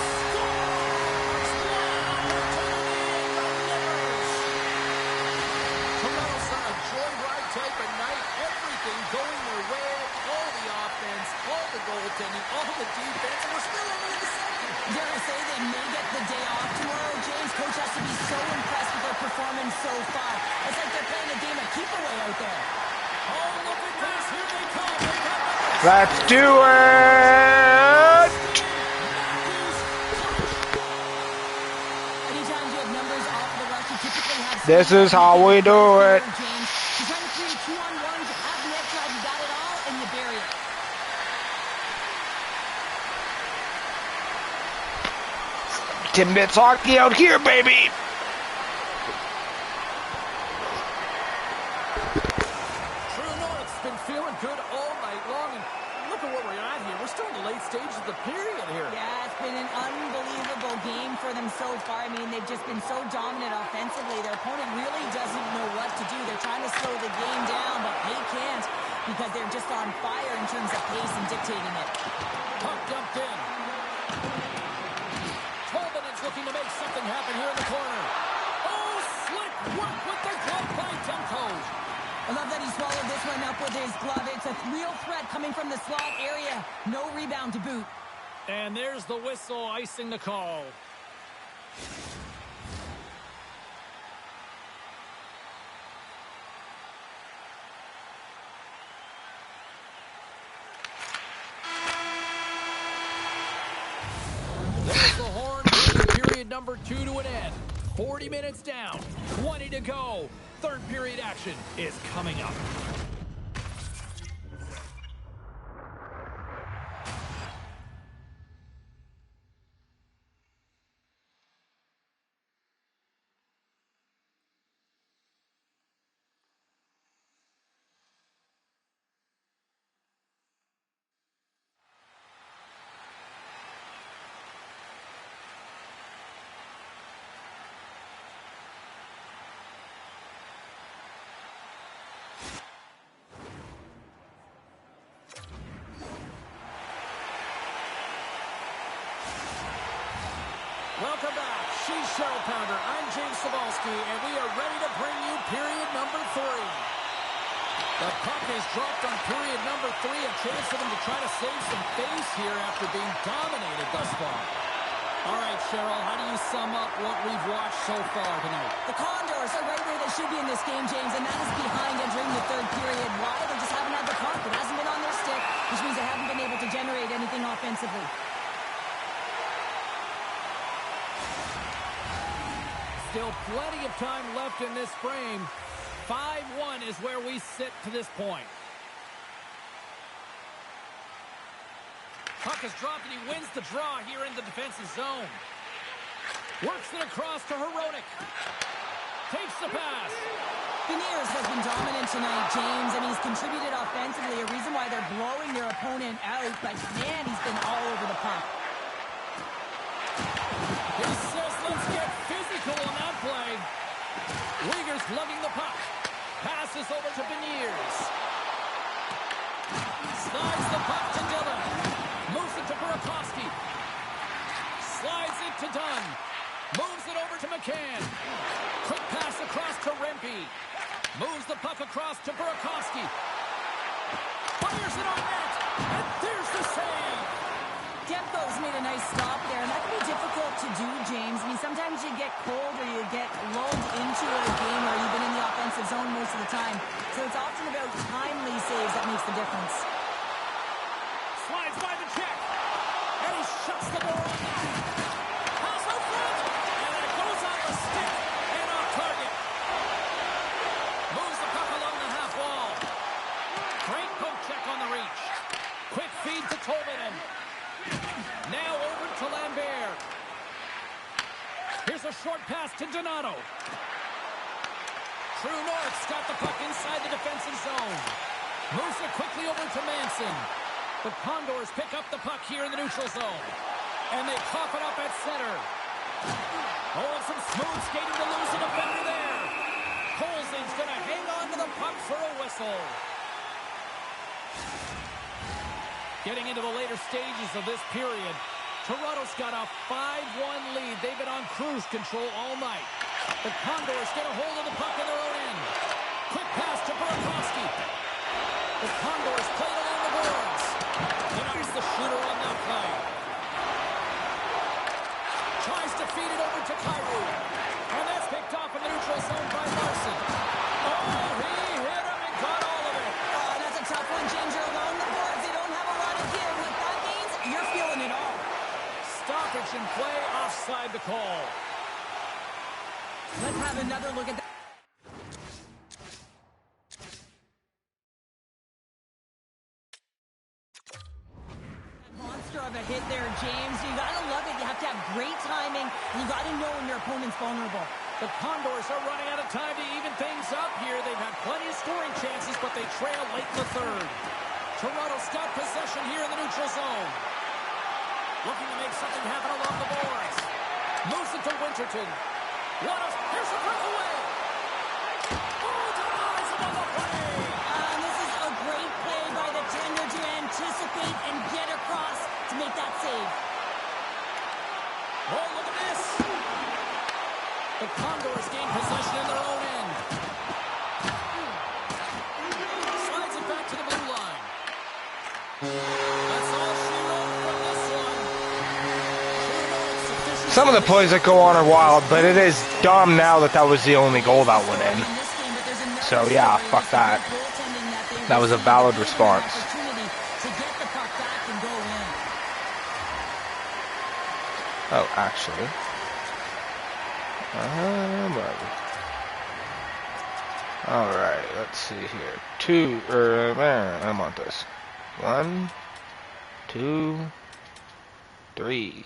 Toronto's on a joyride type of night. Everything going their way. All the offense, all the goaltending, all the defense. And we're still only in the second. Dare I say they may get the day off tomorrow, James? Coach has to be so impressed with their performance so far. It's like they're playing a game of keep away out there. Oh, look at this. Here they come. Let's do it! Anytime you have numbers off the rush, you typically have... This is how we do it. James, you're trying to create a 2-on-1, you have the net drive, you got it all, and you bury it. Timbits hockey out here, baby! True North's been feeling good all night long, and look at where we're at here. We're still in the late stages of the period here. Yeah, it's been an unbelievable game for them so far. I mean, they've just been so dominant offensively. Their opponent really doesn't know what to do. They're trying to slow the game down, but they can't because they're just on fire in terms of pace and dictating it. Puck dumped in. Tolman is looking to make something happen here in the corner. Oh, slick work with the glove by Demko. I love that he swallowed this one up with his glove. It's a real threat coming from the slot area. No rebound to boot. And there's the whistle icing the call. There's the horn, period number 2 to an end. 40 minutes down, 20 to go. Third period action is coming up. Welcome back. She's Cheryl Pounder. I'm James Cebulski, and we are ready to bring you period number 3. The puck is dropped on period number 3. A chance for them to try to save some face here after being dominated thus far. All right, Cheryl, how do you sum up what we've watched so far tonight? The Condors are right where they should be in this game, James, and that is behind entering the third period. Why? They just haven't had the puck. It hasn't been on their stick, which means they haven't been able to generate anything offensively. Still plenty of time left in this frame. 5-1 is where we sit to this point. Puck is dropped and he wins the draw here in the defensive zone. Works it across to Herodic. Takes the pass. Beniers has been dominant tonight, James, and he's contributed offensively, a reason why they're blowing their opponent out, but man, he's been all over the puck. He says, let's get physical on that play. Uyghur's lugging the puck. Passes over to Beniers. Slides the puck to Dillon. Moves it to Burakovsky. Slides it to Dunn. Moves it over to McCann. Quick pass across to Rempe. Moves the puck across to Burakovsky. Fires it on net. And there's the save. Demko's made a nice stop there, and that can be difficult to do, James. I mean, sometimes you get cold or you get lulled into a game where you've been in the offensive zone most of the time. So it's often about timely saves that makes the difference. Slides by the check. And he shuts the door on that. Pass out front. And it goes on the stick and off target. Moves the puck along the half wall. Great poke check on the reach. Quick feed to Tolvanen. Now over to Lambert. Here's a short pass to Donato. True North's got the puck inside the defensive zone. Moves it quickly over to Manson. The Condors pick up the puck here in the neutral zone. And they cough it up at center. Oh, and some smooth skating to lose a defender there. Colson's going to hang on to the puck for a whistle. Getting into the later stages of this period, Toronto's got a 5-1 lead. They've been on cruise control all night. The Condors get a hold of the puck in their own end. Quick pass to Burakovsky. The Condors played along the boards. Denies the shooter on that play. Tries to feed it over to Kyrou. And that's picked off in the neutral zone by Larson. Oh, he hit him and got all of it. Oh, that's a tough one, James. You're along the boards. They don't have a lot of give. What that means, you're feeling it all. Stoppage in play, offside the call. Let's have another look at that. Monster of a hit there, James. You gotta love it. You have to have great timing. You gotta know when your opponent's vulnerable. The Condors are running out of time to even things up here. They've had plenty of scoring chances, but they trail late in the third. Toronto's got possession here in the neutral zone. Looking to make something happen along the boards. Moves it to Winterton. Here's a breakaway. Oh, denies him on the play. This is a great play by the tender to anticipate and get across to make that save. Oh, look at this. The Condors gain possession in their own end. Slides it back to the blue line. That's all she wrote from this one. Some of the plays that go on are wild, but it is dumb now that that was the only goal that went in. So yeah, fuck that. That was a valid response. Oh, actually. Alright, let's see here. I want this. 1, 2, 3.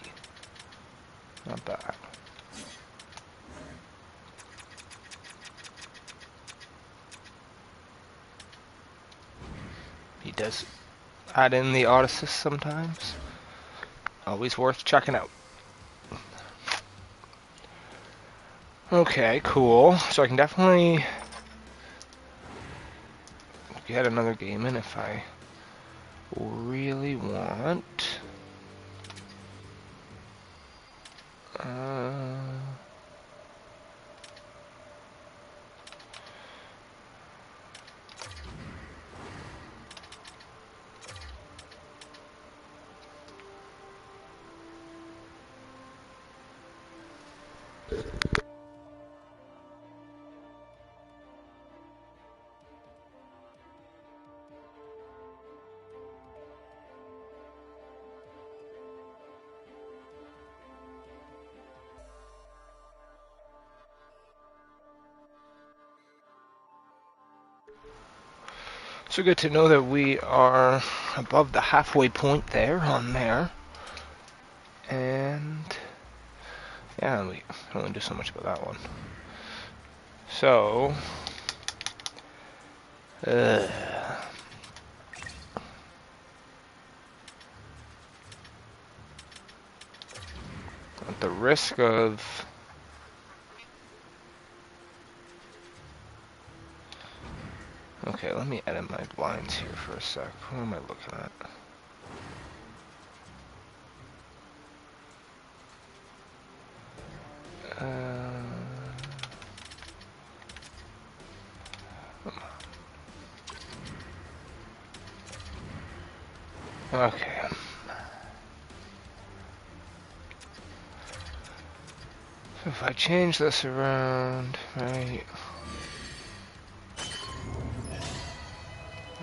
Not bad. He does add in the odd assist sometimes. Always worth checking out. Okay, cool. So I can definitely get another game in if I really want. So good to know that we are above the halfway point there on there. And yeah, we can only do so much about that one. So at the risk of Okay, let me edit my lines here for a sec. What am I looking at? Okay. So if I change this around, right,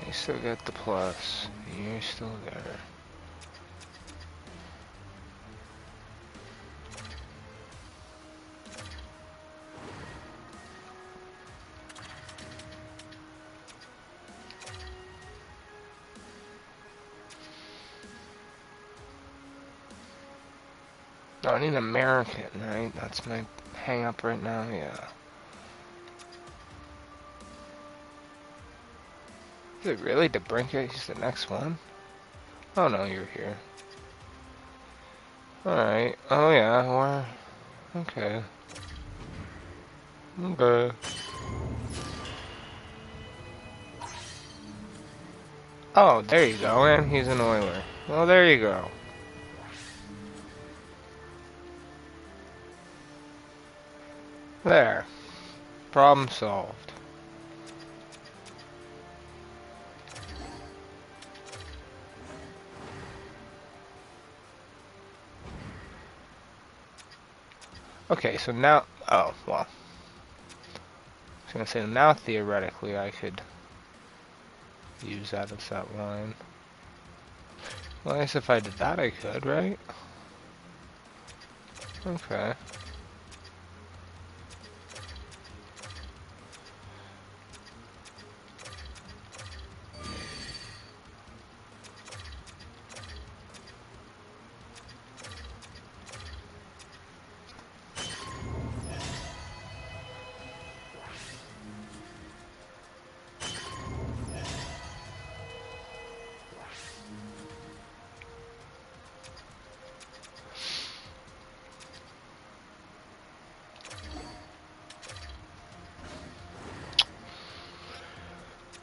you still get the plus. You're still there. No, I need an American, right? That's my hang up right now, yeah. Is it really DeBrincat? He's the next one? Oh no, you're here. Alright. Oh yeah, we're... Okay. Okay. Oh, there you go, and he's an Oiler. Well, there you go. There. Problem solved. Okay, so now... Oh, well. I was gonna say, now theoretically I could use that as that line. Well, I guess if I did that I could, right? Okay.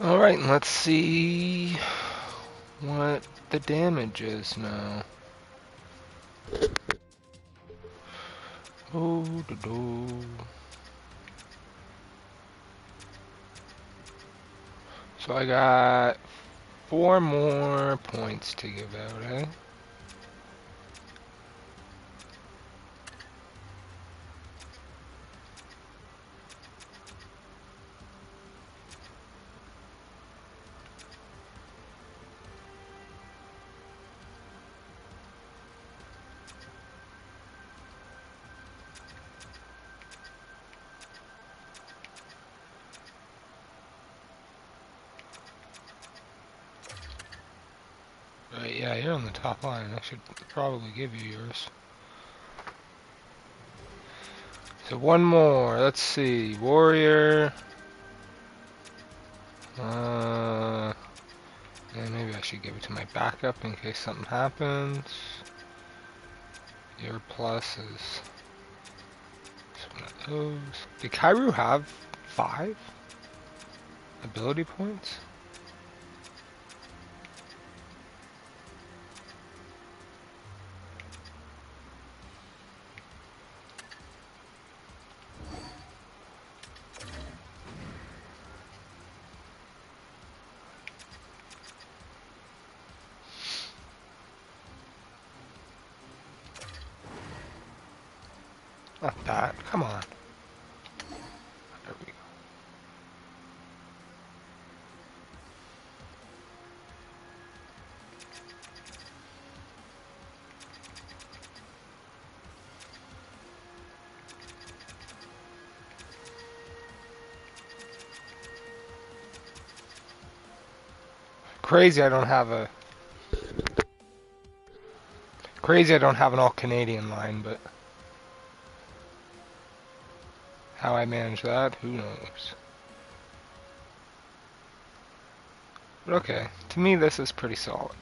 Alright, let's see what the damage is now. Oh, do. So I got 4 more points to give out, eh? Right, yeah, you're on the top line. I should probably give you yours. So one more. Let's see. Warrior. And maybe I should give it to my backup in case something happens. Your plus is one of those. Did Kairu have 5 ability points? Not that. Come on. There we go. Crazy I don't have a... Crazy I don't have an all-Canadian line, but... How I manage that, who knows. But okay, to me this is pretty solid.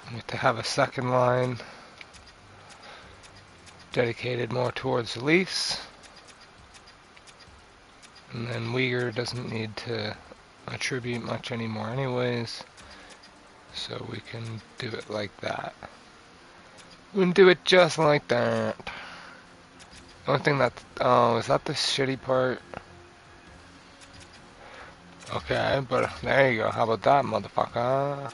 I need to have a second line dedicated more towards the Leafs. And then Uyghur doesn't need to attribute much anymore anyways. So we can do it like that. We can do it just like that. The only thing that... Oh, is that the shitty part? Okay, but there you go. How about that, motherfucker?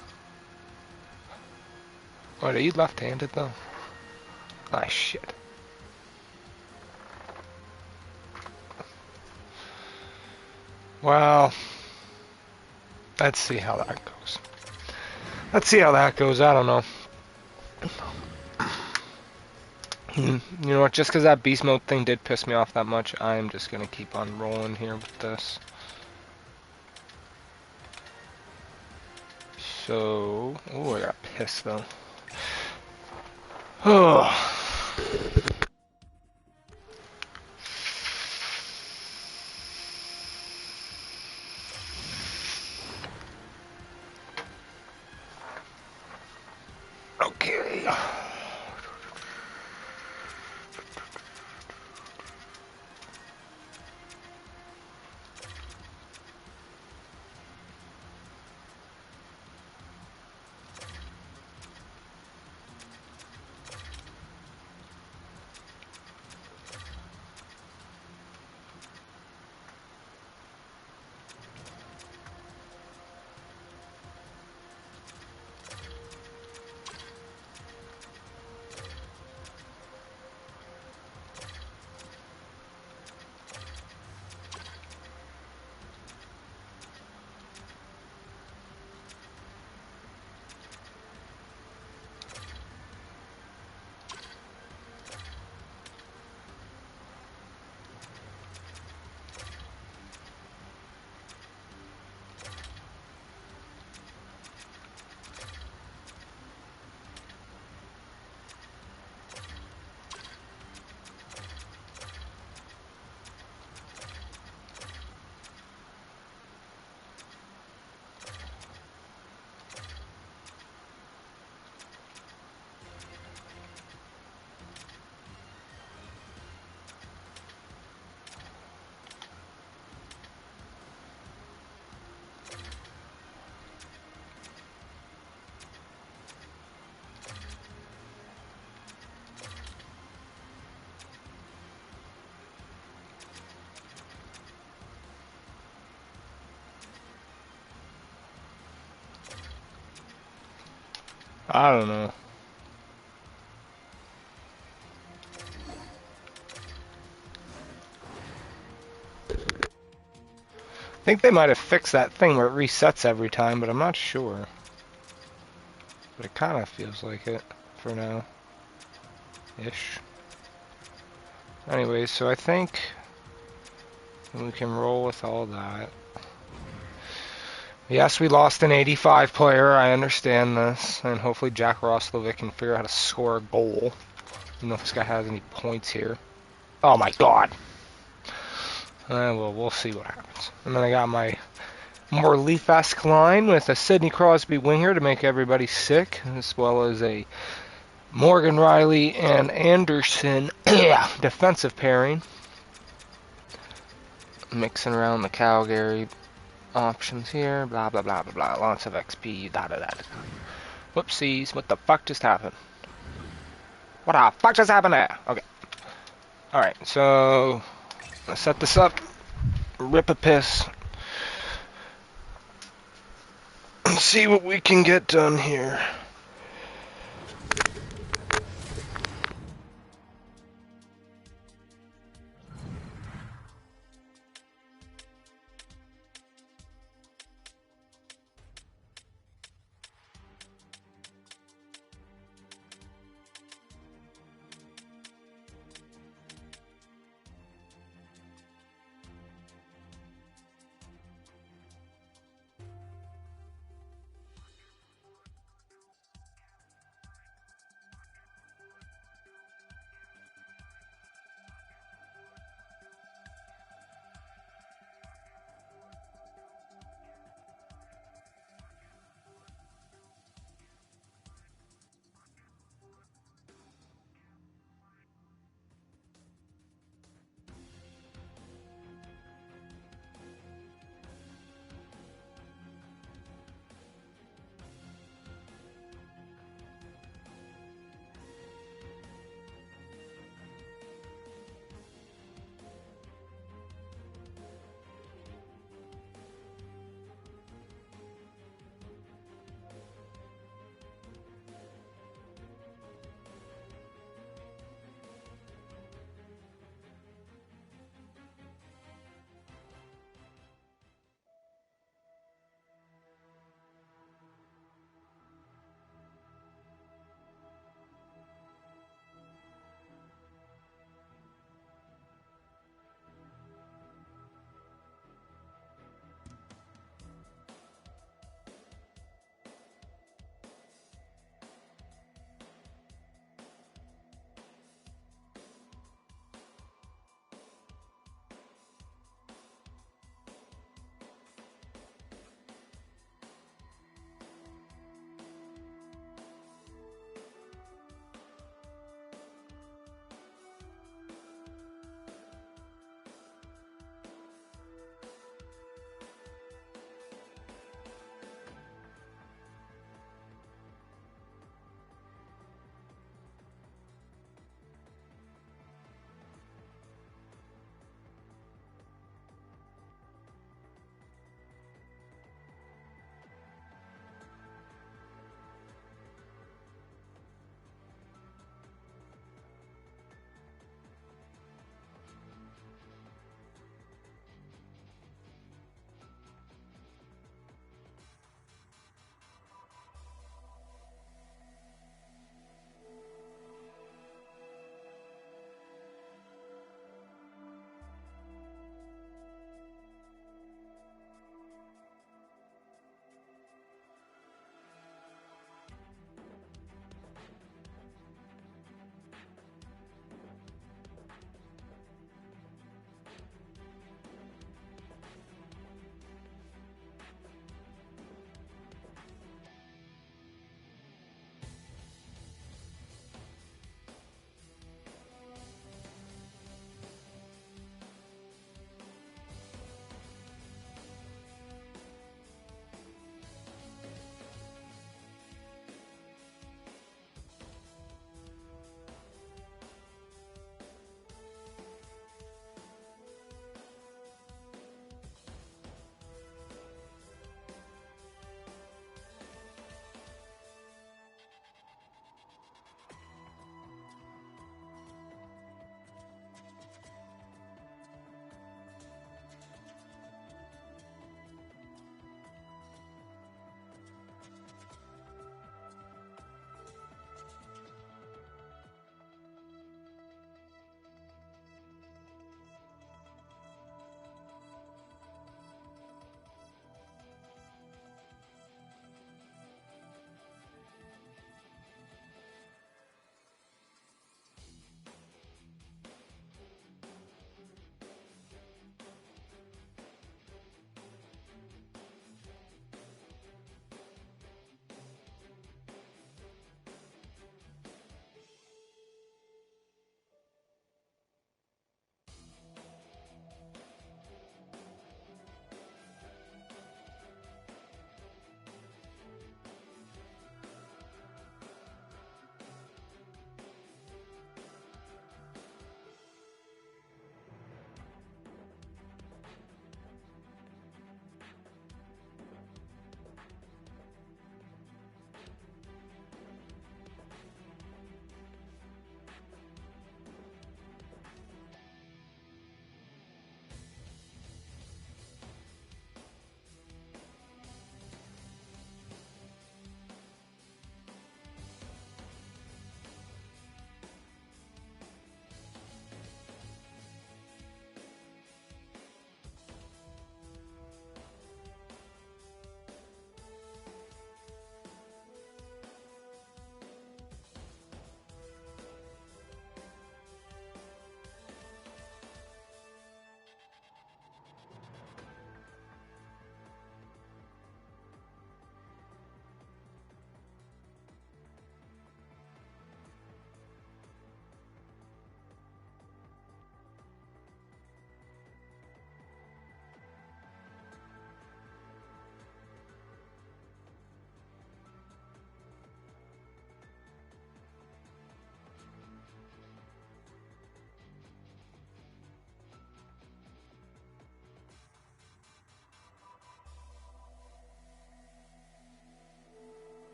Wait, are you left-handed, though? Ah, shit. Well, let's see how that goes. Let's see how that goes. I don't know. You know what? Just because that beast mode thing did piss me off that much, I'm just going to keep on rolling here with this. So... Oh, I got pissed, though. Oh. Okay. I don't know. I think they might have fixed that thing where it resets every time, but I'm not sure. But it kind of feels like it for now. Ish. Anyways, so I think we can roll with all that. Yes, we lost an 85 player. I understand this. And hopefully Jack Roslovic can figure out how to score a goal. I don't know if this guy has any points here. Oh my god. Well, we'll see what happens. And then I got my more Leaf-esque line with a Sidney Crosby winger to make everybody sick, as well as a Morgan Riley and Anderson defensive pairing. Mixing around the Calgary options here, blah blah blah blah blah, lots of XP, da da da. Whoopsies, what the fuck just happened? What the fuck just happened there? Okay. Alright, so let's set this up. Rip a piss. Let's see what we can get done here.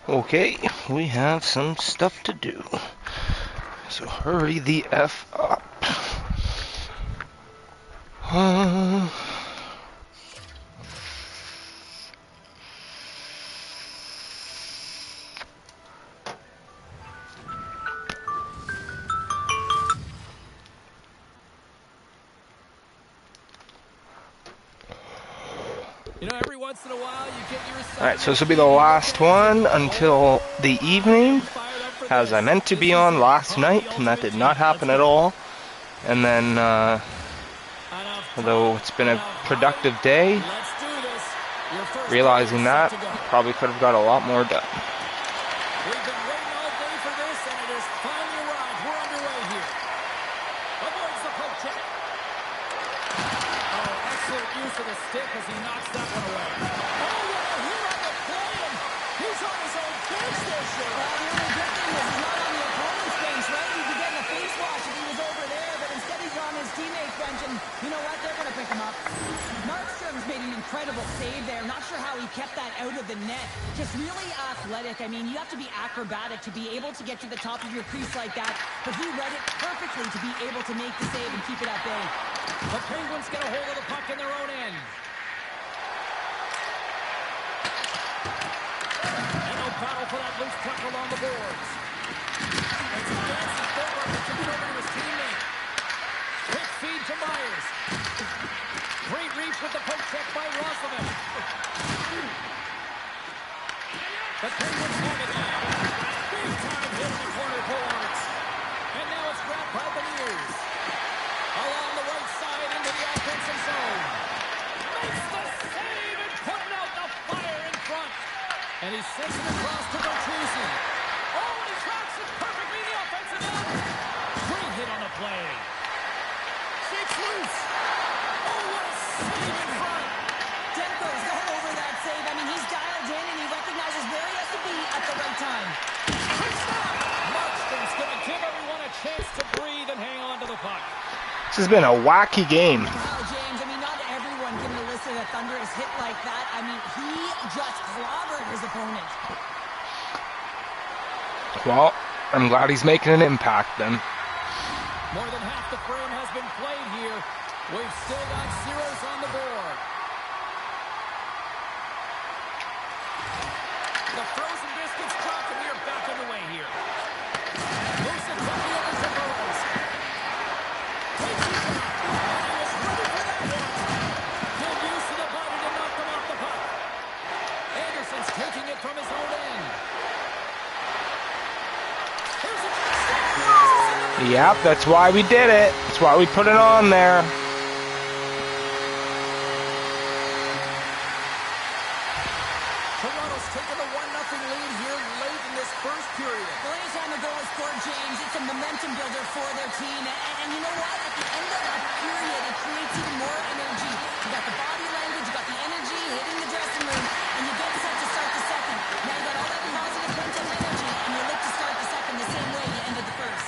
Okay, we have some stuff to do. So hurry the F up. You know, every once in a while you get your Alright, so this will be the last one until the evening, as I meant to be on last night, and that did not happen at all. And then, although it's been a productive day, realizing that, probably could have got a lot more done. We've been waiting all day for this, and it has finally arrived. We're underway here. Avoids the poke check. Oh, excellent use of the stick as he knocks that one away. Oh, what a hit on the play, and he's on his own bench there, Shane. The only good thing is he's not on the opponent's bench, right? He'd be getting a face wash if he was over there, but instead he's on his teammate's bench, and you know what? They're going to pick him up. Markstrom's made an incredible save there. Not sure how he kept that out of the net. Just really athletic. I mean, you have to be acrobatic to be able to get to the top of your crease like that, but he read it perfectly to be able to make the save and keep it at bay. The Penguins get a hold of the puck in their own end. And no battle for that loose puck along the boards. As he dances forward, it's over to his teammate. Quick feed to Myers. Great reach with the poke check by Roslovic. The Penguins have it now. Big time hit in the corner boards. And now it's grabbed by Beniers. Along the right side into the offensive zone. Makes the save and putting out the fire in front. And he sends it across to Bertuzzi. Oh, and he tracks it perfectly in the offensive end. Great hit on the play. Shakes loose. Oh, what a save in front. Demko's going over that save. I mean, he's dialed in and he recognizes where he has to be at the right time. Quick stop. Markstrom's going to give everyone a chance to breathe and hang on to the puck. This has been a wacky game. Wow, James, I mean, not everyone can elicit a thunderous hit like that. I mean, he just clobbered his opponent. Well, I'm glad he's making an impact then. More than half the frame has been played here. We've still got zeros on the board. The frozen biscuits dropped and we are back underway here. Moves it quickly over to Burrows. Takes the shot. And he was ready for that one. Good use of the body to knock them off the puck. Anderson's taking it from his own end. Here's a Yep, that's why we did it. That's why we put it on there. Toronto's taking a 1-0 lead here late in this first period. Well, anytime a goal is scored, James, it's a momentum builder for their team. And you know what? At the end of a period, it creates even more energy. You got the body language, you got the energy hitting the dressing room, and you get set to start the second. Now you got all that positive pent-up energy, and you look to start the second the same way you ended the first.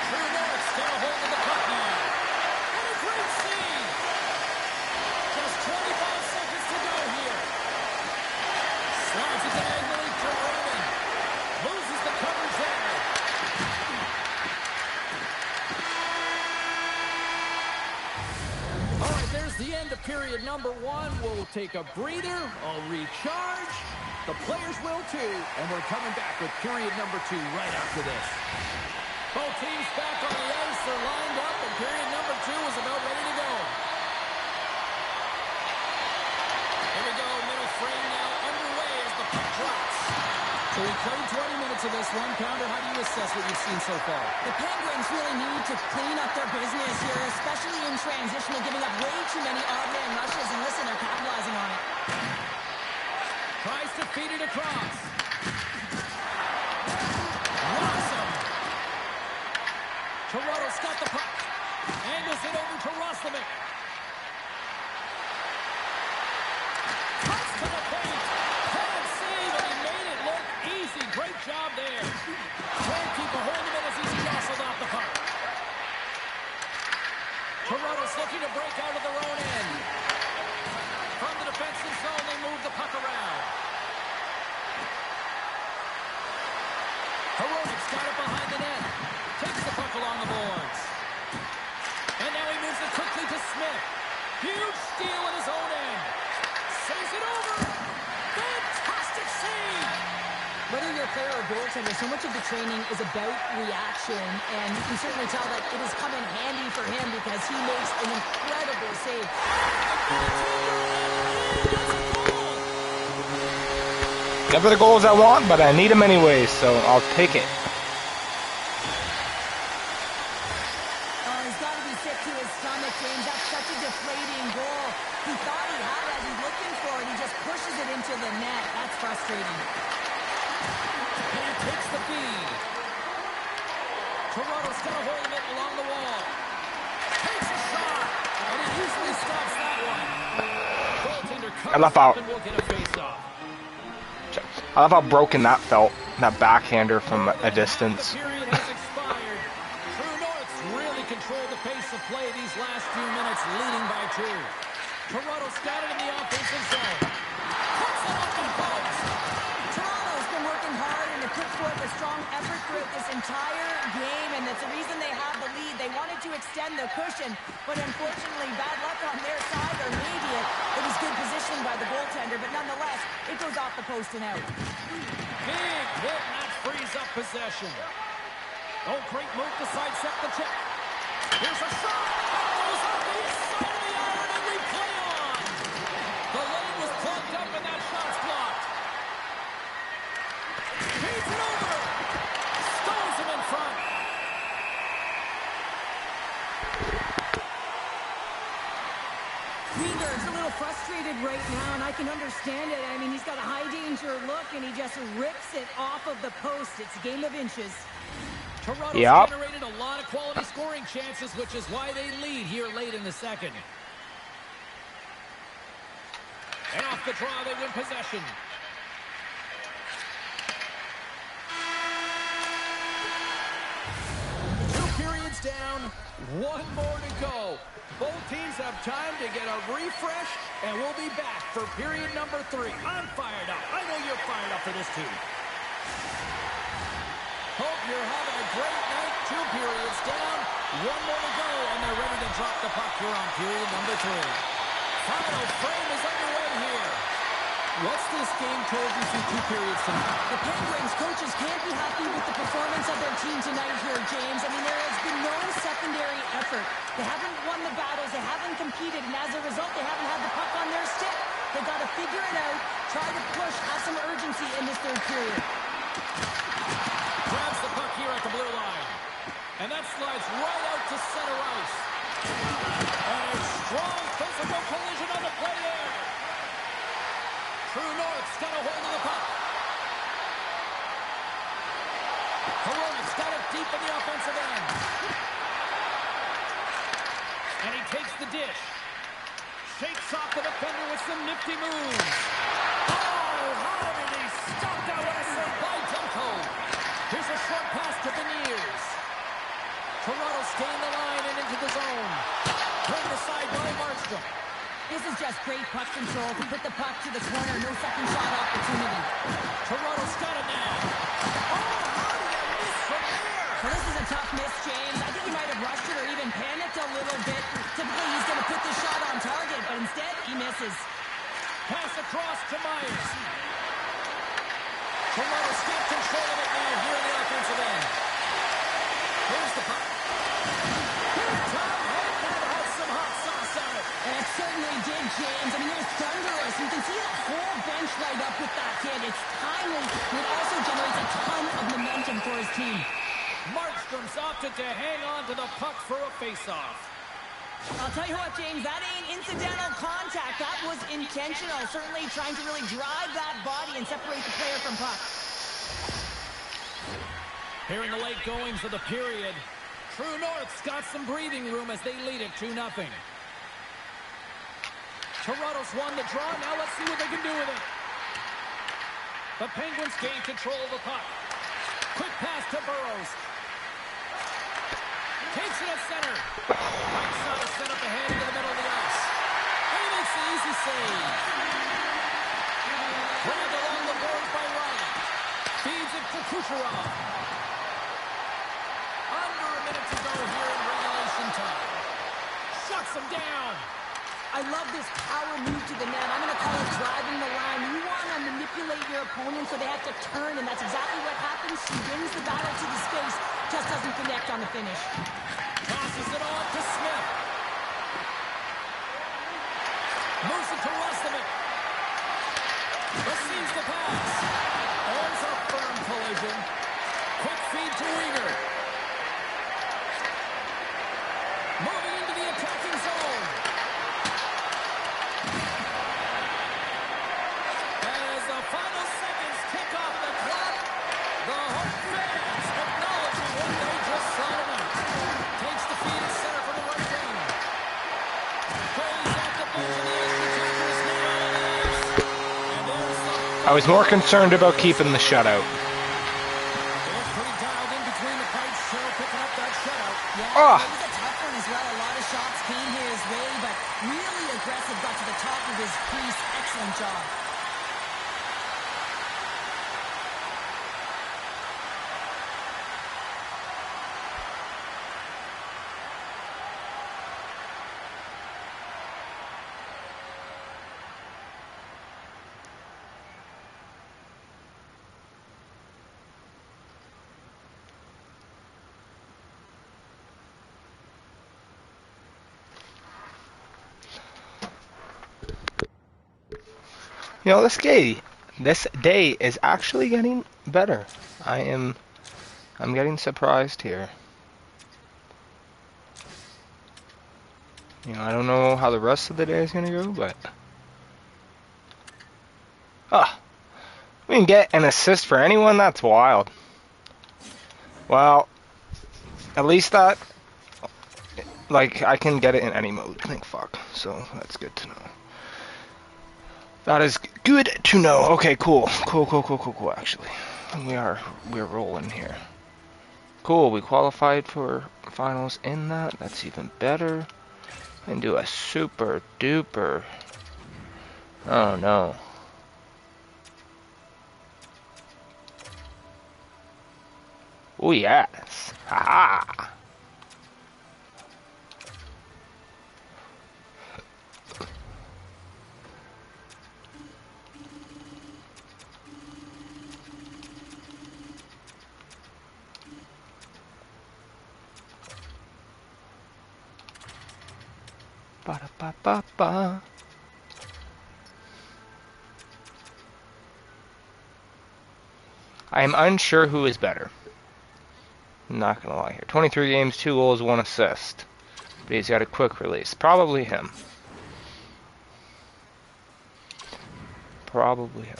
Drew Norris got a hold of the puck now. What a great scene! Just 25 seconds to go here. Slides it diagonally to Roman. Loses the coverage there. All right, there's the end of period number 1. We'll take a breather. I'll recharge. The players will too. And we're coming back with period number 2 right after this. Both teams back on the ice. They're lined up, and period number 2 is about ready to go. Here we go, middle frame now underway as the puck drops. So we played 20 minutes of this one. Pounder, how do you assess what you've seen so far? The Penguins really need to clean up their business here, especially in transition. They're giving up way too many odd man rushes, and listen, they're capitalizing on it. Tries to feed it across. Awesome. Toronto's got the puck. Angles it over to Roslovic. Cuts to the paint. Hard save, and he made it look easy. Great job there. Can't keep a hold of it as he's jostled off the puck. Toronto's looking to break out of their own end. From the defensive zone, they move the puck around. Heroic's got it behind the net. Takes the puck along the boards. And now he moves it quickly to Smith. Huge steal at his own end. Saves it over. Fantastic save. Whether you're a player or goaltender, so much of the training is about reaction, and you can certainly tell that it has come in handy for him because he makes an incredible save. Never the goals I want, but I need them anyways, so I'll take it. Oh, he's got to be sick to his stomach, James. That's such a deflating goal. He thought he had it, he's looking for it, he just pushes it into the net. That's frustrating. And he takes the feed. Toronto's got a hold of it along the wall. Takes a shot, and he easily stops that one. Goaltender I left out. and will get a face-off. I love how broken that felt, that backhander from a distance. The period has expired. True North's really controlled the pace of play these last few minutes, leading by 2. Toronto's got it in the offensive zone. Puts it off the post. Toronto's been working hard and they put forth a strong effort throughout this entire game, and that's the reason they have the lead. They wanted to extend the cushion, but unfortunately, bad luck on their side, or maybe it was good positioning by the goaltender, but nonetheless, it goes off the post and out. Big hit, and that frees up possession. Oh, great move to sidestep the check. Here's a shot. That goes off the side of the iron, and we play on. The lane was plugged up, and that shot's blocked. Feeds it over. Stones him in front. Weaver's a little frustrated right now, and I can understand it. I mean, he's got a high-danger look, and he just rips it off of the post. It's a game of inches. Toronto's Yep. generated a lot of quality scoring chances, which is why they lead here late in the second. And off the draw, they win possession. Two periods down, one more to go. Both teams have time to get a refresh, and we'll be back for period number 3. I'm fired up. I know you're fired up for this team. Hope you're having a great night. 2 periods down, 1 more to go, and they're ready to drop the puck here on period number 3. Final frame is underway here. What's this game told you through 2 periods tonight? The Penguins coaches can't be happy with the performance of their team tonight here, James. I mean, there has been no secondary effort. They haven't won the battles, they haven't competed, and as a result, they haven't had the puck on their stick. They've got to figure it out, try to push, have some urgency in this 3rd period. Grabs the puck here at the blue line. And that slides right out to center ice. And a strong physical collision on the play there. True North's got a hold of the puck. Heroic's got it deep in the offensive end. And he takes the dish. Shakes off the defender with some nifty moves. Oh, how did he stop that? What a save by Demko. Here's a short pass to Beniers. Toronto staying the line and into the zone. Turned aside by Markstrom. This is just great puck control to put the puck to the corner. No second shot opportunity. Toronto's got it now. Oh, how did he miss from there? Well, this is a tough miss, James. I think he might have rushed it or even panicked a little bit. Typically, he's going to put this shot on target, but instead, he misses. Pass across to Myers. Toronto's got control of it now here in the offensive end. Here's the puck. Tom Hackett has some hot sauce on it. And it certainly did, James. I mean, it was thunderous. You can see the whole bench light up with that hit. It's timely, and it also generates a ton of momentum for his team. Markstrom's opted to hang on to the puck for a face-off. I'll tell you what, James, that ain't incidental contact. That was intentional. Certainly trying to really drive that body and separate the player from puck. Here in the late goings of the period, True North's got some breathing room as they lead it 2-0. Toronto's won the draw. Now let's see what they can do with it. The Penguins gain control of the puck. Quick pass to Burrows. Takes it at center. Right side is set up ahead into the middle of the ice. And he makes the easy save. Dragged along the boards by Wright. Feeds it to Kucherov. knocks him down. I love this power move to the net. I'm going to call it driving the line. You want to manipulate your opponent so they have to turn, and that's exactly what happens. He wins the battle to the space, just doesn't connect on the finish. Tosses it on to Smith. Moves it to Rustovic. Receives the pass. There's a firm collision. Quick feed to Weiner. Moving into the attacking zone. As the final seconds tick off the clock, the home fans acknowledging what they just saw tonight. Takes the feed at center for the right wing. Goes off the bench and the extra tackle is made on the ice. And there's the I was more concerned about keeping the shutout. They're pretty dialed in between the pipes. Cheryl picking up that shutout. Yeah, Ah. it was a tough one as well. A lot of shots came his way, but really aggressive, got to the top of his crease. Excellent job. You know, this day is actually getting better. I'm getting surprised here. You know, I don't know how the rest of the day is gonna go, but we can get an assist for anyone. That's wild. Well, at least that, like, I can get it in any mode. Thank fuck. So that's good to know. That is good to know. Okay, cool. Cool, actually. We're rolling here. Cool, we qualified for finals in that. That's even better. And do a super duper. Oh no. Oh yes. Ha. Ba-da-ba-ba-ba. I am unsure who is better. I'm not gonna lie here. 23 games, 2 goals, 1 assist. But he's got a quick release. Probably him. Probably him.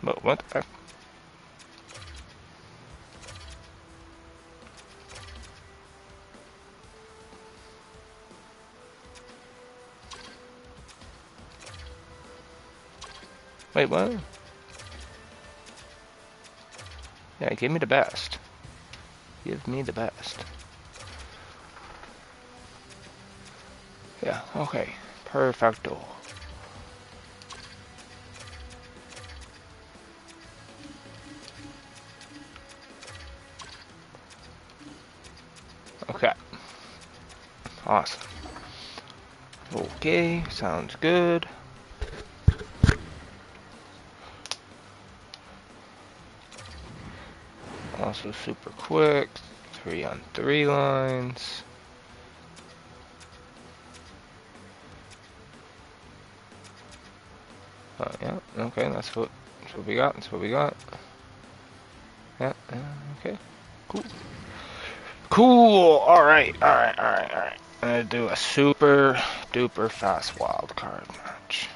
But what the heck? Wait, what? Yeah, give me the best. Give me the best. Yeah, okay. Perfecto. Okay. Awesome. Okay, sounds good. Also super quick. 3-on-3 lines. Oh yeah, okay, that's what we got. That's what we got. Yeah, okay. Cool. Cool. Alright. I'm gonna do a super duper fast wild card match.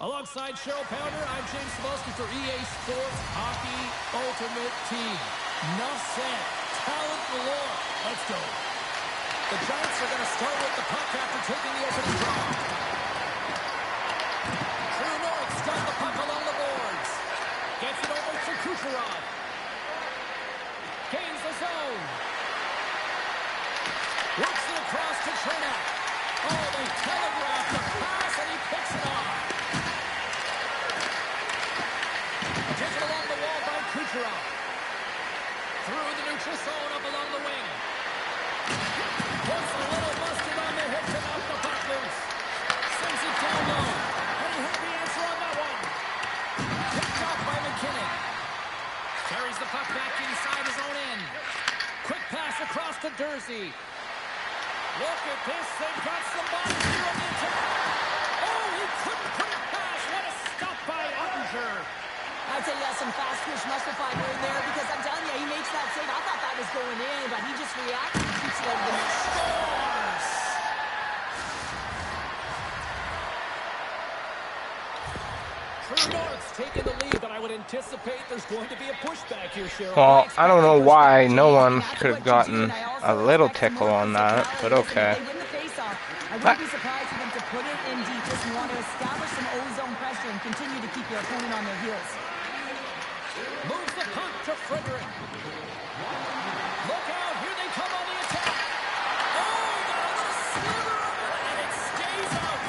Alongside Cheryl Pounder, I'm James Cebulski for EA Sports Hockey Ultimate Team. Enough said. Talent galore. Let's go. The Giants are going to start with the puck after taking the opening draw. True North's got the puck along the boards. Gets it over to Kucherov. Gains the zone. Works it across to Trina. Oh, they telegraphed the pass, and he picks it off. Taken along the wall by Kucherov. Through the neutral zone up along the wing. Puts a little busted on the hip to knock the puck loose. Sends it down low. And he had the answer on that one. Picked off by McKinnon. Carries the puck back inside his own end. Quick pass across to Dursey. Look at this. They've got somebody here on the attack. Oh, he couldn't put it past. What a stop by Ottinger. I'd say he has some fast twitch muscle fiber in there because I'm telling you, he makes that save. I thought that was going in, but he just reacted and shoots it over the net. Scores! True North's taking the lead, but I would anticipate there's going to be a pushback here, Cheryl. Well, I don't know why no one could have gotten a little tickle on that, but okay. I wouldn't be surprised for them to put it in deep just want to establish some O-zone pressure and continue to keep your opponent on their heels. Moves the puck to Frederick. Look out, here they come on the attack. Oh, he got a little sliver of it, and it stays out.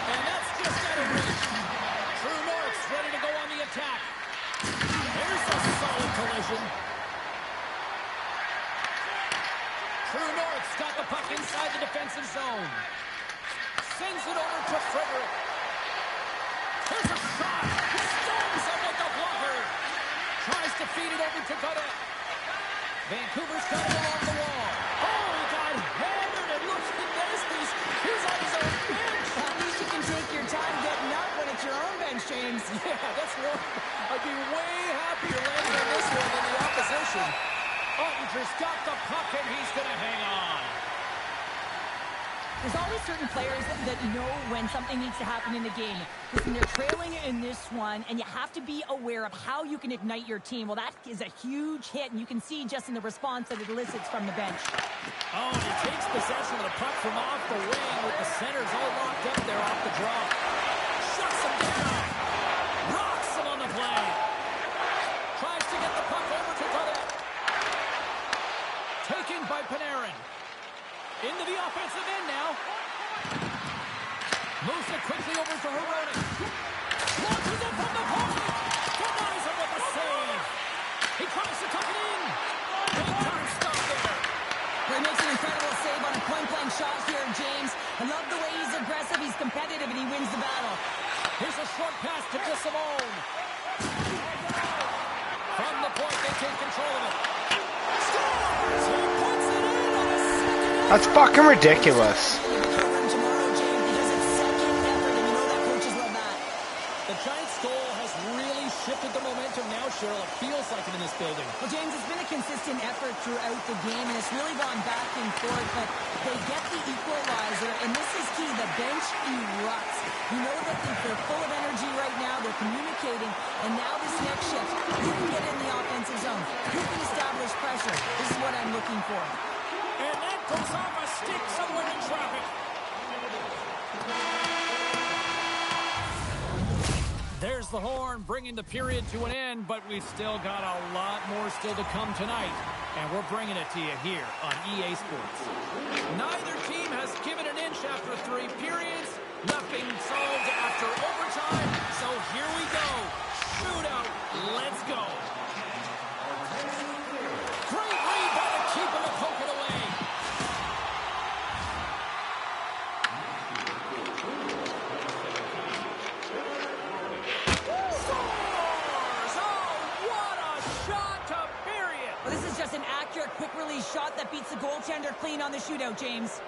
And that's just out of reach. True North's ready to go on the attack. There's a solid collision. True North's got the puck inside the defensive zone. Sends it over to Frederick. Here's a shot. Stones him with the blocker. Tries to feed it over to Godet. Vancouver's got it along the wall. Oh, he got hammered, and look at this. He's on his own bench. At least you can take your time getting up when it's your own bench, James. Yeah, that's one. I'd be way happier landing on this one than the opposition. Ottinger's got the puck, and he's going to hang on. There's always certain players that know when something needs to happen in the game. Listen, they're trailing in this one, and you have to be aware of how you can ignite your team. Well, that is a huge hit, and you can see just in the response that it elicits from the bench. Oh, and he takes possession of the puck from off the wing with the centers all locked up there off the draw. Shuts him down. Rocks him on the play. Tries to get the puck over to Godet. Taken by Panarin. Into the offensive end now. Moves it quickly over to Hronek. Launches it from the point. Denies him with the save. He tries to tuck it in. Big time stop there. He makes an incredible save on a point-blank shot here, James. I love the way he's aggressive, he's competitive, and he wins the battle. Here's a short pass to DeSimone. From the point, they take control of it. Scores! He puts it in on a second. That's fucking ridiculous. The Giants' goal has really shifted the momentum now, Cheryl. It feels like it in this building. Well, James, it's been a consistent effort throughout the game, and it's really gone back and forth, but they get the equalizer, and this is key. The bench erupts. You know that they're full of energy right now. They're communicating, and now this next shift, who can get in the offensive zone? Who can establish pressure? This is what I'm looking for. And that goes off a stick somewhere in traffic. There's the horn, bringing the period to an end, but we've still got a lot more still to come tonight, and we're bringing it to you here on EA Sports. Neither team has given an inch after 3 periods, nothing solved after overtime, so here we go. Shootout, let's go. Great read by the keeper to poke it away. An accurate, quick-release shot that beats the goaltender clean on the shootout, James.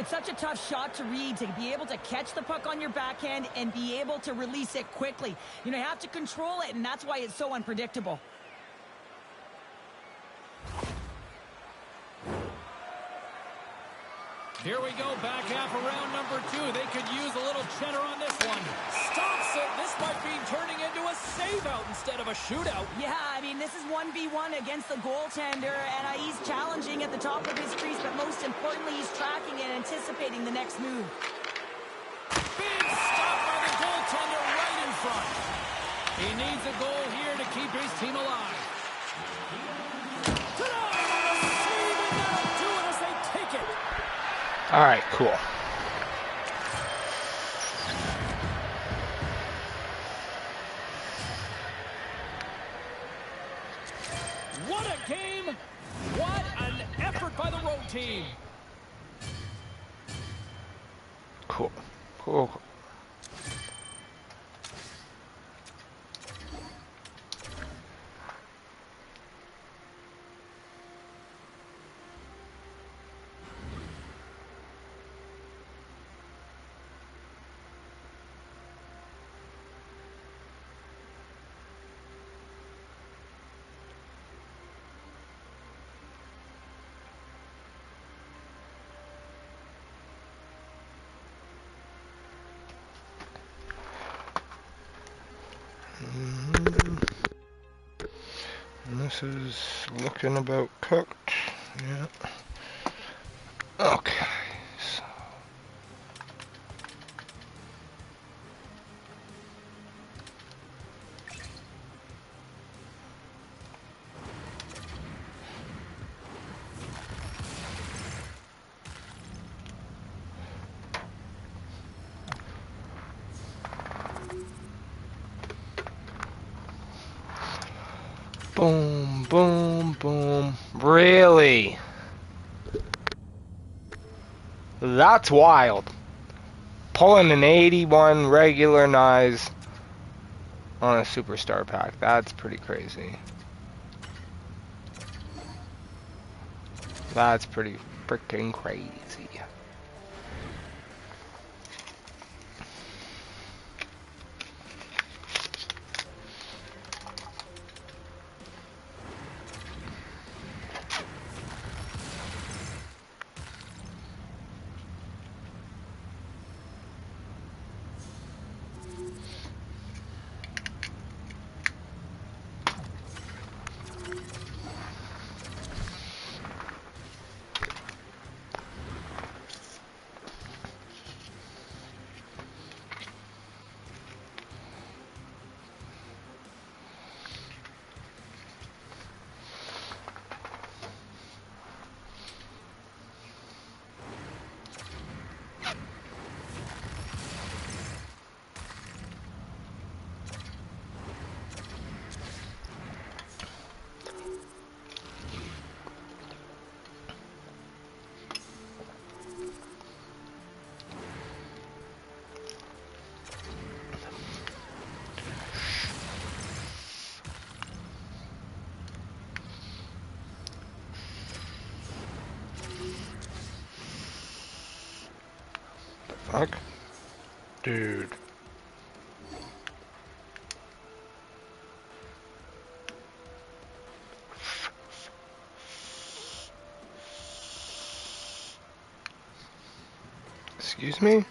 It's such a tough shot to read, to be able to catch the puck on your backhand and be able to release it quickly. You know, you have to control it, and that's why it's so unpredictable. Here we go, back half of round number 2. They could use a little cheddar on this one. Stops it. This might be turning into a save-out instead of a shootout. Yeah, I mean, this is 1v1 against the goaltender, and he's challenging at the top of his crease, but most importantly, he's tracking and anticipating the next move. Big stop by the goaltender right in front. He needs a goal here to keep his team alive. All right, cool. What a game! What an effort by the road team! Cool. Cool. This is looking about cooked. Yeah. Okay. So. Boom, boom, boom. Really? That's wild. Pulling an 81 regular knives on a superstar pack. That's pretty crazy. That's pretty freaking crazy. Fuck. Dude. Excuse me?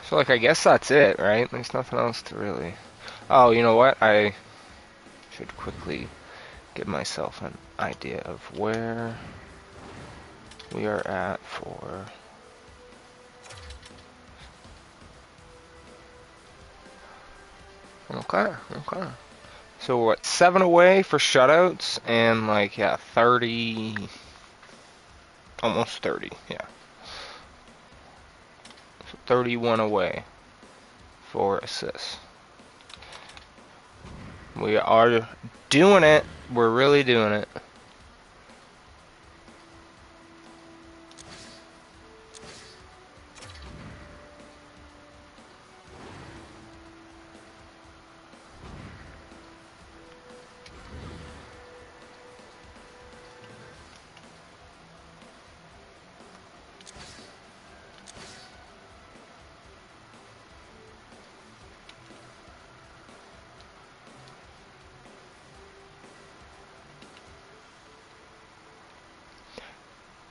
So, like, I guess that's it, right? There's nothing else to really... Oh, you know what? I should quickly give myself an idea of where we are at for... Okay. So we're at 7 away for shutouts, and like, yeah, 30... Almost 30, yeah. So 31 away for assists. We are doing it. We're really doing it.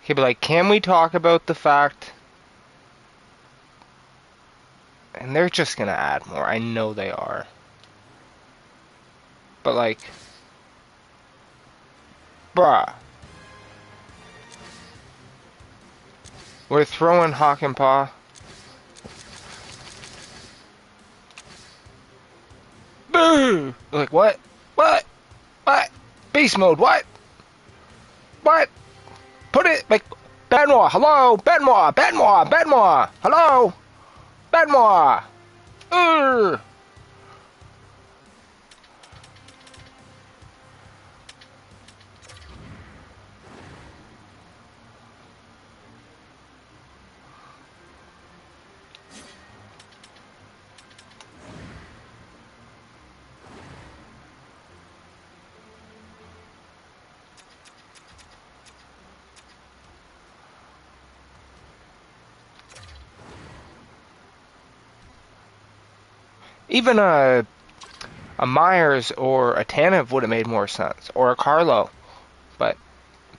Okay, but like, can we talk about the fact... And they're just gonna add more. I know they are. But like... Bruh. We're throwing Hawk and Paw. Boo! Like, what? What? What? Beast mode, what? What? Put it, like, Benoit, hello? Benoit, hello? Benoit! Urgh! Even a Myers or a Tanev would have made more sense, or a Carlo. But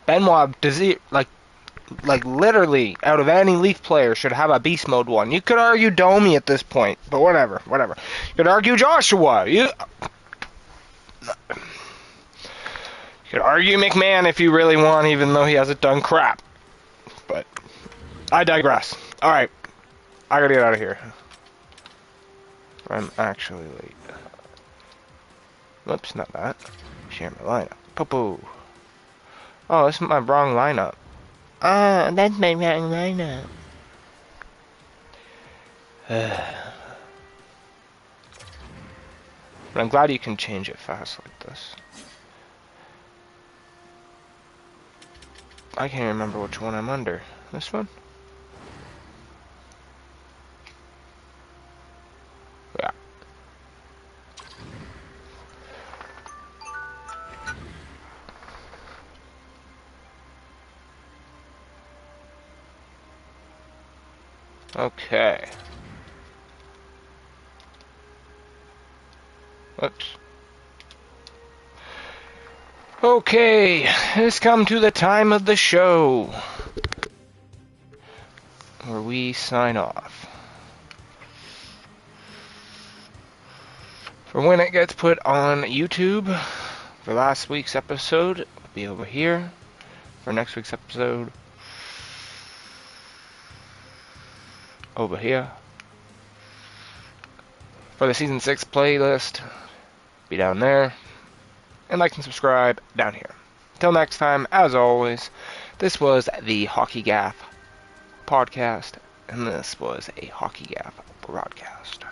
Benoit, does he, like literally, out of any Leaf player, should have a beast mode one. You could argue Domi at this point, but whatever. You could argue Joshua. You could argue McMahon if you really want, even though he hasn't done crap. But I digress. Alright, I gotta get out of here. I'm actually late. Whoops, not that. Share my lineup. Poo-poo. Oh, this is my wrong lineup. Ah, that's my wrong lineup. But I'm glad you can change it fast like this. I can't remember which one I'm under. This one? Yeah. Okay. Whoops. Okay, it's come to the time of the show where we sign off. For when it gets put on YouTube, for last week's episode, it'll be over here. For next week's episode, over here. For the Season 6 playlist, be down there. And like and subscribe down here. Until next time, as always, this was the Hockey Gaff podcast, and this was a Hockey Gaff broadcast.